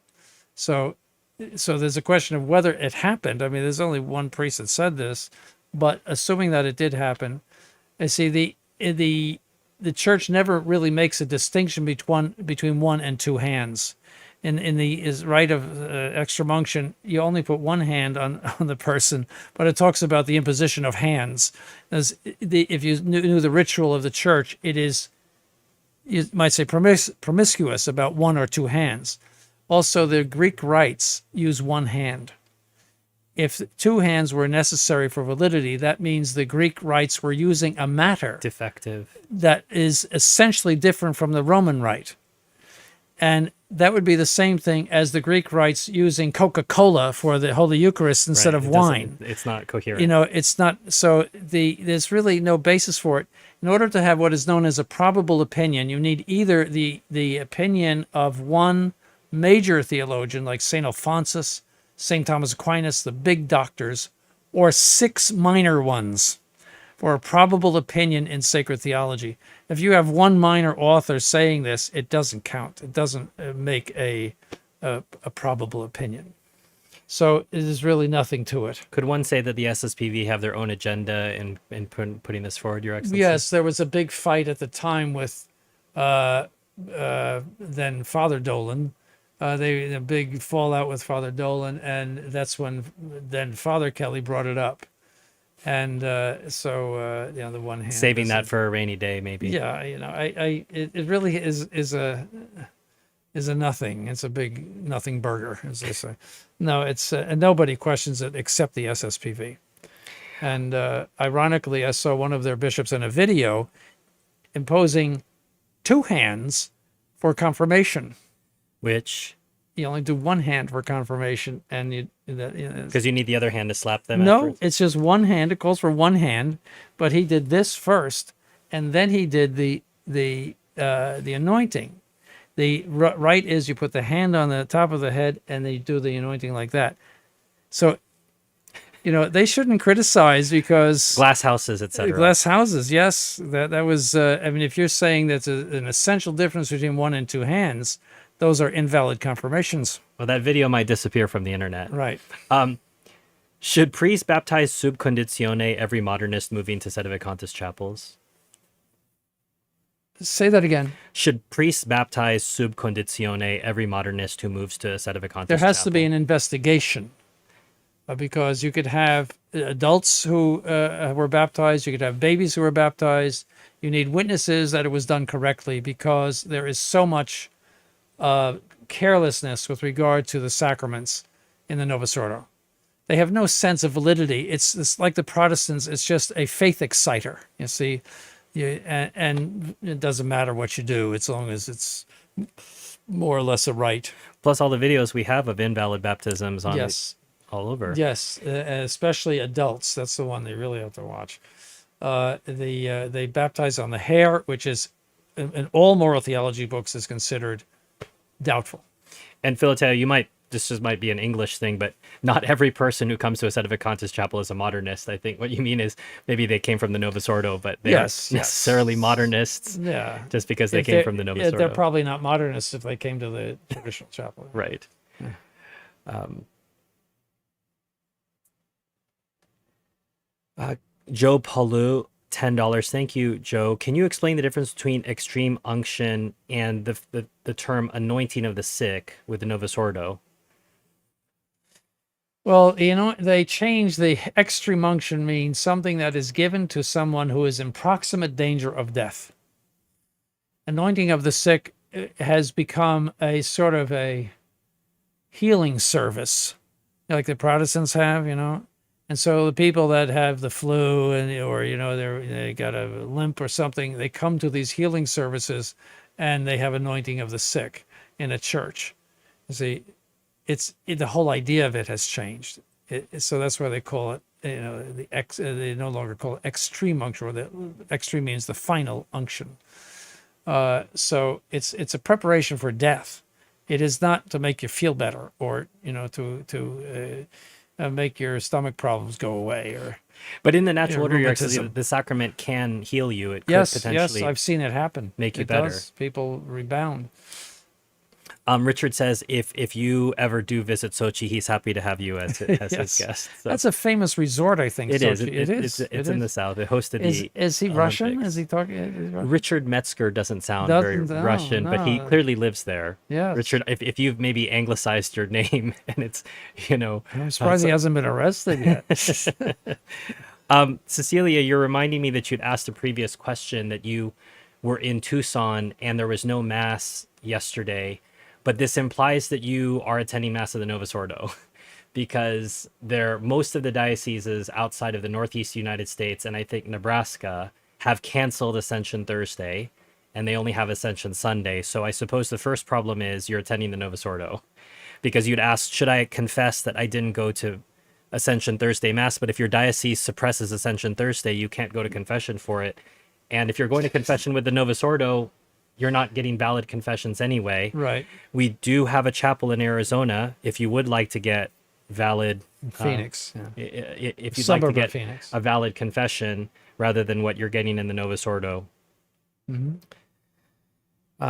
Speaker 2: So there's a question of whether it happened. I mean, there's only one priest that said this, but assuming that it did happen, I see the church never really makes a distinction between one and two hands. In the rite of extreme unction, you only put one hand on the person, but it talks about the imposition of hands. If you knew the ritual of the church, it is, you might say, promiscuous about one or two hands. Also, the Greek rites use one hand. If two hands were necessary for validity, that means the Greek rites were using a matter
Speaker 1: defective
Speaker 2: that is essentially different from the Roman rite. And that would be the same thing as the Greek rites using Coca-Cola for the Holy Eucharist instead of wine.
Speaker 1: It's not coherent.
Speaker 2: It's not. So there's really no basis for it. In order to have what is known as a probable opinion, you need either the opinion of one major theologian like St. Alphonsus, St. Thomas Aquinas, the big doctors, or 6 minor ones for a probable opinion in sacred theology. If you have one minor author saying this, it doesn't count. It doesn't make a probable opinion. So it is really nothing to it.
Speaker 1: Could one say that the SSPV have their own agenda in putting this forward, Your Excellency?
Speaker 2: Yes, there was a big fight at the time with then Father Dolan. A big fallout with Father Dolan, and that's when then Father Kelly brought it up. And the one hand
Speaker 1: saving that for a rainy day, maybe.
Speaker 2: Yeah, it really is a nothing. It's a big nothing burger, as they say. No, it's and nobody questions it except the SSPV. And ironically, I saw one of their bishops in a video imposing two hands for confirmation.
Speaker 1: Which,
Speaker 2: You only do one hand for confirmation, and
Speaker 1: because you need the other hand to slap them
Speaker 2: no,
Speaker 1: afterwards?
Speaker 2: it's just one hand. It calls for one hand, but he did this first, and then he did the anointing. The rite is you put the hand on the top of the head, and then you do the anointing like that. So, they shouldn't criticize because
Speaker 1: Glass houses, etc.
Speaker 2: glass houses. Yes, that was. I mean, if you're saying that's an essential difference between one and two hands, those are invalid confirmations.
Speaker 1: Well, that video might disappear from the internet.
Speaker 2: Right.
Speaker 1: Should priests baptize sub conditione every modernist moving to Sede-vacantis chapels?
Speaker 2: Say that again.
Speaker 1: Should priests baptize sub conditione every modernist who moves to Sede-vacantis
Speaker 2: There has
Speaker 1: chapel?
Speaker 2: to be an investigation because you could have adults who were baptized. You could have babies who were baptized. You need witnesses that it was done correctly because there is so much carelessness with regard to the sacraments in the Novus Ordo. They have no sense of validity. It's like the Protestants. It's just a faith exciter. You see, and it doesn't matter what you do as long as it's more or less a rite.
Speaker 1: Plus all the videos we have of invalid baptisms on
Speaker 2: Yes,
Speaker 1: all over.
Speaker 2: yes, especially adults. That's the one they really have to watch. They baptize on the hair, which is in all moral theology books is considered doubtful.
Speaker 1: And Philateo, this just might be an English thing, but not every person who comes to a Sede-vacantis chapel is a modernist. I think what you mean is maybe they came from the Novus Ordo, but they aren't necessarily modernists.
Speaker 2: Yeah,
Speaker 1: just because they came from the Novus Ordo.
Speaker 2: They're probably not modernists if they came to the traditional chapel.
Speaker 1: Right. Joe Palu, $10. Thank you, Joe. Can you explain the difference between extreme unction and the term anointing of the sick with the Novus Ordo?
Speaker 2: Well, they changed the extreme unction means something that is given to someone who is in proximate danger of death. Anointing of the sick has become a sort of a healing service, like the Protestants have, And so the people that have the flu or they got a limp or something, they come to these healing services and they have anointing of the sick in a church. You see, the whole idea of it has changed. So that's why they call it, they no longer call it extreme unction, or the extreme means the final unction. So it's a preparation for death. It is not to make you feel better or, to make your stomach problems go away.
Speaker 1: But in the natural order, the sacrament can heal you. It could potentially.
Speaker 2: Yes, I've seen it happen.
Speaker 1: Make you better.
Speaker 2: People rebound.
Speaker 1: Richard says if you ever do visit Sochi, he's happy to have you as his guest. So.
Speaker 2: That's a famous resort, I think.
Speaker 1: It
Speaker 2: Sochi.
Speaker 1: is. It's in the south. It hosted the
Speaker 2: Is he
Speaker 1: Olympics.
Speaker 2: Russian? Is he talking?
Speaker 1: Richard Metzger doesn't sound very Russian, but he clearly lives there.
Speaker 2: Yeah.
Speaker 1: Richard, if you've maybe anglicized your name and it's,
Speaker 2: I'm surprised he hasn't been arrested yet.
Speaker 1: Cecilia, you're reminding me that you'd asked a previous question that you were in Tucson and there was no mass yesterday. But this implies that you are attending Mass of the Novus Ordo because most of the dioceses outside of the Northeast United States, and I think Nebraska, have canceled Ascension Thursday, and they only have Ascension Sunday. So I suppose the first problem is you're attending the Novus Ordo because you'd asked, should I confess that I didn't go to Ascension Thursday Mass? But if your diocese suppresses Ascension Thursday, you can't go to confession for it. And if you're going to confession with the Novus Ordo, you're not getting valid confessions anyway.
Speaker 2: Right.
Speaker 1: We do have a chapel in Arizona. If you would like to get valid
Speaker 2: Phoenix,
Speaker 1: if you'd like to get a valid confession rather than what you're getting in the Novus Ordo. Mm-hmm.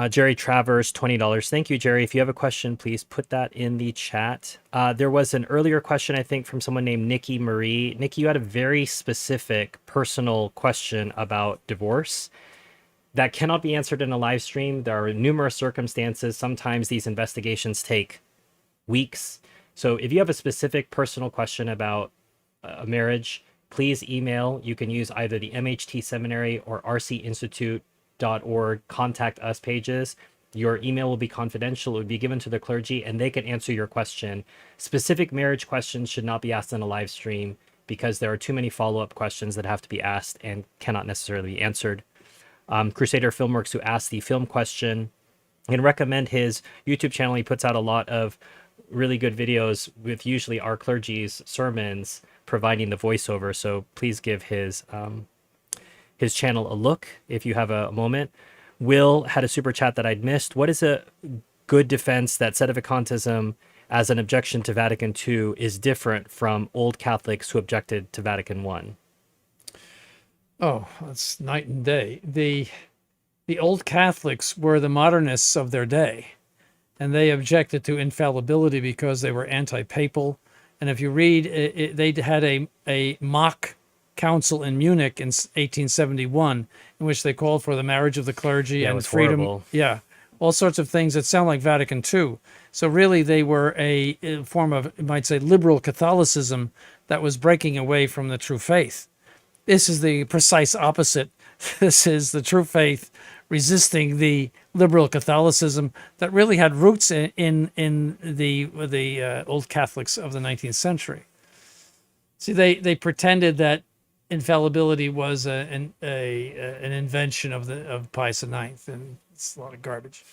Speaker 1: Jerry Travers, $20. Thank you, Jerry. If you have a question, please put that in the chat. There was an earlier question, I think, from someone named Nikki Marie. Nikki, you had a very specific personal question about divorce that cannot be answered in a live stream. There are numerous circumstances. Sometimes these investigations take weeks. So if you have a specific personal question about a marriage, please email. You can use either the MHT Seminary or rcinstitute.org contact us pages. Your email will be confidential. It would be given to the clergy and they can answer your question. Specific marriage questions should not be asked in a live stream because there are too many follow-up questions that have to be asked and cannot necessarily be answered. Crusader Filmworks, who asked the film question, I can recommend his YouTube channel. He puts out a lot of really good videos with usually our clergy's sermons providing the voiceover. So please give his channel a look if you have a moment. Will had a super chat that I'd missed. What is a good defense that Sede-vacantism as an objection to Vatican II is different from old Catholics who objected to Vatican I?
Speaker 2: Oh, that's night and day. The old Catholics were the modernists of their day, and they objected to infallibility because they were anti-papal. And if you read, they had a mock council in Munich in 1871 in which they called for the marriage of the clergy and freedom.
Speaker 1: Horrible.
Speaker 2: Yeah, all sorts of things that sound like Vatican II. So really, they were a form of, you might say, liberal Catholicism that was breaking away from the true faith. This is the precise opposite. This is the true faith resisting the liberal Catholicism that really had roots in the old Catholics of the 19th century. See, they pretended that infallibility was an invention of Pius IX, and it's a lot of garbage.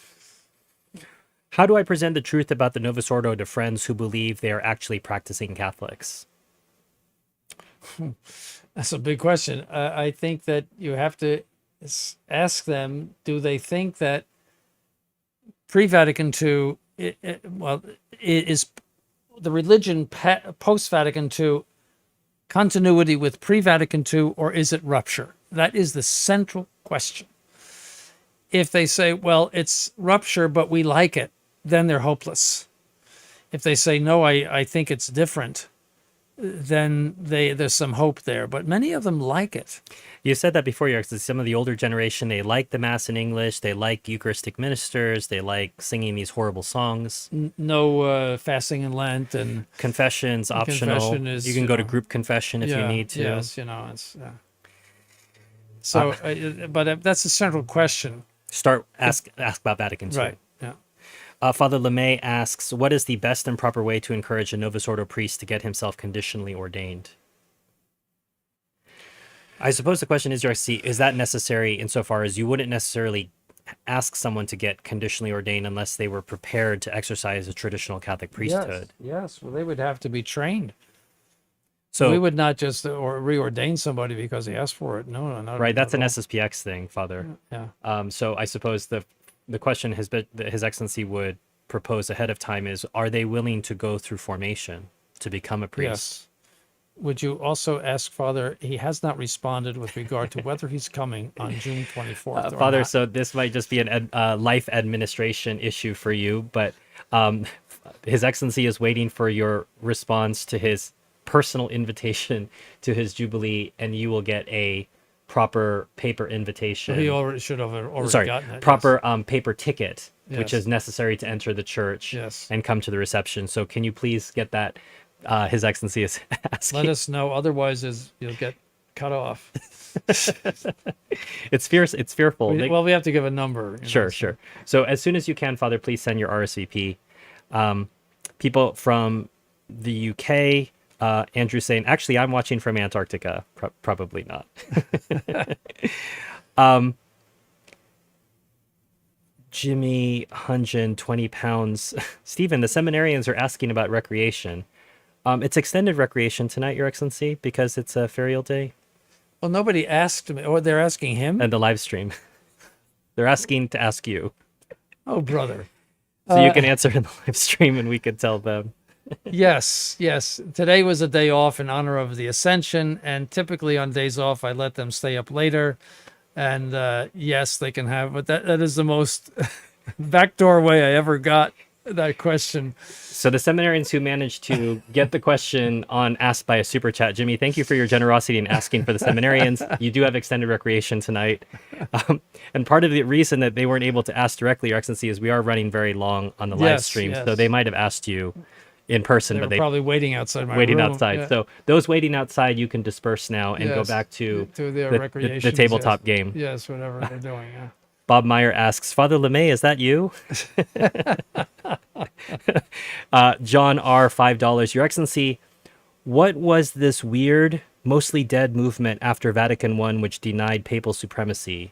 Speaker 1: How do I present the truth about the Novus Ordo to friends who believe they are actually practicing Catholics?
Speaker 2: That's a big question. I think that you have to ask them, do they think that pre-Vatican II, is the religion post-Vatican II continuity with pre-Vatican II, or is it rupture? That is the central question. If they say, well, it's rupture, but we like it, then they're hopeless. If they say, no, I think it's different, then there's some hope there. But many of them like it.
Speaker 1: You said that before, Your Excellency. Some of the older generation, they like the Mass in English. They like Eucharistic ministers. They like singing these horrible songs.
Speaker 2: No fasting in Lent and
Speaker 1: confessions optional.
Speaker 2: Confession is,
Speaker 1: you can go to group confession if you need to.
Speaker 2: Yes, it's. So, but that's the central question.
Speaker 1: Ask about Vatican II.
Speaker 2: Right. Yeah.
Speaker 1: Father LeMay asks, what is the best and proper way to encourage a Novus Ordo priest to get himself conditionally ordained? I suppose the question is, Your Excellency, is that necessary insofar as you wouldn't necessarily ask someone to get conditionally ordained unless they were prepared to exercise a traditional Catholic priesthood?
Speaker 2: Yes. Well, they would have to be trained.
Speaker 1: So
Speaker 2: we would not just reordain somebody because he asked for it. No, not
Speaker 1: right. That's an
Speaker 2: all.
Speaker 1: SSPX thing, Father.
Speaker 2: Yeah.
Speaker 1: So I suppose the question that His Excellency would propose ahead of time is, are they willing to go through formation to become a priest?
Speaker 2: Yes. Would you also ask Father, he has not responded with regard to whether he's coming on June 24th or
Speaker 1: Father,
Speaker 2: not.
Speaker 1: so this might just be a life administration issue for you, but His Excellency is waiting for your response to his personal invitation to his Jubilee, and you will get a proper paper invitation.
Speaker 2: He already should have gotten it.
Speaker 1: Proper paper ticket, which
Speaker 2: Yes.
Speaker 1: is necessary to enter the church
Speaker 2: Yes.
Speaker 1: and come to the reception. So can you please get that? His Excellency is asking.
Speaker 2: Let us know. Otherwise, you'll get cut off.
Speaker 1: It's fierce. It's fearful.
Speaker 2: Well, we have to give a number.
Speaker 1: Sure. So as soon as you can, Father, please send your RSVP. People from the UK, Andrew saying, actually, I'm watching from Antarctica. Probably not. Jimmy Hunjin, 20 pounds. Stephen, the seminarians are asking about recreation. It's extended recreation tonight, Your Excellency, because it's a ferial day.
Speaker 2: Well, nobody asked me, or they're asking him.
Speaker 1: And the live stream. They're asking to ask you.
Speaker 2: Oh, brother.
Speaker 1: So you can answer in the live stream and we can tell them.
Speaker 2: Yes. Today was a day off in honor of the Ascension, and typically on days off, I let them stay up later. And yes, they can have, but that is the most backdoor way I ever got that question.
Speaker 1: So the seminarians who managed to get the question asked by a super chat, Jimmy, thank you for your generosity in asking for the seminarians. You do have extended recreation tonight. And part of the reason that they weren't able to ask directly, Your Excellency, is we are running very long on the live stream.
Speaker 2: Yes.
Speaker 1: So they might have asked you in person,
Speaker 2: They
Speaker 1: but
Speaker 2: were probably waiting outside my
Speaker 1: waiting
Speaker 2: room.
Speaker 1: outside.
Speaker 2: Yeah.
Speaker 1: So those waiting outside, you can disperse now and go
Speaker 2: Yes,
Speaker 1: back to
Speaker 2: their
Speaker 1: the
Speaker 2: recreations,
Speaker 1: tabletop
Speaker 2: yes.
Speaker 1: game.
Speaker 2: Yes, whatever they're doing. Yeah.
Speaker 1: Bob Meyer asks, Father LeMay, is that you? John R., $5. Your Excellency, what was this weird, mostly dead movement after Vatican I which denied papal supremacy?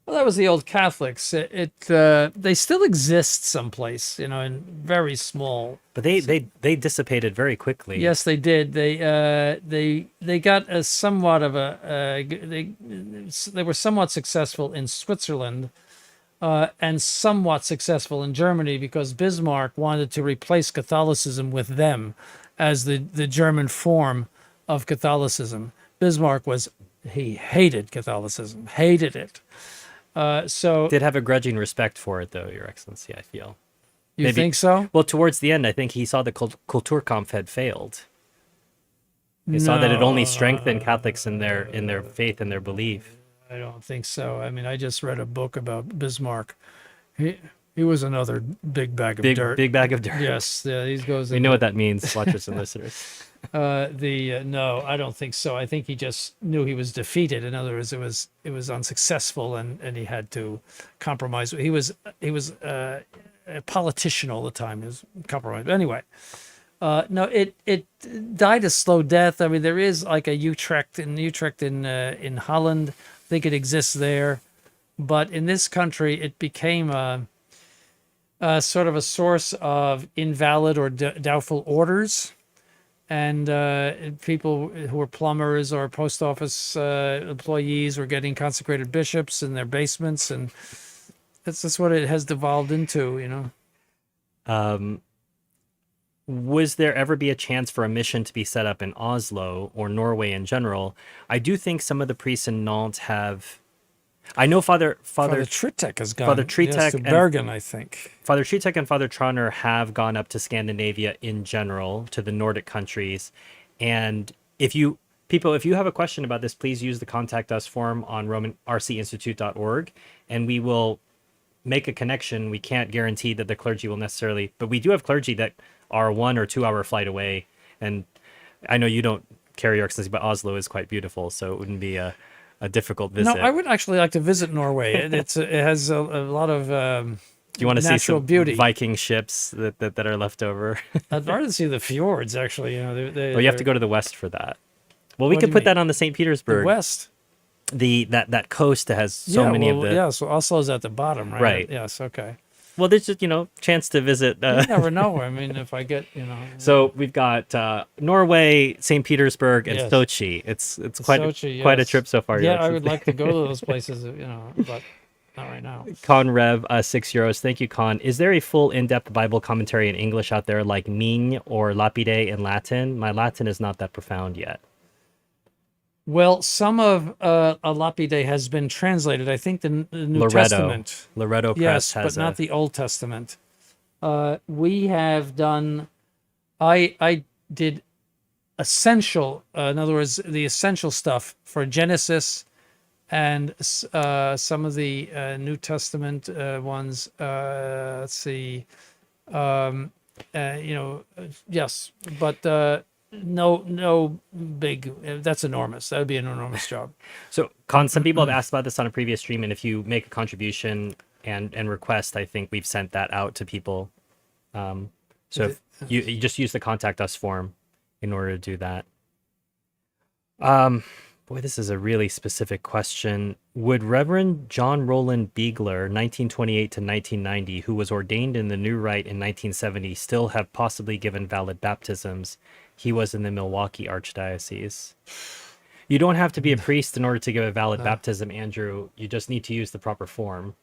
Speaker 2: Well, that was the old Catholics. They still exist someplace, in very small.
Speaker 1: But they dissipated very quickly.
Speaker 2: Yes, they did. They got a somewhat of a they were somewhat successful in Switzerland, and somewhat successful in Germany because Bismarck wanted to replace Catholicism with them as the German form of Catholicism. Bismarck he hated Catholicism, hated it. So
Speaker 1: Did have a grudging respect for it, though, Your Excellency, I feel.
Speaker 2: you
Speaker 1: Maybe-
Speaker 2: think so?
Speaker 1: Well, towards the end, I think he saw the Kulturkampf had failed. He saw that it only strengthened Catholics in their faith and their belief.
Speaker 2: I don't think so. I mean, I just read a book about Bismarck. He was another big bag of dirt.
Speaker 1: Big bag of dirt.
Speaker 2: Yes, yeah, he goes.
Speaker 1: We know what that means, watchers and listeners.
Speaker 2: No, I don't think so. I think he just knew he was defeated. In other words, it was unsuccessful, and he had to compromise. He was a politician all the time. He was compromised. But anyway, no, it died a slow death. I mean, there is like a Utrecht in Holland. I think it exists there, but in this country, it became sort of a source of invalid or doubtful orders. And people who were plumbers or post office employees were getting consecrated bishops in their basements, and that's what it has devolved into,
Speaker 1: Was there ever be a chance for a mission to be set up in Oslo or Norway in general? I do think some of the priests in Nantes have. I know Father
Speaker 2: Tritek has gone.
Speaker 1: Father Tritek
Speaker 2: yes, to
Speaker 1: and-
Speaker 2: Bergen, I think.
Speaker 1: Father Tritek and Father Trauner have gone up to Scandinavia in general, to the Nordic countries. And if you have a question about this, please use the contact us form on RCInstitute.org, and we will make a connection. We can't guarantee that the clergy will necessarily, but we do have clergy that are 1 or 2 hour flight away. And I know you don't care, Your Excellency, but Oslo is quite beautiful, so it wouldn't be a difficult visit.
Speaker 2: No, I would actually like to visit Norway. It has a lot of
Speaker 1: Do you want to see
Speaker 2: natural
Speaker 1: some
Speaker 2: beauty.
Speaker 1: Viking ships that are left over?
Speaker 2: I'd rather see the fjords, actually.
Speaker 1: Well, you have to go to the west for that. Well, we
Speaker 2: What
Speaker 1: could
Speaker 2: do you
Speaker 1: put
Speaker 2: mean?
Speaker 1: that on the St. Petersburg.
Speaker 2: west.
Speaker 1: That coast that has so many of the.
Speaker 2: Yeah, so Oslo's at the bottom, right?
Speaker 1: Right.
Speaker 2: Yes, okay.
Speaker 1: Well, there's just chance to visit.
Speaker 2: You never know. I mean, if I get,
Speaker 1: So we've got Norway, St. Petersburg, and
Speaker 2: Yes.
Speaker 1: Sochi. It's quite
Speaker 2: Sochi,
Speaker 1: quite a
Speaker 2: yes.
Speaker 1: trip so far.
Speaker 2: Yeah,
Speaker 1: Your
Speaker 2: I would
Speaker 1: Excellency.
Speaker 2: like to go to those places, but not right now.
Speaker 1: Conrev, €6. Thank you, Con. Is there a full in-depth Bible commentary in English out there, like Migne or Lapide in Latin? My Latin is not that profound yet.
Speaker 2: Well, some of a Lapide has been translated. I think the New
Speaker 1: Loretto.
Speaker 2: Testament.
Speaker 1: Loretto Press
Speaker 2: Yes,
Speaker 1: has
Speaker 2: but not the Old Testament. We have done. I did essential. In other words, the essential stuff for Genesis, and some of the New Testament ones. Let's see. Yes, but no big. That's enormous. That would be an enormous job.
Speaker 1: So, Con, some people have asked about this on a previous stream, and if you make a contribution and request, I think we've sent that out to people. So if you just use the contact us form in order to do that. Boy, this is a really specific question. Would Reverend John Roland Beagler, 1928 to 1990, who was ordained in the New Rite in 1970, still have possibly given valid baptisms? He was in the Milwaukee Archdiocese. You don't have to be a priest in order to give a valid baptism, Andrew. You just need to use the proper form.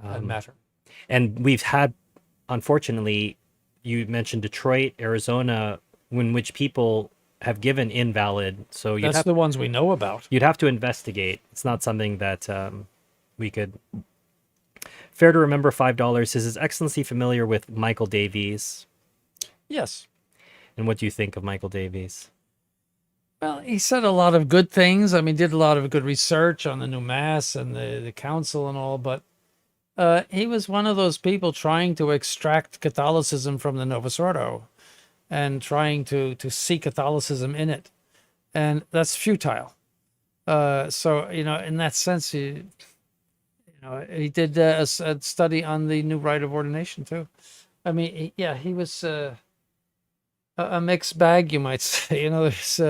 Speaker 2: Doesn't matter.
Speaker 1: And we've had, unfortunately, you mentioned Detroit, Arizona, in which people have given invalid. So
Speaker 2: That's the ones we know about.
Speaker 1: you'd have to investigate. It's not something that we could. Fair to remember, $5. Is His Excellency familiar with Michael Davies?
Speaker 2: Yes.
Speaker 1: And what do you think of Michael Davies?
Speaker 2: Well, he said a lot of good things. I mean, did a lot of good research on the new Mass and the council and all, but he was one of those people trying to extract Catholicism from the Novus Ordo and trying to see Catholicism in it. And that's futile. So, in that sense, he did a study on the new rite of ordination, too. I mean, he was a mixed bag, you might say. There's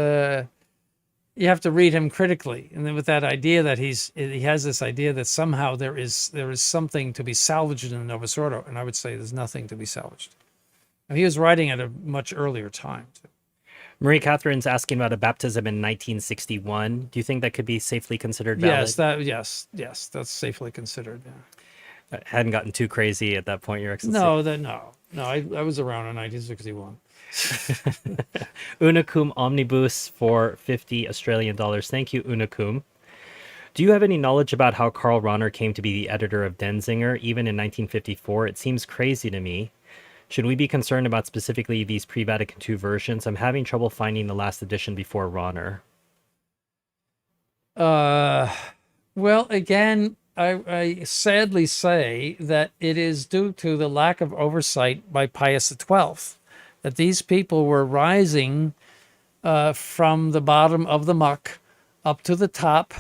Speaker 2: you have to read him critically, and then with that idea that he has this idea that somehow there is something to be salvaged in the Novus Ordo, and I would say there's nothing to be salvaged. And he was writing at a much earlier time too.
Speaker 1: Marie Catherine's asking about a baptism in 1961. Do you think that could be safely considered valid?
Speaker 2: Yes, that's safely considered. Yeah.
Speaker 1: Hadn't gotten too crazy at that point, Your Excellency.
Speaker 2: No. I was around in 1961.
Speaker 1: Unicum Omnibus for 50 Australian dollars. Thank you, Unicum. Do you have any knowledge about how Karl Rahner came to be the editor of Denzinger, even in 1954? It seems crazy to me. Should we be concerned about specifically these pre-Vatican II versions? I'm having trouble finding the last edition before Rahner.
Speaker 2: Well, again, I sadly say that it is due to the lack of oversight by Pius XII, that these people were rising from the bottom of the muck up to the top,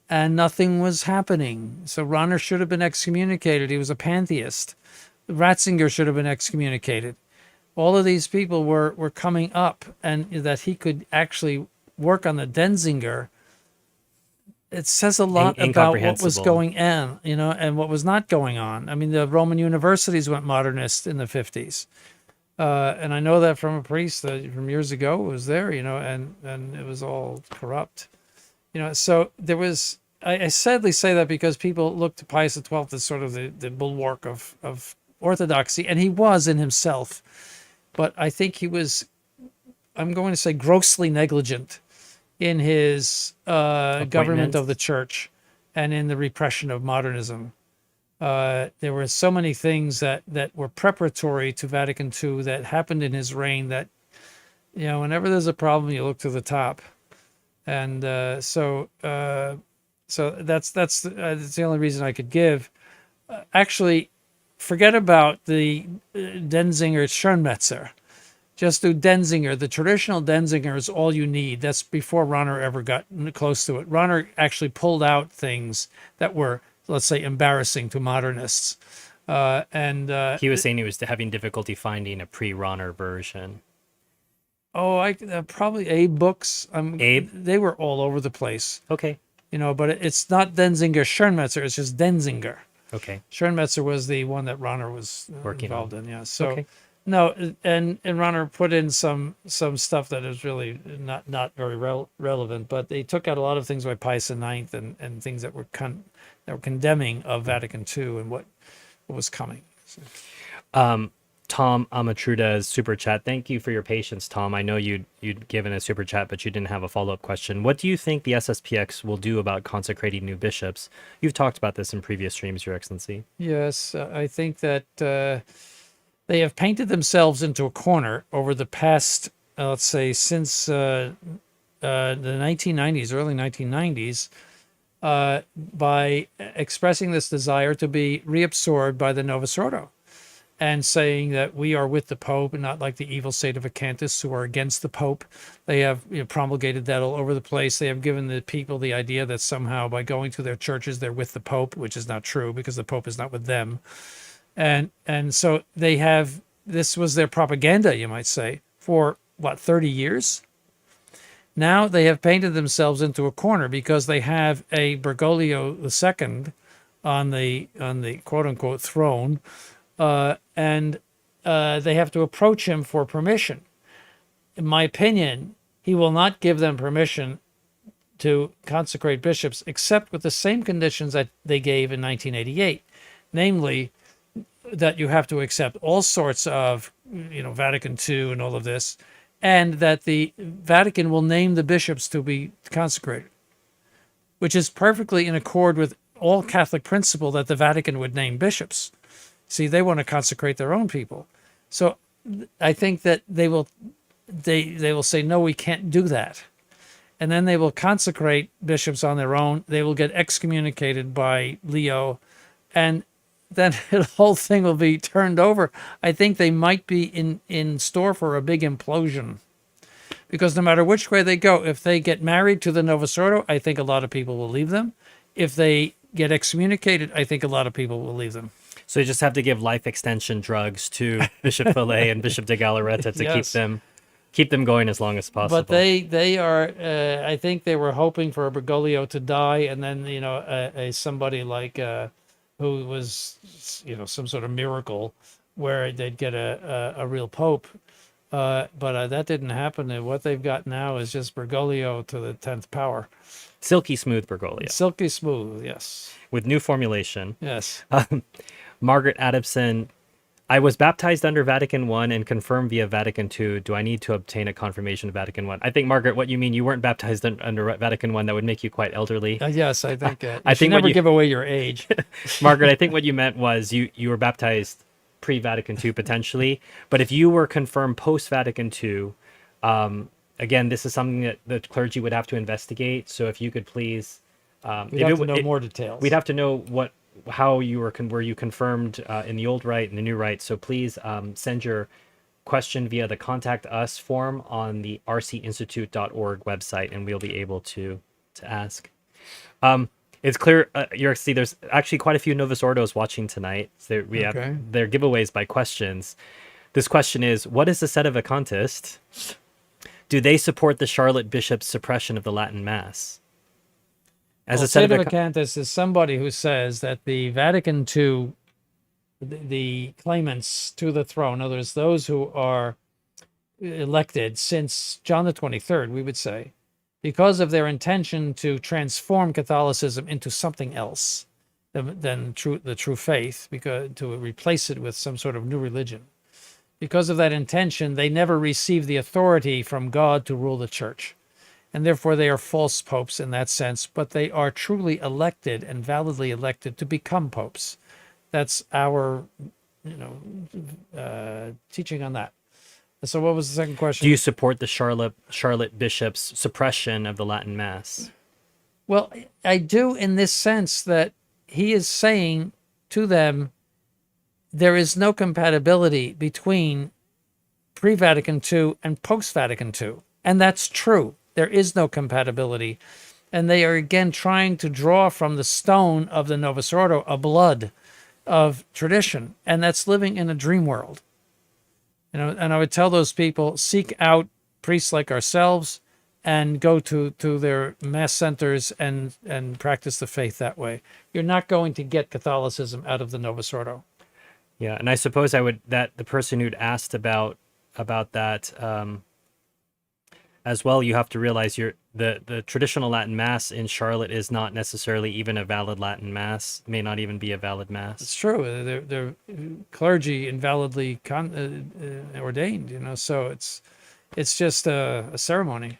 Speaker 2: and nothing was happening. So Rahner should have been excommunicated. He was a pantheist. Ratzinger should have been excommunicated. All of these people were coming up, and that he could actually work on the Denzinger. It says a lot about what was going on, and what was not going on. I mean, the Roman universities went modernist in the 50s. And I know that from a priest that from years ago was there, and it was all corrupt. So there was, I sadly say that because people look to Pius XII as sort of the bulwark of orthodoxy, and he was in himself. But I think he was, I'm going to say, grossly negligent in his government of the church and in the repression of modernism. There were so many things that were preparatory to Vatican II that happened in his reign that, whenever there's a problem, you look to the top. And so that's the only reason I could give. Actually, forget about the Denzinger Schönmetzer. Just do Denzinger. The traditional Denzinger is all you need. That's before Rahner ever got close to it. Rahner actually pulled out things that were, let's say, embarrassing to modernists. He was
Speaker 1: saying he was having difficulty finding a pre-Rahner version.
Speaker 2: Oh, probably Abe books.
Speaker 1: Abe?
Speaker 2: They were all over the place.
Speaker 1: Okay.
Speaker 2: But it's not Denzinger Schönmetzer. It's just Denzinger.
Speaker 1: Okay.
Speaker 2: Schönmetzer was the one that Rahner was involved in. Yeah. So.
Speaker 1: Okay.
Speaker 2: No, and Rahner put in some stuff that is really not very relevant, but they took out a lot of things by Pius IX and things that were condemning of Vatican II and what was coming. So.
Speaker 1: Tom Amatruda's super chat. Thank you for your patience, Tom. I know you'd given a super chat, but you didn't have a follow-up question. What do you think the SSPX will do about consecrating new bishops? You've talked about this in previous streams, Your Excellency.
Speaker 2: Yes, I think that they have painted themselves into a corner over the past, let's say, since the 1990s, early 1990s, by expressing this desire to be reabsorbed by the Novus Ordo and saying that we are with the Pope and not like the evil Sede-vacantists who are against the Pope. They have promulgated that all over the place. They have given the people the idea that somehow by going to their churches, they're with the Pope, which is not true because the Pope is not with them. And so they have, this was their propaganda, you might say, for 30 years? Now they have painted themselves into a corner because they have a Bergoglio II on the quote unquote throne, and they have to approach him for permission. In my opinion, he will not give them permission to consecrate bishops except with the same conditions that they gave in 1988, namely that you have to accept all sorts of, Vatican II and all of this, and that the Vatican will name the bishops to be consecrated, which is perfectly in accord with all Catholic principle that the Vatican would name bishops. See, they want to consecrate their own people. So I think that they will say, no, we can't do that. And then they will consecrate bishops on their own. They will get excommunicated by Leo, and then the whole thing will be turned over. I think they might be in store for a big implosion. Because no matter which way they go, if they get married to the Novus Ordo, I think a lot of people will leave them. If they get excommunicated, I think a lot of people will leave them.
Speaker 1: So you just have to give life extension drugs to Bishop Villa and Bishop de Galarreta to keep them Keep them going as long as possible.
Speaker 2: But they are. I think they were hoping for Bergoglio to die, and then somebody like who was some sort of miracle where they'd get a real pope. But that didn't happen. And what they've got now is just Bergoglio to the 10th power.
Speaker 1: Silky smooth Bergoglio.
Speaker 2: Silky smooth, yes.
Speaker 1: With new formulation.
Speaker 2: Yes.
Speaker 1: Margaret Adamson, I was baptized under Vatican I and confirmed via Vatican II. Do I need to obtain a confirmation of Vatican I? I think, Margaret, what you mean, you weren't baptized under Vatican I. That would make you quite elderly.
Speaker 2: Yes, I think.
Speaker 1: I think
Speaker 2: never give away your age.
Speaker 1: Margaret, I think what you meant was you were baptized pre-Vatican II potentially, but if you were confirmed post-Vatican II, again, this is something that the clergy would have to investigate. So if you could please,
Speaker 2: we'd have to know more details.
Speaker 1: We'd have to know how you were you confirmed in the old rite and the new rite. So please send your question via the Contact Us form on the rcinstitute.org website, and we'll be able to ask. It's clear, there's actually quite a few Novus Ordos watching tonight. So we have their giveaways by questions. This question is, what is the Sede-vacantist? Do they support the Charlotte Bishop's suppression of the Latin Mass? As a
Speaker 2: Sede-vacantist is somebody who says that the Vatican II, the claimants to the throne, in other words, those who are elected since John the 23rd, we would say, because of their intention to transform Catholicism into something else than the true faith, because to replace it with some sort of new religion. Because of that intention, they never receive the authority from God to rule the church. And therefore they are false popes in that sense, but they are truly elected and validly elected to become popes. That's our teaching on that. So what was the second question?
Speaker 1: Do you support the Charlotte Bishop's suppression of the Latin Mass?
Speaker 2: Well, I do, in this sense that he is saying to them, there is no compatibility between pre-Vatican II and post-Vatican II. And that's true. There is no compatibility. And they are again trying to draw from the stone of the Novus Ordo a blood of tradition. And that's living in a dream world. And I would tell those people, seek out priests like ourselves and go to their mass centers and practice the faith that way. You're not going to get Catholicism out of the Novus Ordo.
Speaker 1: Yeah, and I suppose the person who'd asked about that as well, you have to realize the traditional Latin Mass in Charlotte is not necessarily even a valid Latin Mass, may not even be a valid Mass.
Speaker 2: It's true. They're clergy invalidly ordained, so it's just a ceremony.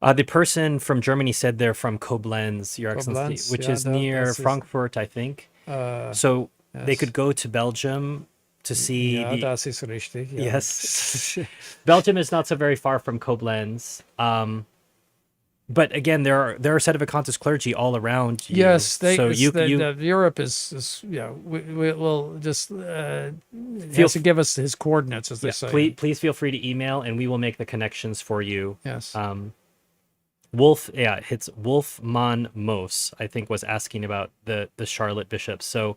Speaker 1: The person from Germany said they're from Koblenz, Your Excellency, which is near Frankfurt, I think. So
Speaker 2: yes.
Speaker 1: They could go to Belgium to see.
Speaker 2: Yeah, das ist richtig. Yeah.
Speaker 1: Yes. Belgium is not so very far from Koblenz. But again, there are Sede-vacantist clergy all around you.
Speaker 2: Yes, Europe is will just he has to give us his coordinates, as they say.
Speaker 1: Please feel free to email, and we will make the connections for you.
Speaker 2: Yes.
Speaker 1: It's Wolfman Mos, I think, was asking about the Charlotte bishops. So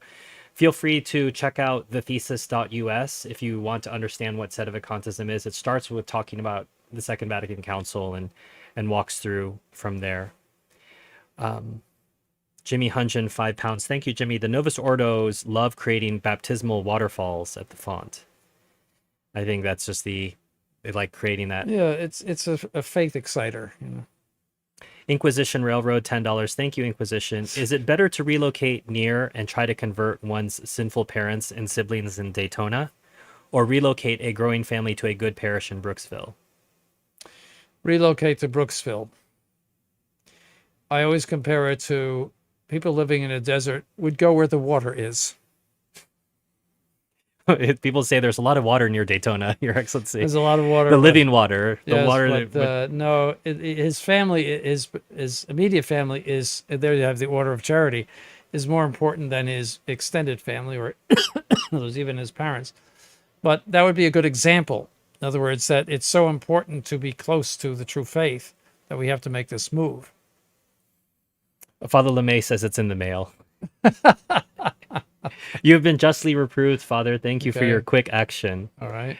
Speaker 1: feel free to check out thethesis.us if you want to understand what Sede-vacantism is. It starts with talking about the Second Vatican Council and walks through from there. Jimmy Hunjan, £5. Thank you, Jimmy. The Novus Ordos love creating baptismal waterfalls at the font. I think that's just they like creating that.
Speaker 2: Yeah, it's a faith exciter,
Speaker 1: Inquisition Railroad, $10. Thank you, Inquisition. Is it better to relocate near and try to convert one's sinful parents and siblings in Daytona, or relocate a growing family to a good parish in Brooksville?
Speaker 2: Relocate to Brooksville. I always compare it to people living in a desert would go where the water is.
Speaker 1: People say there's a lot of water near Daytona, Your Excellency.
Speaker 2: There's a lot of water.
Speaker 1: The living water. The
Speaker 2: yes,
Speaker 1: water.
Speaker 2: No, his family, his immediate family is, there you have the Order of Charity, is more important than his extended family or even his parents. But that would be a good example. In other words, that it's so important to be close to the true faith that we have to make this move.
Speaker 1: Father LeMay says it's in the mail. You have been justly reproved, Father. Thank you for your quick action.
Speaker 2: All right.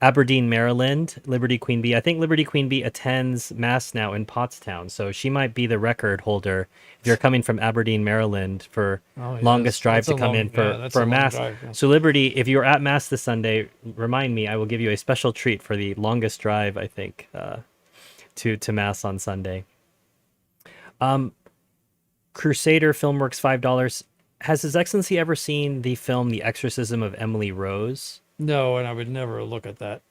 Speaker 1: Aberdeen, Maryland, Liberty Queen Bee. I think Liberty Queen Bee attends Mass now in Pottstown, so she might be the record holder if you're coming from Aberdeen, Maryland for longest drive to come in for Mass.
Speaker 2: Drive, yeah.
Speaker 1: So Liberty, if you're at Mass this Sunday, remind me. I will give you a special treat for the longest drive, I think, to Mass on Sunday. Crusader Filmworks, $5. Has His Excellency ever seen the film The Exorcism of Emily Rose?
Speaker 2: No, and I would never look at that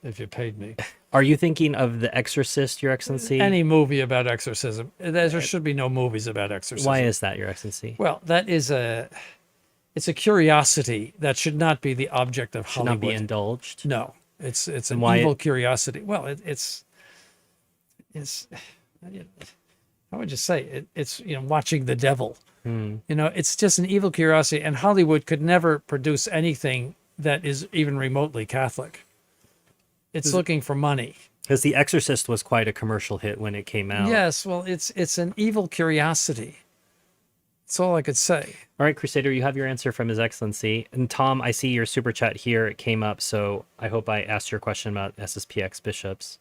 Speaker 2: if you paid me.
Speaker 1: Are you thinking of The Exorcist, Your Excellency?
Speaker 2: Any movie about exorcism. There should be no movies about exorcism.
Speaker 1: Why is that, Your Excellency?
Speaker 2: Well, it's a curiosity that should not be the object of
Speaker 1: Should
Speaker 2: Hollywood.
Speaker 1: not be indulged?
Speaker 2: No, it's an
Speaker 1: why
Speaker 2: evil curiosity. Well, it's how would you say it's watching the devil. It's just an evil curiosity, and Hollywood could never produce anything that is even remotely Catholic. It's looking for money.
Speaker 1: Because The Exorcist was quite a commercial hit when it came out.
Speaker 2: Yes, well, it's an evil curiosity. That's all I could say.
Speaker 1: All right, Crusader, you have your answer from His Excellency. And Tom, I see your super chat here. It came up, so I hope I asked your question about SSPX Bishops.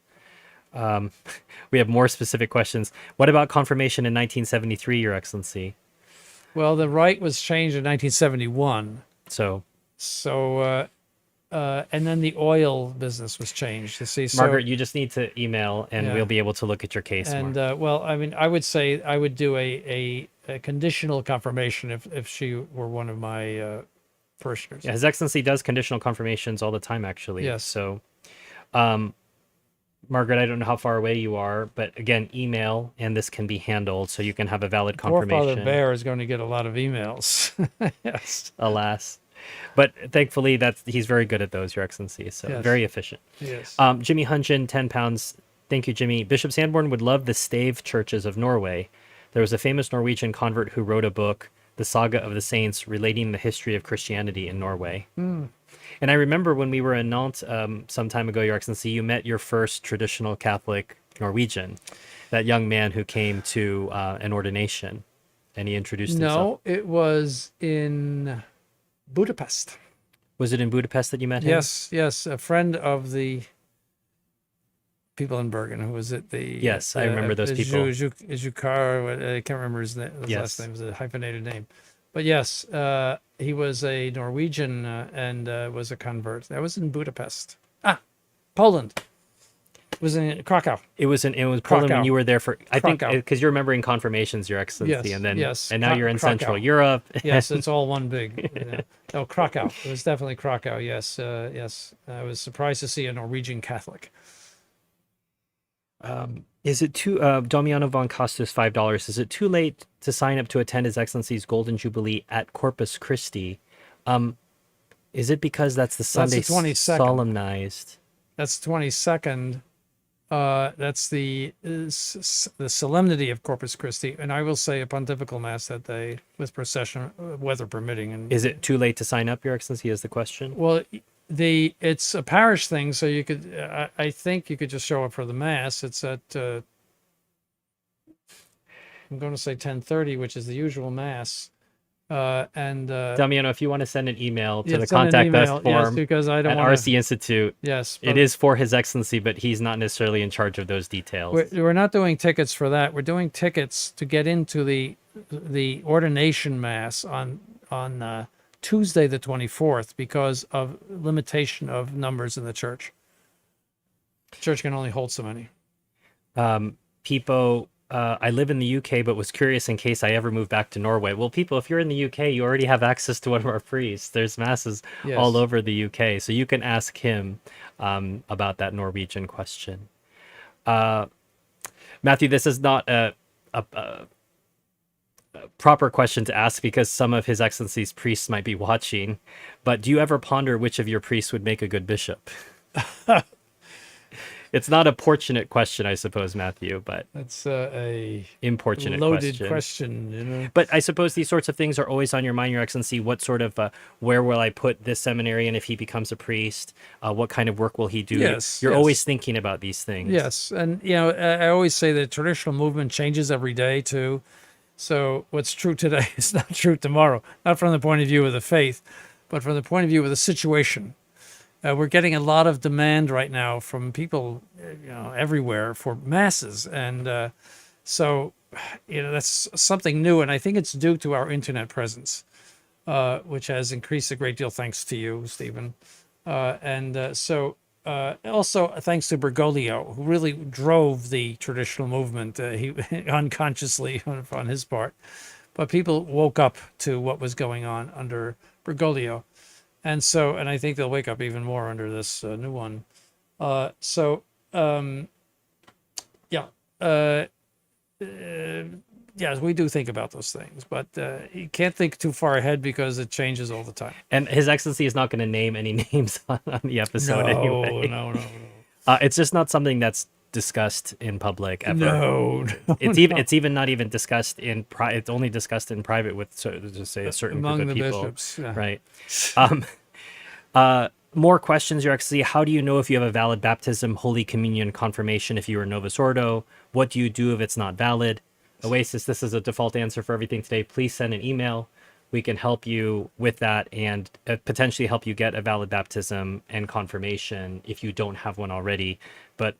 Speaker 1: We have more specific questions. What about confirmation in 1973, Your Excellency?
Speaker 2: Well, the Rite was changed in 1971.
Speaker 1: So,
Speaker 2: and then the oil business was changed. You see,
Speaker 1: Margaret, you just need to email, and we'll be able to look at your case
Speaker 2: and
Speaker 1: more.
Speaker 2: well, I mean, I would say I would do a conditional confirmation if she were one of my parishioners.
Speaker 1: Yeah, His Excellency does conditional confirmations all the time, actually.
Speaker 2: Yes.
Speaker 1: So, Margaret, I don't know how far away you are, but again, email, and this can be handled so you can have a valid confirmation.
Speaker 2: Poor Father Bear is going to get a lot of emails. Yes.
Speaker 1: Alas. But thankfully, he's very good at those, Your Excellency. So
Speaker 2: Yes.
Speaker 1: very efficient.
Speaker 2: Yes.
Speaker 1: Jimmy Hunchen, £10. Thank you, Jimmy. Bishop Sanborn would love the stave churches of Norway. There was a famous Norwegian convert who wrote a book, The Saga of the Saints, relating the history of Christianity in Norway. And I remember when we were in Nantes some time ago, Your Excellency, you met your first traditional Catholic Norwegian, that young man who came to an ordination, and he introduced himself.
Speaker 2: No, it was in Budapest.
Speaker 1: Was it in Budapest that you met him?
Speaker 2: Yes, a friend of the people in Bergen. Who was it?
Speaker 1: Yes, I remember those people.
Speaker 2: Zhukar, I can't remember his last name. It was a hyphenated name. But yes, he was a Norwegian and was a convert. That was in Budapest. Poland. It was in Krakow.
Speaker 1: It was Poland
Speaker 2: Krakow.
Speaker 1: when you were there for, I think,
Speaker 2: Krakow.
Speaker 1: because you're remembering confirmations, Your Excellency,
Speaker 2: Yes,
Speaker 1: and then
Speaker 2: yes.
Speaker 1: and now you're in
Speaker 2: Krakow.
Speaker 1: Central Europe.
Speaker 2: Yes, it's all one big. No, Krakow. It was definitely Krakow. Yes, yes. I was surprised to see a Norwegian Catholic.
Speaker 1: Is it too, Domiano von Costas, $5. Is it too late to sign up to attend His Excellency's Golden Jubilee at Corpus Christi? Is it because that's the Sunday
Speaker 2: That's the 22nd.
Speaker 1: solemnized?
Speaker 2: That's 22nd. That's the solemnity of Corpus Christi, and I will say a pontifical mass that day with procession, weather permitting. And
Speaker 1: Is it too late to sign up, Your Excellency, is the question?
Speaker 2: well, it's a parish thing, so you could. I think you could just show up for the mass. It's at. I'm going to say 10:30, which is the usual mass.
Speaker 1: Damiano, if you want to send an email to the
Speaker 2: send an
Speaker 1: contact
Speaker 2: email,
Speaker 1: us form
Speaker 2: yes, because I don't
Speaker 1: at
Speaker 2: want
Speaker 1: RC Institute,
Speaker 2: Yes,
Speaker 1: it is for His Excellency, but he's not necessarily in charge of those details.
Speaker 2: We're not doing tickets for that. We're doing tickets to get into the ordination mass on Tuesday the 24th because of limitation of numbers in the church. The church can only hold so many.
Speaker 1: People, I live in the UK, but was curious in case I ever moved back to Norway. Well, people, if you're in the UK, you already have access to one of our priests. There's masses
Speaker 2: Yes.
Speaker 1: all over the UK, so you can ask him about that Norwegian question. Matthew, this is not a proper question to ask because some of His Excellency's priests might be watching, but do you ever ponder which of your priests would make a good bishop? It's not a portunate question, I suppose, Matthew, but
Speaker 2: That's a
Speaker 1: importunate
Speaker 2: loaded question, you know.
Speaker 1: But I suppose these sorts of things are always on your mind, Your Excellency. What sort of, where will I put this seminarian if he becomes a priest? What kind of work will he do?
Speaker 2: Yes,
Speaker 1: You're
Speaker 2: yes.
Speaker 1: always thinking about these things.
Speaker 2: Yes, and I always say the traditional movement changes every day too. So what's true today is not true tomorrow. Not from the point of view of the faith, but from the point of view of the situation. We're getting a lot of demand right now from people, everywhere for masses, and so, that's something new, and I think it's due to our internet presence, which has increased a great deal thanks to you, Stephen. Also thanks to Bergoglio, who really drove the traditional movement, he unconsciously on his part. But people woke up to what was going on under Bergoglio. And I think they'll wake up even more under this new one. Yes, we do think about those things, but you can't think too far ahead because it changes all the time.
Speaker 1: And His Excellency is not going to name any names on the episode anyway.
Speaker 2: No.
Speaker 1: It's just not something that's discussed in public ever.
Speaker 2: No,
Speaker 1: It's even not even discussed in it's only discussed in private with, so to say, a certain
Speaker 2: among
Speaker 1: group of
Speaker 2: the
Speaker 1: people.
Speaker 2: bishops. Yeah.
Speaker 1: Right. More questions, Your Excellency. How do you know if you have a valid baptism, Holy Communion, confirmation if you are Novus Ordo? What do you do if it's not valid? Oasis, this is a default answer for everything today. Please send an email. We can help you with that and potentially help you get a valid baptism and confirmation if you don't have one already. But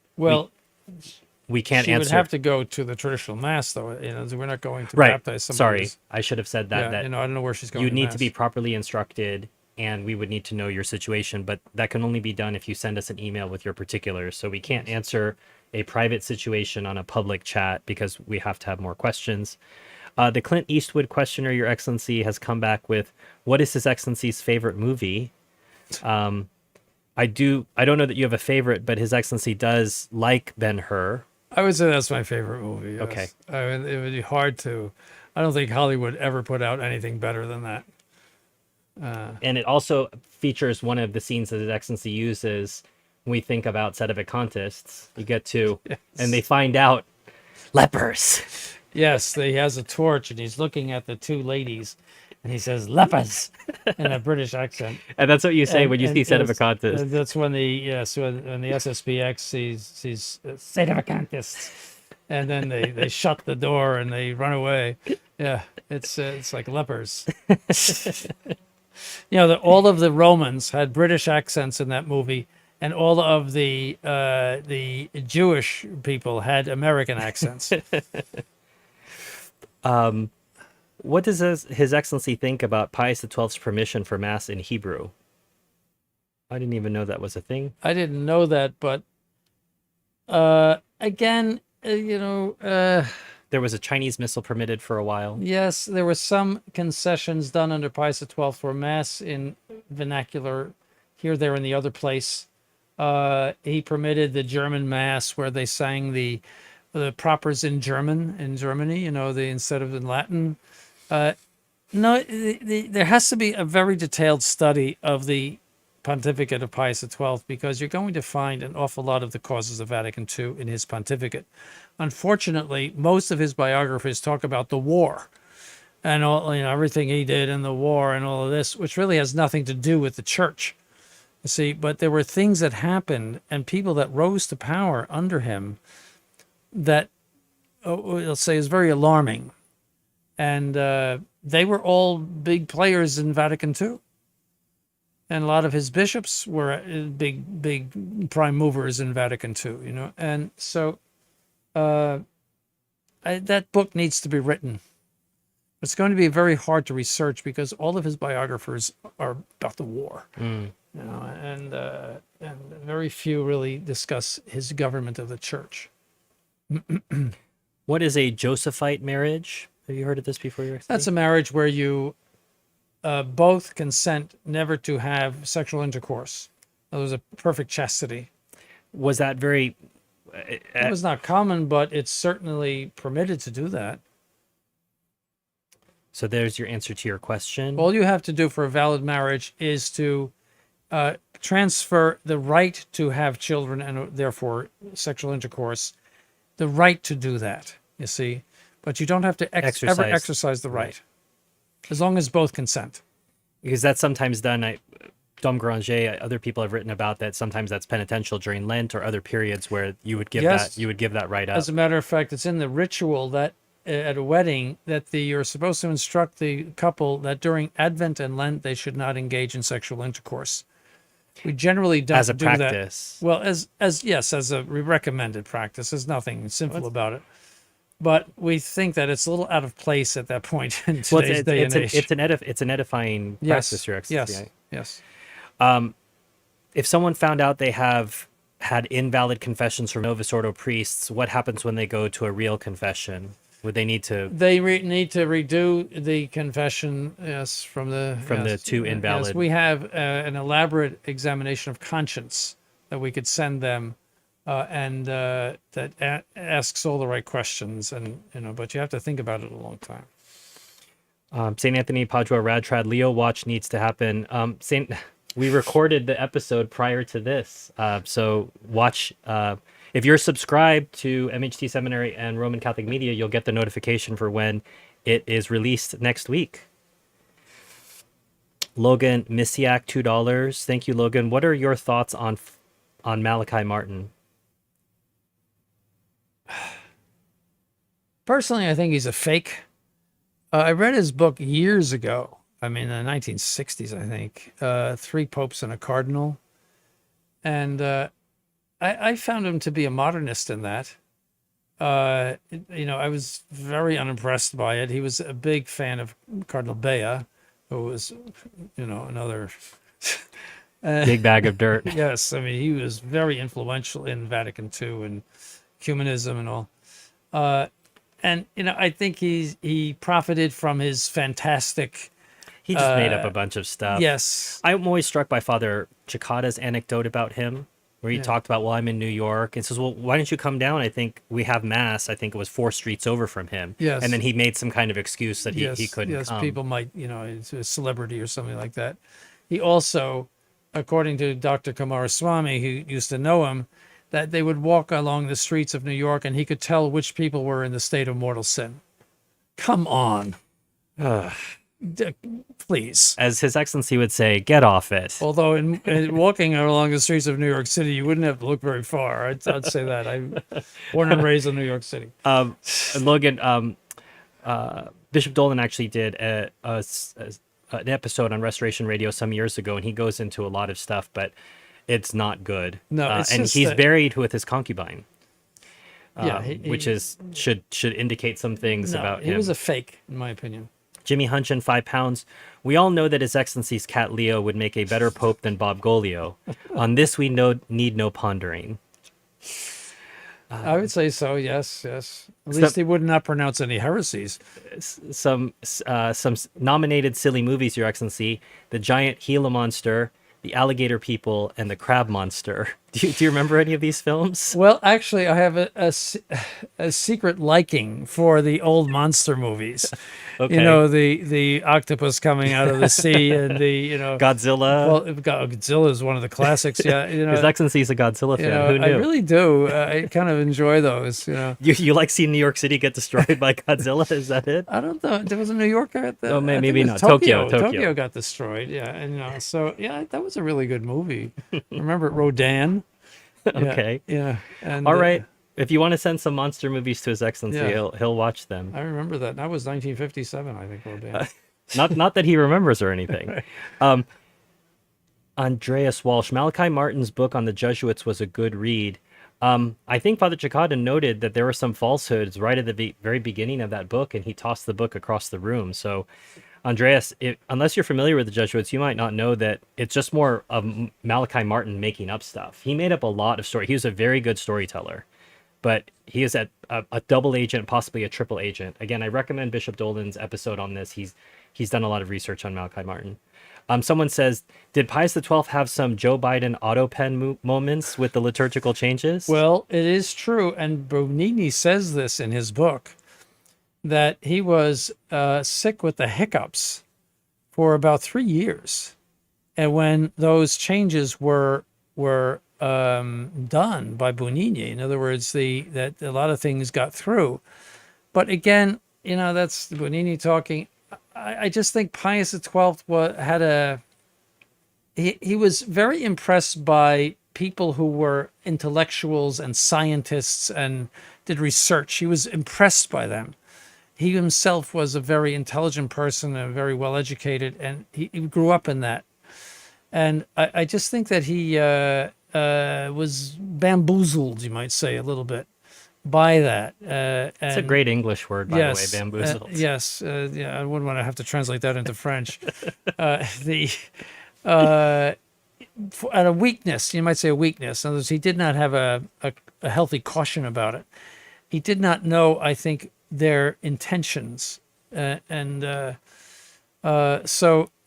Speaker 1: we can't
Speaker 2: she
Speaker 1: answer.
Speaker 2: She would have to go to the traditional mass, though. We're not going to
Speaker 1: right.
Speaker 2: baptize somebody.
Speaker 1: Sorry, I should have said that.
Speaker 2: Yeah,
Speaker 1: that
Speaker 2: I don't know where she's going.
Speaker 1: You need to be properly instructed, and we would need to know your situation. But that can only be done if you send us an email with your particulars. So we can't answer a private situation on a public chat because we have to have more questions. The Clint Eastwood questioner, Your Excellency, has come back with, what is His Excellency's favorite movie? I don't know that you have a favorite, but His Excellency does like Ben-Hur.
Speaker 2: I would say that's my favorite movie. Yes.
Speaker 1: Okay.
Speaker 2: I mean, it would be hard to, I don't think Hollywood ever put out anything better than that.
Speaker 1: And it also features one of the scenes that His Excellency uses when we think about Sede-vacantists. You get to, yes. And they find out lepers.
Speaker 2: Yes, he has a torch and he's looking at the two ladies and he says lepers in a British accent.
Speaker 1: And that's what you say when you see Sede-vacantists.
Speaker 2: That's when the SSPX sees Sede-vacantists, and then they shut the door and they run away. Yeah, it's like lepers. All of the Romans had British accents in that movie, and all of the Jewish people had American accents.
Speaker 1: What does His Excellency think about Pius XII's permission for Mass in Hebrew? I didn't even know that was a thing.
Speaker 2: I didn't know that, but again, there
Speaker 1: was a Chinese missal permitted for a while.
Speaker 2: Yes, there were some concessions done under Pius XII for Mass in vernacular here, there, and the other place. He permitted the German Mass where they sang the propers in Germany, instead of in Latin. No, there has to be a very detailed study of the pontificate of Pius XII because you're going to find an awful lot of the causes of Vatican II in his pontificate. Unfortunately, most of his biographers talk about the war and all, everything he did in the war and all of this, which really has nothing to do with the church. You see, but there were things that happened and people that rose to power under him that, let's say, is very alarming. And they were all big players in Vatican II. And a lot of his bishops were big prime movers in Vatican II, And so that book needs to be written. It's going to be very hard to research because all of his biographers are about the war. And very few really discuss his government of the church.
Speaker 1: What is a Josephite marriage? Have you heard of this before?
Speaker 2: That's a marriage where you both consent never to have sexual intercourse. That was a perfect chastity.
Speaker 1: Was that very...
Speaker 2: It was not common, but it's certainly permitted to do that.
Speaker 1: So there's your answer to your question.
Speaker 2: All you have to do for a valid marriage is to transfer the right to have children and therefore sexual intercourse, the right to do that, you see. But you don't have to ever exercise the right, as long as both consent.
Speaker 1: Because that's sometimes done. Dom Granger, other people have written about that. Sometimes that's penitential during Lent or other periods where you would give that right up.
Speaker 2: As a matter of fact, it's in the ritual that at a wedding that you're supposed to instruct the couple that during Advent and Lent they should not engage in sexual intercourse. We generally don't
Speaker 1: as a
Speaker 2: do
Speaker 1: practice.
Speaker 2: that. Well, as a recommended practice. There's nothing sinful about it. But we think that it's a little out of place at that point in today's day and age.
Speaker 1: It's an edifying practice, Your Excellency.
Speaker 2: Yes.
Speaker 1: If someone found out they have had invalid confessions from Novus Ordo priests, what happens when they go to a real confession? Would they need to?
Speaker 2: They need to redo the confession, yes, from the
Speaker 1: two invalid.
Speaker 2: Yes, we have an elaborate examination of conscience that we could send them, and that asks all the right questions, and but you have to think about it a long time.
Speaker 1: St. Anthony Padua Radtrad Leo watch needs to happen. We recorded the episode prior to this, so watch. If you're subscribed to MHT Seminary and Roman Catholic Media, you'll get the notification for when it is released next week. Logan Misiak, $2. Thank you, Logan. What are your thoughts on Malachi Martin?
Speaker 2: Personally, I think he's a fake. I read his book years ago. I mean, in the 1960s, I think. 3 Popes and a Cardinal. And I found him to be a modernist in that. I was very unimpressed by it. He was a big fan of Cardinal Bea, who was, another
Speaker 1: big bag of dirt.
Speaker 2: Yes, I mean, he was very influential in Vatican II and ecumenism and all. And I think he profited from his fantastic.
Speaker 1: He just made up a bunch of stuff.
Speaker 2: Yes,
Speaker 1: I'm always struck by Father Cicada's anecdote about him, where he talked about, well, I'm in New York, and says, well, why don't you come down? I think we have Mass. I think it was 4 streets over from him.
Speaker 2: Yes.
Speaker 1: And then he made some kind of excuse that he couldn't come.
Speaker 2: People might, it's a celebrity or something like that. He also, according to Dr. Kumaraswamy, who used to know him, that they would walk along the streets of New York and he could tell which people were in the state of mortal sin. Come on. Please.
Speaker 1: As His Excellency would say, get off it.
Speaker 2: Although in walking along the streets of New York City, you wouldn't have to look very far. I'd say that. I'm born and raised in New York City.
Speaker 1: Logan, Bishop Dolan actually did an episode on Restoration Radio some years ago, and he goes into a lot of stuff, but it's not good.
Speaker 2: No,
Speaker 1: and he's buried with his concubine. Which should indicate some things about him.
Speaker 2: He was a fake, in my opinion.
Speaker 1: Jimmy Hunchin, £5. We all know that His Excellency's cat Leo would make a better pope than Bob Golio. On this, we need no pondering.
Speaker 2: I would say so. Yes. At least he would not pronounce any heresies.
Speaker 1: Some nominated silly movies, Your Excellency: The Giant Gila Monster, The Alligator People, and The Crab Monster. Do you remember any of these films?
Speaker 2: Well, actually, I have a secret liking for the old monster movies.
Speaker 1: Okay.
Speaker 2: The octopus coming out of the sea and
Speaker 1: Godzilla.
Speaker 2: Well, Godzilla is one of the classics. Yeah,
Speaker 1: His Excellency's a Godzilla fan. Who knew?
Speaker 2: I really do. I kind of enjoy those.
Speaker 1: You like seeing New York City get destroyed by Godzilla? Is that it?
Speaker 2: I don't know. There was a New Yorker.
Speaker 1: Oh, maybe not. Tokyo.
Speaker 2: Tokyo got destroyed. Yeah, and so that was a really good movie. Remember Rodan?
Speaker 1: Okay.
Speaker 2: Yeah. And,
Speaker 1: all right. If you want to send some monster movies to His Excellency, he'll watch them.
Speaker 2: I remember that. That was 1957, I think. Rodan.
Speaker 1: Not that he remembers or anything. Andreas Walsh, Malachi Martin's book on the Jesuits was a good read. I think Father Cicada noted that there were some falsehoods right at the very beginning of that book, and he tossed the book across the room. So, Andreas, unless you're familiar with the Jesuits, you might not know that it's just more of Malachi Martin making up stuff. He made up a lot of story. He was a very good storyteller, but he is a double agent, possibly a triple agent. Again, I recommend Bishop Dolan's episode on this. He's done a lot of research on Malachi Martin. Someone says, did Pius XII have some Joe Biden auto pen moments with the liturgical changes?
Speaker 2: Well, it is true, and Bonini says this in his book, that he was sick with the hiccups for about 3 years. And when those changes were done by Bonini, in other words, that a lot of things got through. But again, that's Bonini talking. I just think Pius XII he was very impressed by people who were intellectuals and scientists and did research. He was impressed by them. He himself was a very intelligent person and very well educated, and he grew up in that. And I just think that he was bamboozled, you might say, a little bit by that.
Speaker 1: It's a
Speaker 2: And
Speaker 1: great English word, by the way,
Speaker 2: yes,
Speaker 1: bamboozled.
Speaker 2: yes, yeah, I wouldn't want to have to translate that into French. The uh, and a weakness, you might say a weakness. In other words, he did not have a healthy caution about it. He did not know, I think, their intentions, so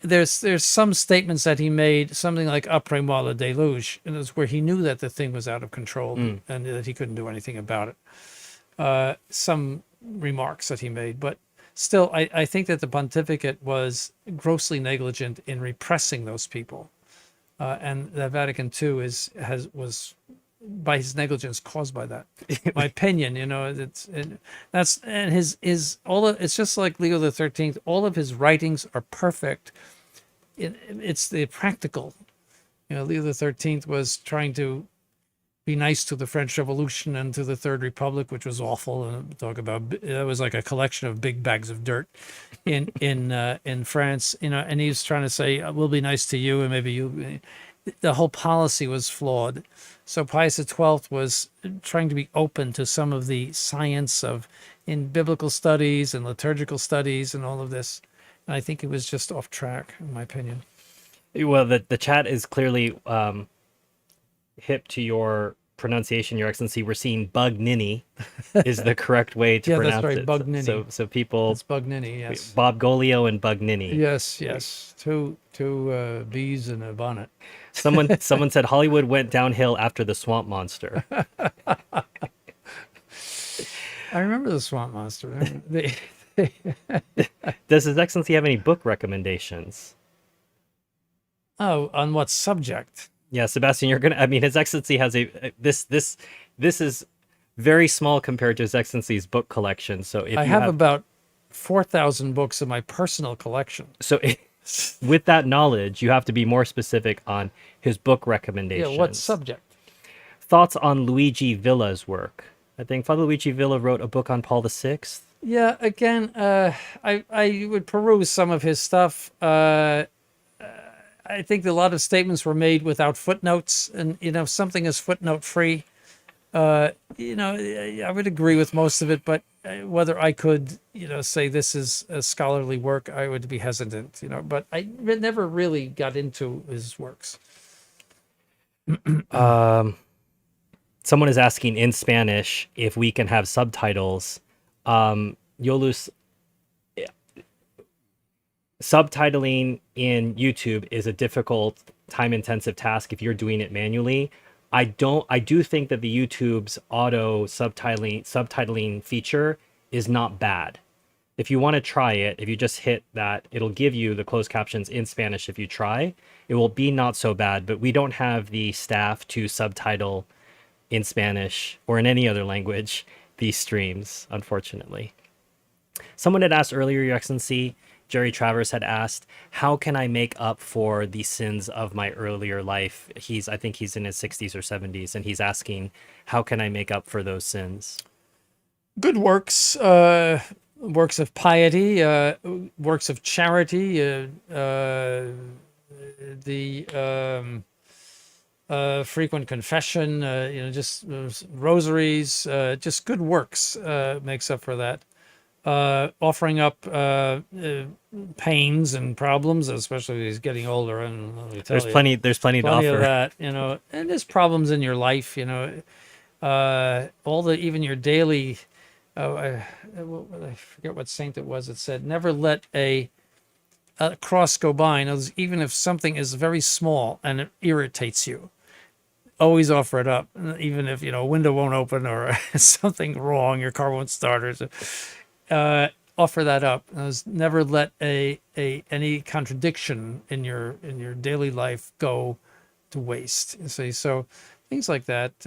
Speaker 2: there's some statements that he made, something like après moi le déluge, and it's where he knew that the thing was out of control and that he couldn't do anything about it. Some remarks that he made, but still, I think that the pontificate was grossly negligent in repressing those people, and that Vatican II was by his negligence caused by that. My opinion, it's just like Leo the 13th. All of his writings are perfect. It's the practical. Leo the 13th was trying to be nice to the French Revolution and to the Third Republic, which was awful. And talk about that was like a collection of big bags of dirt in France. And he was trying to say, "We'll be nice to you, and maybe you." The whole policy was flawed. So Pius XII was trying to be open to some of the science in biblical studies and liturgical studies and all of this. And I think it was just off track, in my opinion.
Speaker 1: Well, the chat is clearly hip to your pronunciation, Your Excellency. We're seeing Bugnini is the correct way to pronounce
Speaker 2: that's right,
Speaker 1: it.
Speaker 2: Bugnini.
Speaker 1: So people,
Speaker 2: it's Bugnini, yes.
Speaker 1: Bob Golio and Bugnini.
Speaker 2: Yes. Two bees in a bonnet.
Speaker 1: Someone said Hollywood went downhill after the Swamp Monster.
Speaker 2: I remember the Swamp Monster.
Speaker 1: Does His Excellency have any book recommendations?
Speaker 2: Oh, on what subject?
Speaker 1: Yeah, Sebastian, His Excellency has this is very small compared to His Excellency's book collection. So if
Speaker 2: I have about 4,000 books in my personal collection.
Speaker 1: So with that knowledge, you have to be more specific on his book recommendations.
Speaker 2: Yeah, what subject?
Speaker 1: Thoughts on Luigi Villa's work? I think Father Luigi Villa wrote a book on Paul VI.
Speaker 2: Yeah, again, I would peruse some of his stuff. I think a lot of statements were made without footnotes, and something is footnote free. I would agree with most of it, but whether I could, say this is a scholarly work, I would be hesitant. But I never really got into his works.
Speaker 1: Someone is asking in Spanish if we can have subtitles. Yolus, subtitling in YouTube is a difficult, time-intensive task if you're doing it manually. I do think that the YouTube's auto subtitling feature is not bad. If you want to try it, if you just hit that, it'll give you the closed captions in Spanish if you try. It will be not so bad, but we don't have the staff to subtitle in Spanish or in any other language these streams, unfortunately. Someone had asked earlier, Your Excellency, Jerry Travers had asked, how can I make up for the sins of my earlier life? I think he's in his 60s or 70s, and he's asking, how can I make up for those sins?
Speaker 2: Good works, works of piety, works of charity, frequent confession, just rosaries, just good works makes up for that. Offering up pains and problems, especially as he's getting older, and
Speaker 1: there's plenty to offer
Speaker 2: of that, and there's problems in your life, even your daily. I forget what saint it was. It said, "Never let a cross go by." And even if something is very small and it irritates you, always offer it up, even if a window won't open or something wrong, your car won't start, or so. Offer that up. Never let any contradiction in your daily life go to waste. You see, so things like that.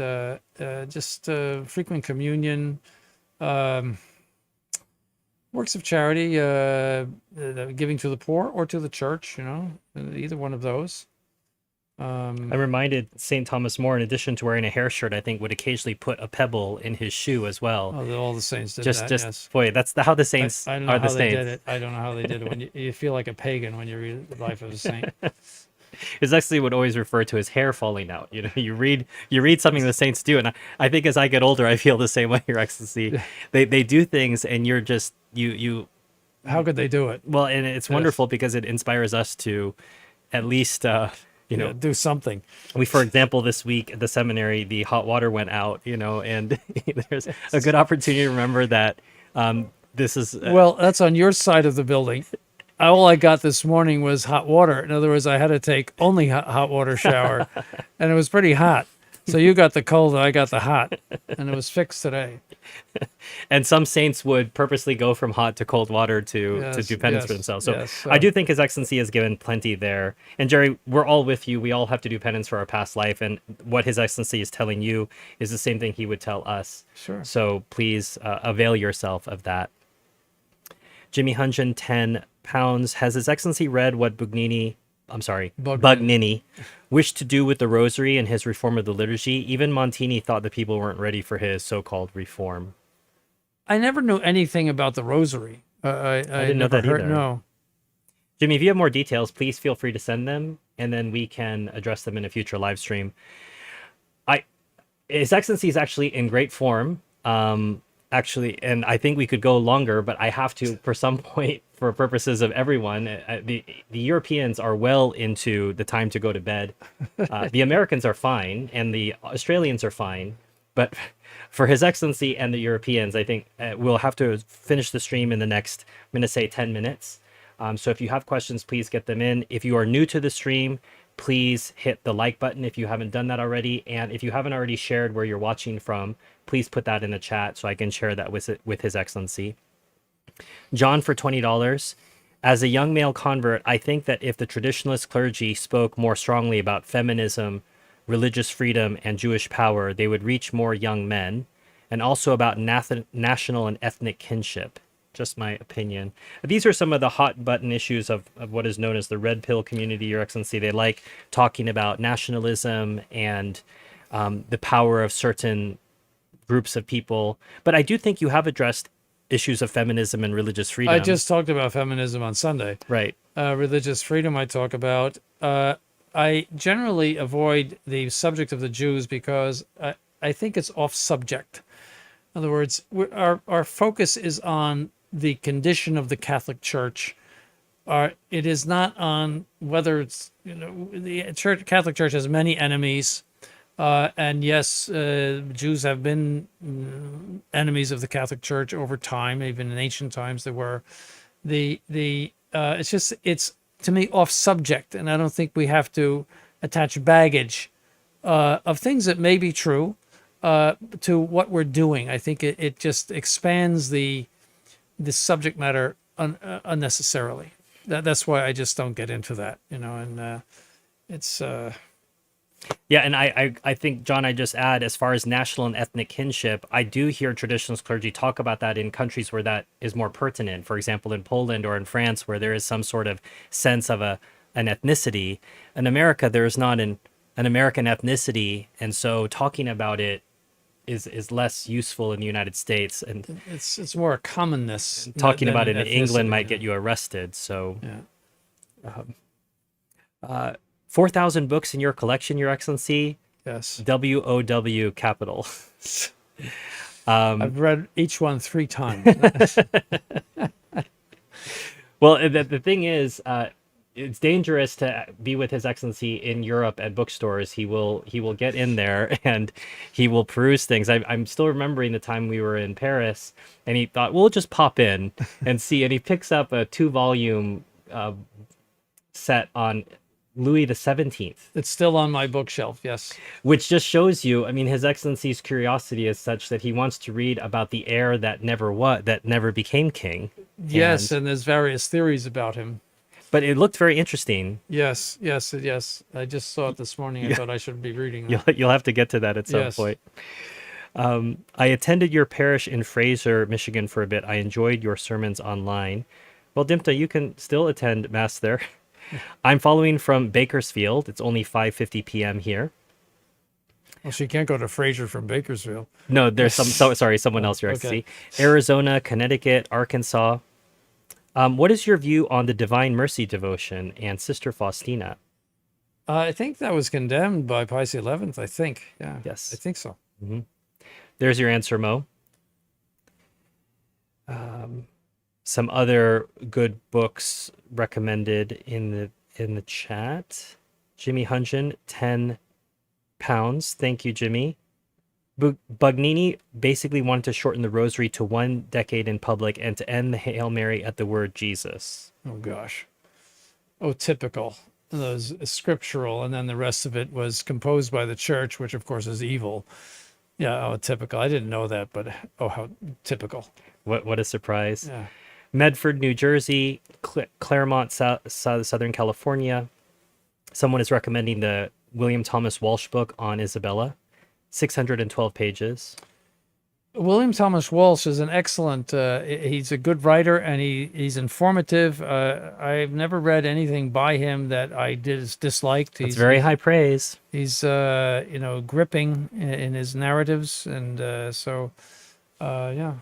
Speaker 2: Just frequent communion, works of charity, giving to the poor or to the church. Either one of those.
Speaker 1: I'm reminded St. Thomas More, in addition to wearing a hair shirt, I think would occasionally put a pebble in his shoe as well.
Speaker 2: Oh, all the saints did
Speaker 1: that.
Speaker 2: Yes.
Speaker 1: Boy, that's how the saints
Speaker 2: I don't know how they did it. I don't know how they did it. When you feel like a pagan when you read the life of a saint.
Speaker 1: His Excellency would always refer to his hair falling out. You know, you read something the saints do, and I think as I get older, I feel the same way, Your Excellency. They do things, and you're just you.
Speaker 2: How could they do it?
Speaker 1: Well, and it's wonderful because it inspires us to, at least
Speaker 2: Do something.
Speaker 1: for example, this week at the seminary, the hot water went out. And there's a good opportunity to remember that. This is
Speaker 2: Well, that's on your side of the building. All I got this morning was hot water. In other words, I had to take only hot water shower, and it was pretty hot. So you got the cold, and I got the hot, and it was fixed today.
Speaker 1: And some saints would purposely go from hot to cold water to do penance for themselves. So I do think His Excellency has given plenty there. And Jerry, we're all with you. We all have to do penance for our past life. And what His Excellency is telling you is the same thing he would tell us.
Speaker 2: Sure.
Speaker 1: So please avail yourself of that. Jimmy Hunjan, £10. Has His Excellency read what Bugnini wished to do with the rosary and his reform of the liturgy? Even Montini thought the people weren't ready for his so-called reform.
Speaker 2: I never knew anything about the rosary. I
Speaker 1: didn't know that either.
Speaker 2: No.
Speaker 1: Jimmy, if you have more details, please feel free to send them, and then we can address them in a future live stream. His Excellency is actually in great form. Actually, and I think we could go longer, but I have to, for some point, for purposes of everyone, the Europeans are well into the time to go to bed. The Americans are fine, and the Australians are fine, but for His Excellency and the Europeans, I think we'll have to finish the stream in the next, I'm going to say 10 minutes. So if you have questions, please get them in. If you are new to the stream, please hit the like button if you haven't done that already. And if you haven't already shared where you're watching from, please put that in the chat so I can share that with His Excellency. John for $20. As a young male convert, I think that if the traditionalist clergy spoke more strongly about feminism, religious freedom, and Jewish power, they would reach more young men, and also about national and ethnic kinship. Just my opinion. These are some of the hot button issues of what is known as the red pill community, Your Excellency. They like talking about nationalism and the power of certain groups of people. But I do think you have addressed issues of feminism and religious freedom.
Speaker 2: I just talked about feminism on Sunday.
Speaker 1: Right.
Speaker 2: Religious freedom I talk about. I generally avoid the subject of the Jews because I think it's off subject. In other words, our focus is on the condition of the Catholic Church. It is not on whether it's, the Catholic Church has many enemies. And yes, Jews have been enemies of the Catholic Church over time. Even in ancient times, there were. It's to me off subject, and I don't think we have to attach baggage of things that may be true to what we're doing. I think it just expands the subject matter unnecessarily. That's why I just don't get into that, and it's.
Speaker 1: Yeah, and I think, John, I just add, as far as national and ethnic kinship, I do hear traditionalist clergy talk about that in countries where that is more pertinent. For example, in Poland or in France, where there is some sort of sense of an ethnicity. In America, there is not an American ethnicity, and so talking about it is less useful in the United States. And
Speaker 2: it's more a commonness.
Speaker 1: Talking about it in England might get you arrested. So,
Speaker 2: yeah.
Speaker 1: 4,000 books in your collection, Your Excellency.
Speaker 2: Yes.
Speaker 1: WOW capital.
Speaker 2: I've read each one 3 times.
Speaker 1: Well, the thing is, it's dangerous to be with His Excellency in Europe at bookstores. He will get in there and he will peruse things. I'm still remembering the time we were in Paris, and he thought, we'll just pop in and see. And he picks up a 2-volume set on Louis XVII.
Speaker 2: It's still on my bookshelf, yes.
Speaker 1: Which just shows you, I mean, His Excellency's curiosity is such that he wants to read about the heir that never became king.
Speaker 2: Yes, and there's various theories about him.
Speaker 1: But it looked very interesting.
Speaker 2: Yes. I just saw it this morning. I thought I should be reading that.
Speaker 1: You'll have to get to that at some point. I attended your parish in Fraser, Michigan for a bit. I enjoyed your sermons online. Well, Dimta, you can still attend Mass there. I'm following from Bakersfield. It's only 5:50 p.m. here.
Speaker 2: Well, she can't go to Fraser from Bakersfield.
Speaker 1: No, there's someone else, Your Excellency. Arizona, Connecticut, Arkansas. What is your view on the Divine Mercy devotion and Sister Faustina?
Speaker 2: I think that was condemned by Pius XI. I think, yeah,
Speaker 1: Yes.
Speaker 2: I think so.
Speaker 1: There's your answer, Mo. Some other good books recommended in the chat. Jimmy Hunjan, £10. Thank you, Jimmy. Bugnini basically wanted to shorten the rosary to 1 decade in public and to end the Hail Mary at the word Jesus.
Speaker 2: Oh gosh, oh typical. Those scriptural, and then the rest of it was composed by the church, which of course is evil. Yeah, oh typical. I didn't know that, but oh how typical.
Speaker 1: What a surprise.
Speaker 2: Yeah.
Speaker 1: Medford, New Jersey, Claremont, Southern California. Someone is recommending the William Thomas Walsh book on Isabella, 612 pages.
Speaker 2: William Thomas Walsh is an excellent, he's a good writer, and he's informative. I've never read anything by him that I disliked.
Speaker 1: It's very high praise.
Speaker 2: He's, gripping in his narratives. And yeah.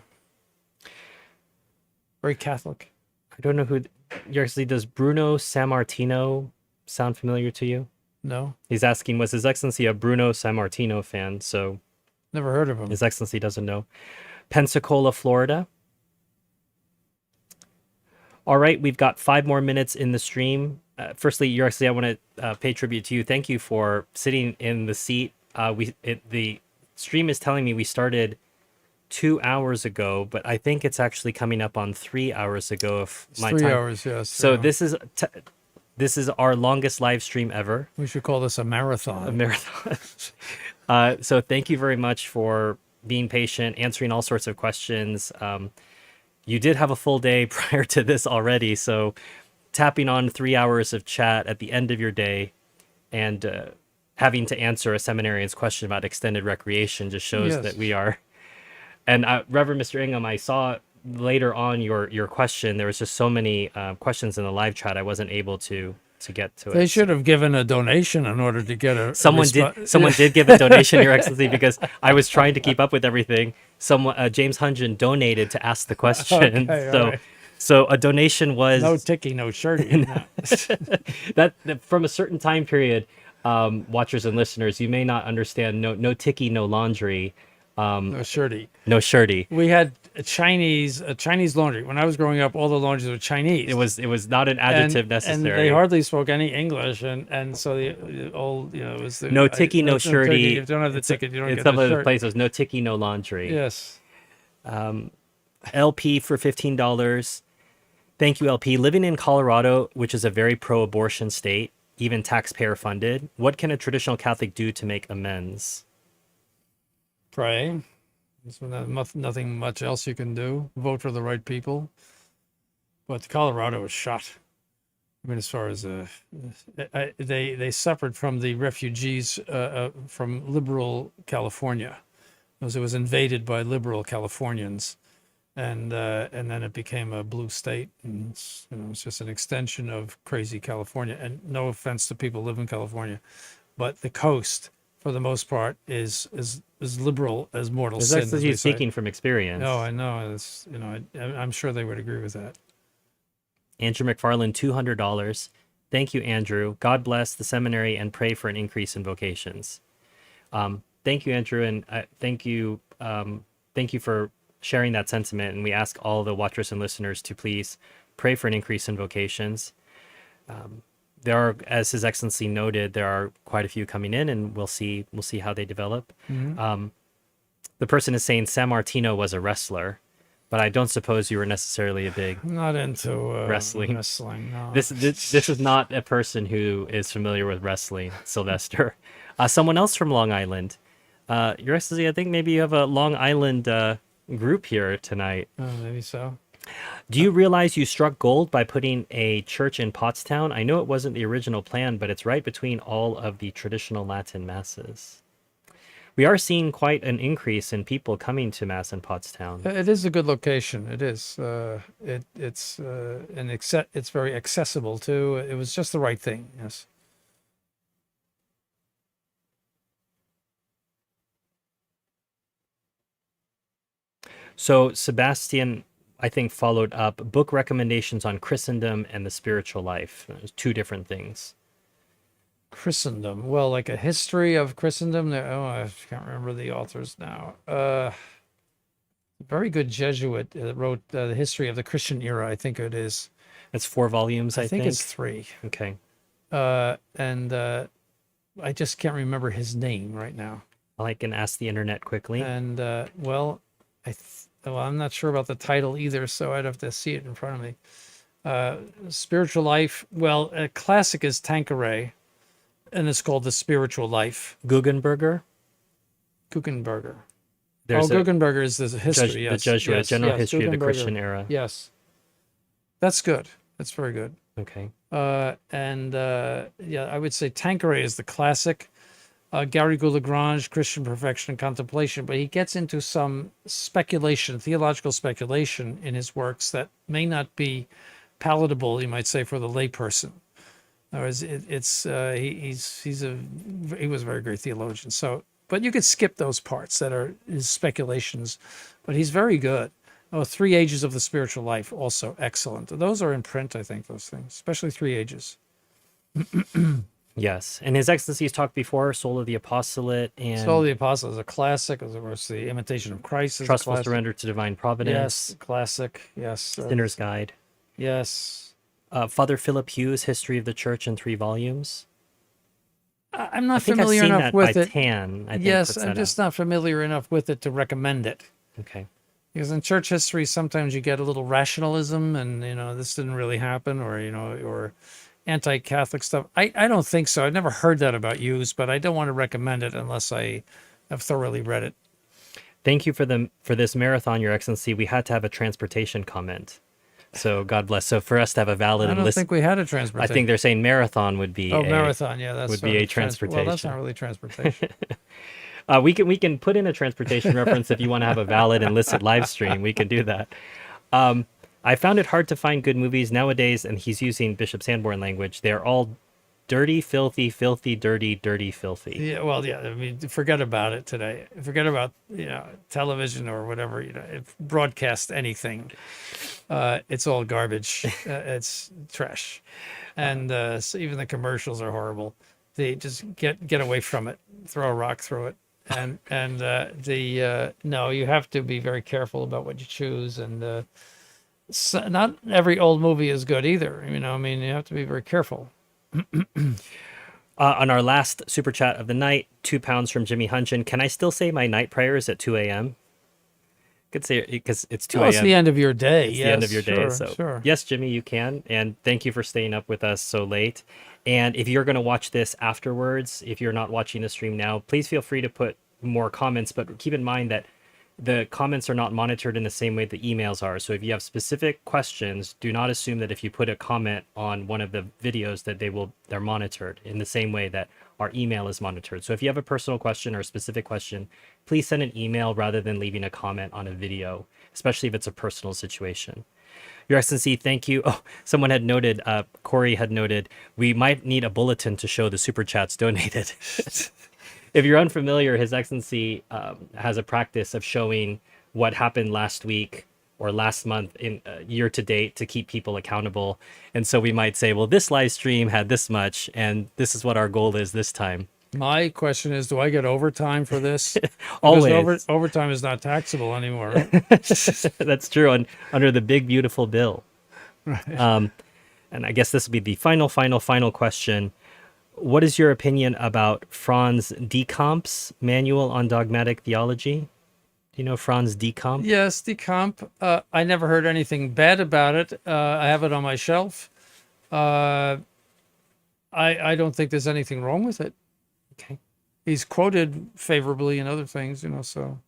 Speaker 2: Very Catholic.
Speaker 1: I don't know who, does Bruno Sammartino sound familiar to you?
Speaker 2: No.
Speaker 1: He's asking, was His Excellency a Bruno Sammartino fan? So
Speaker 2: never heard of him.
Speaker 1: His Excellency doesn't know. Pensacola, Florida. All right, we've got 5 more minutes in the stream. Firstly, Your Excellency, I want to pay tribute to you. Thank you for sitting in the seat. The stream is telling me we started 2 hours ago, but I think it's actually coming up on 3 hours ago. If
Speaker 2: It's
Speaker 1: my
Speaker 2: 3
Speaker 1: time.
Speaker 2: hours, yes.
Speaker 1: So this is our longest live stream ever.
Speaker 2: We should call this a marathon.
Speaker 1: A marathon. So thank you very much for being patient, answering all sorts of questions. You did have a full day prior to this already, so tapping on 3 hours of chat at the end of your day and having to answer a seminarian's question about extended recreation just shows
Speaker 2: Yes.
Speaker 1: that we are. And Reverend Mr. Ingham, I saw later on your question. There was just so many questions in the live chat. I wasn't able to get to it.
Speaker 2: They should have given a donation in order to get a
Speaker 1: Someone did give a donation, Your Excellency, because I was trying to keep up with everything. James Hunjan donated to ask the question.
Speaker 2: Okay,
Speaker 1: so
Speaker 2: all right.
Speaker 1: so a donation was
Speaker 2: No ticky, no shirty.
Speaker 1: that from a certain time period. Watchers and listeners, you may not understand. No ticky, no laundry.
Speaker 2: No shirty.
Speaker 1: No shirty.
Speaker 2: We had a Chinese laundry. When I was growing up, all the laundries were Chinese.
Speaker 1: It was not an adjective necessary.
Speaker 2: And they hardly spoke any English, and so the old, it was the,
Speaker 1: no ticky, no shirty.
Speaker 2: If you don't have the ticket, you don't
Speaker 1: in
Speaker 2: get
Speaker 1: some
Speaker 2: the
Speaker 1: of the
Speaker 2: shirt.
Speaker 1: places, no ticky, no laundry.
Speaker 2: Yes.
Speaker 1: LP for $15. Thank you, LP. Living in Colorado, which is a very pro-abortion state, even taxpayer funded, what can a traditional Catholic do to make amends?
Speaker 2: Pray. There's nothing much else you can do. Vote for the right people. But Colorado was shot. I mean, as far as they suffered from the refugees from liberal California, because it was invaded by liberal Californians, and then it became a blue state, and it's just an extension of crazy California. And no offense to people who live in California, but the coast, for the most part, is liberal as mortal
Speaker 1: His
Speaker 2: sin.
Speaker 1: Excellency is speaking from experience.
Speaker 2: No, I know. It's I'm sure they would agree with that.
Speaker 1: Andrew McFarland, $200. Thank you, Andrew. God bless the seminary and pray for an increase in vocations. Thank you, Andrew, and thank you for sharing that sentiment. And we ask all the watchers and listeners to please pray for an increase in vocations. There are, as His Excellency noted, there are quite a few coming in, and we'll see how they develop.
Speaker 2: Mm-hmm.
Speaker 1: The person is saying San Martino was a wrestler, but I don't suppose you were necessarily a big
Speaker 2: I'm not into
Speaker 1: wrestling.
Speaker 2: No.
Speaker 1: This is not a person who is familiar with wrestling, Sylvester. Someone else from Long Island. Your Excellency, I think maybe you have a Long Island group here tonight.
Speaker 2: Oh, maybe so.
Speaker 1: Do you realize you struck gold by putting a church in Pottstown? I know it wasn't the original plan, but it's right between all of the traditional Latin masses. We are seeing quite an increase in people coming to Mass in Pottstown.
Speaker 2: It is a good location. It is. It's very accessible too. It was just the right thing. Yes.
Speaker 1: So Sebastian, I think, followed up book recommendations on Christendom and the spiritual life. There's 2 different things.
Speaker 2: Christendom. Well, like a history of Christendom. Oh, I can't remember the authors now. Very good Jesuit wrote the history of the Christian era. I think it is.
Speaker 1: It's 4 volumes, I think.
Speaker 2: It's 3.
Speaker 1: Okay.
Speaker 2: And I just can't remember his name right now.
Speaker 1: I can ask the internet quickly.
Speaker 2: And well, I'm not sure about the title either, so I'd have to see it in front of me. Spiritual Life. Well, a classic is Tanqueray, and it's called The Spiritual Life.
Speaker 1: Guggenberger.
Speaker 2: Guggenberger is the history.
Speaker 1: The Jesuit General History of the Christian Era.
Speaker 2: Yes, that's good. That's very good.
Speaker 1: Okay.
Speaker 2: Yeah, I would say Tanqueray is the classic. Garrigou-Lagrange, Christian Perfection and Contemplation, but he gets into some speculation, theological speculation in his works that may not be palatable, you might say, for the layperson. Whereas he was a very great theologian. So, but you could skip those parts that are his speculations, but he's very good. 3 Ages of the Spiritual Life, also excellent. Those are in print, I think, those things, especially 3 Ages.
Speaker 1: Yes, and His Excellency's talked before, Soul of the Apostolate and
Speaker 2: Soul of the Apostle is a classic. Of course, The Imitation of Christ is
Speaker 1: Trustful
Speaker 2: a classic.
Speaker 1: Surrender to Divine Providence.
Speaker 2: Yes, classic. Yes.
Speaker 1: Sinner's Guide.
Speaker 2: Yes.
Speaker 1: Father Philip Hugh's History of the Church in 3 volumes.
Speaker 2: I'm not
Speaker 1: I think
Speaker 2: familiar
Speaker 1: I've seen
Speaker 2: enough
Speaker 1: that
Speaker 2: with
Speaker 1: by
Speaker 2: it.
Speaker 1: Tan. I think
Speaker 2: Yes,
Speaker 1: puts
Speaker 2: I'm
Speaker 1: that
Speaker 2: just
Speaker 1: out.
Speaker 2: not familiar enough with it to recommend it.
Speaker 1: Okay.
Speaker 2: Because in church history, sometimes you get a little rationalism, and this didn't really happen, or anti-Catholic stuff. I don't think so. I've never heard that about Hughes, but I don't want to recommend it unless I have thoroughly read it.
Speaker 1: Thank you for this marathon, Your Excellency. We had to have a transportation comment. So God bless. So for us to have a valid
Speaker 2: I don't
Speaker 1: list,
Speaker 2: think we had a transportation.
Speaker 1: I think they're saying marathon would be
Speaker 2: marathon. Yeah, that's
Speaker 1: would
Speaker 2: sort
Speaker 1: be
Speaker 2: of
Speaker 1: a transportation.
Speaker 2: Well, that's not really transportation.
Speaker 1: We can put in a transportation reference if you want to have a valid and listed live stream. We can do that. I found it hard to find good movies nowadays, and he's using Bishop Sanborn language. They're all dirty, filthy, filthy, dirty, dirty, filthy.
Speaker 2: Yeah, well, yeah. I mean, forget about it today. Forget about television or whatever. Broadcast anything. It's all garbage. It's trash, and so even the commercials are horrible. They just get away from it. Throw a rock through it. And no, you have to be very careful about what you choose, and not every old movie is good either. You have to be very careful.
Speaker 1: On our last super chat of the night, £2 from Jimmy Hunchen. Can I still say my night prayers at 2 a.m.? Could say it because it's 2 a.m.
Speaker 2: It's the end of your day.
Speaker 1: It's the end of your day. So
Speaker 2: sure.
Speaker 1: Yes, Jimmy, you can. And thank you for staying up with us so late. And if you're going to watch this afterwards, if you're not watching the stream now, please feel free to put more comments. But keep in mind that the comments are not monitored in the same way the emails are. So if you have specific questions, do not assume that if you put a comment on one of the videos that they're monitored in the same way that our email is monitored. So if you have a personal question or a specific question, please send an email rather than leaving a comment on a video, especially if it's a personal situation. Your Excellency, thank you. Oh, someone had noted, Corey had noted, we might need a bulletin to show the super chats donated. If you're unfamiliar, His Excellency has a practice of showing what happened last week or last month in year to date to keep people accountable. And so we might say, well, this live stream had this much, and this is what our goal is this time.
Speaker 2: My question is, do I get overtime for this?
Speaker 1: Always.
Speaker 2: Overtime is not taxable anymore.
Speaker 1: That's true. Under the big, beautiful bill.
Speaker 2: Right.
Speaker 1: And I guess this will be the final question. What is your opinion about Franz Decomp's Manual on Dogmatic Theology? Do you know Franz Decomp?
Speaker 2: Yes, Decomp. I never heard anything bad about it. I have it on my shelf. I don't think there's anything wrong with it.
Speaker 1: Okay.
Speaker 2: He's quoted favorably in other things, so.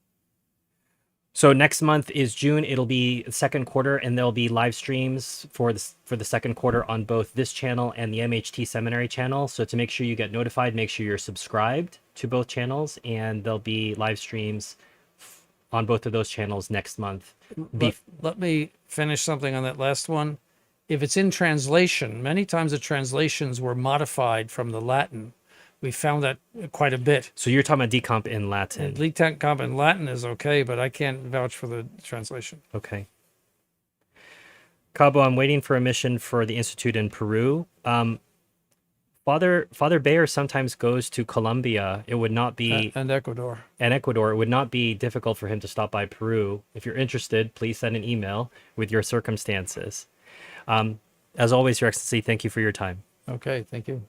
Speaker 1: So next month is June. It'll be the second quarter, and there'll be live streams for the second quarter on both this channel and the MHT Seminary channel. So to make sure you get notified, make sure you're subscribed to both channels, and there'll be live streams on both of those channels next month.
Speaker 2: Let me finish something on that last one. If it's in translation, many times the translations were modified from the Latin. We found that quite a bit.
Speaker 1: So you're talking about decomp in Latin.
Speaker 2: Decomp in Latin is okay, but I can't vouch for the translation.
Speaker 1: Okay. Cabo, I'm waiting for a mission for the Institute in Peru. Father Bayer sometimes goes to Colombia. It would not be
Speaker 2: and Ecuador.
Speaker 1: and Ecuador. It would not be difficult for him to stop by Peru. If you're interested, please send an email with your circumstances. As always, Your Excellency, thank you for your time.
Speaker 2: Okay, thank you.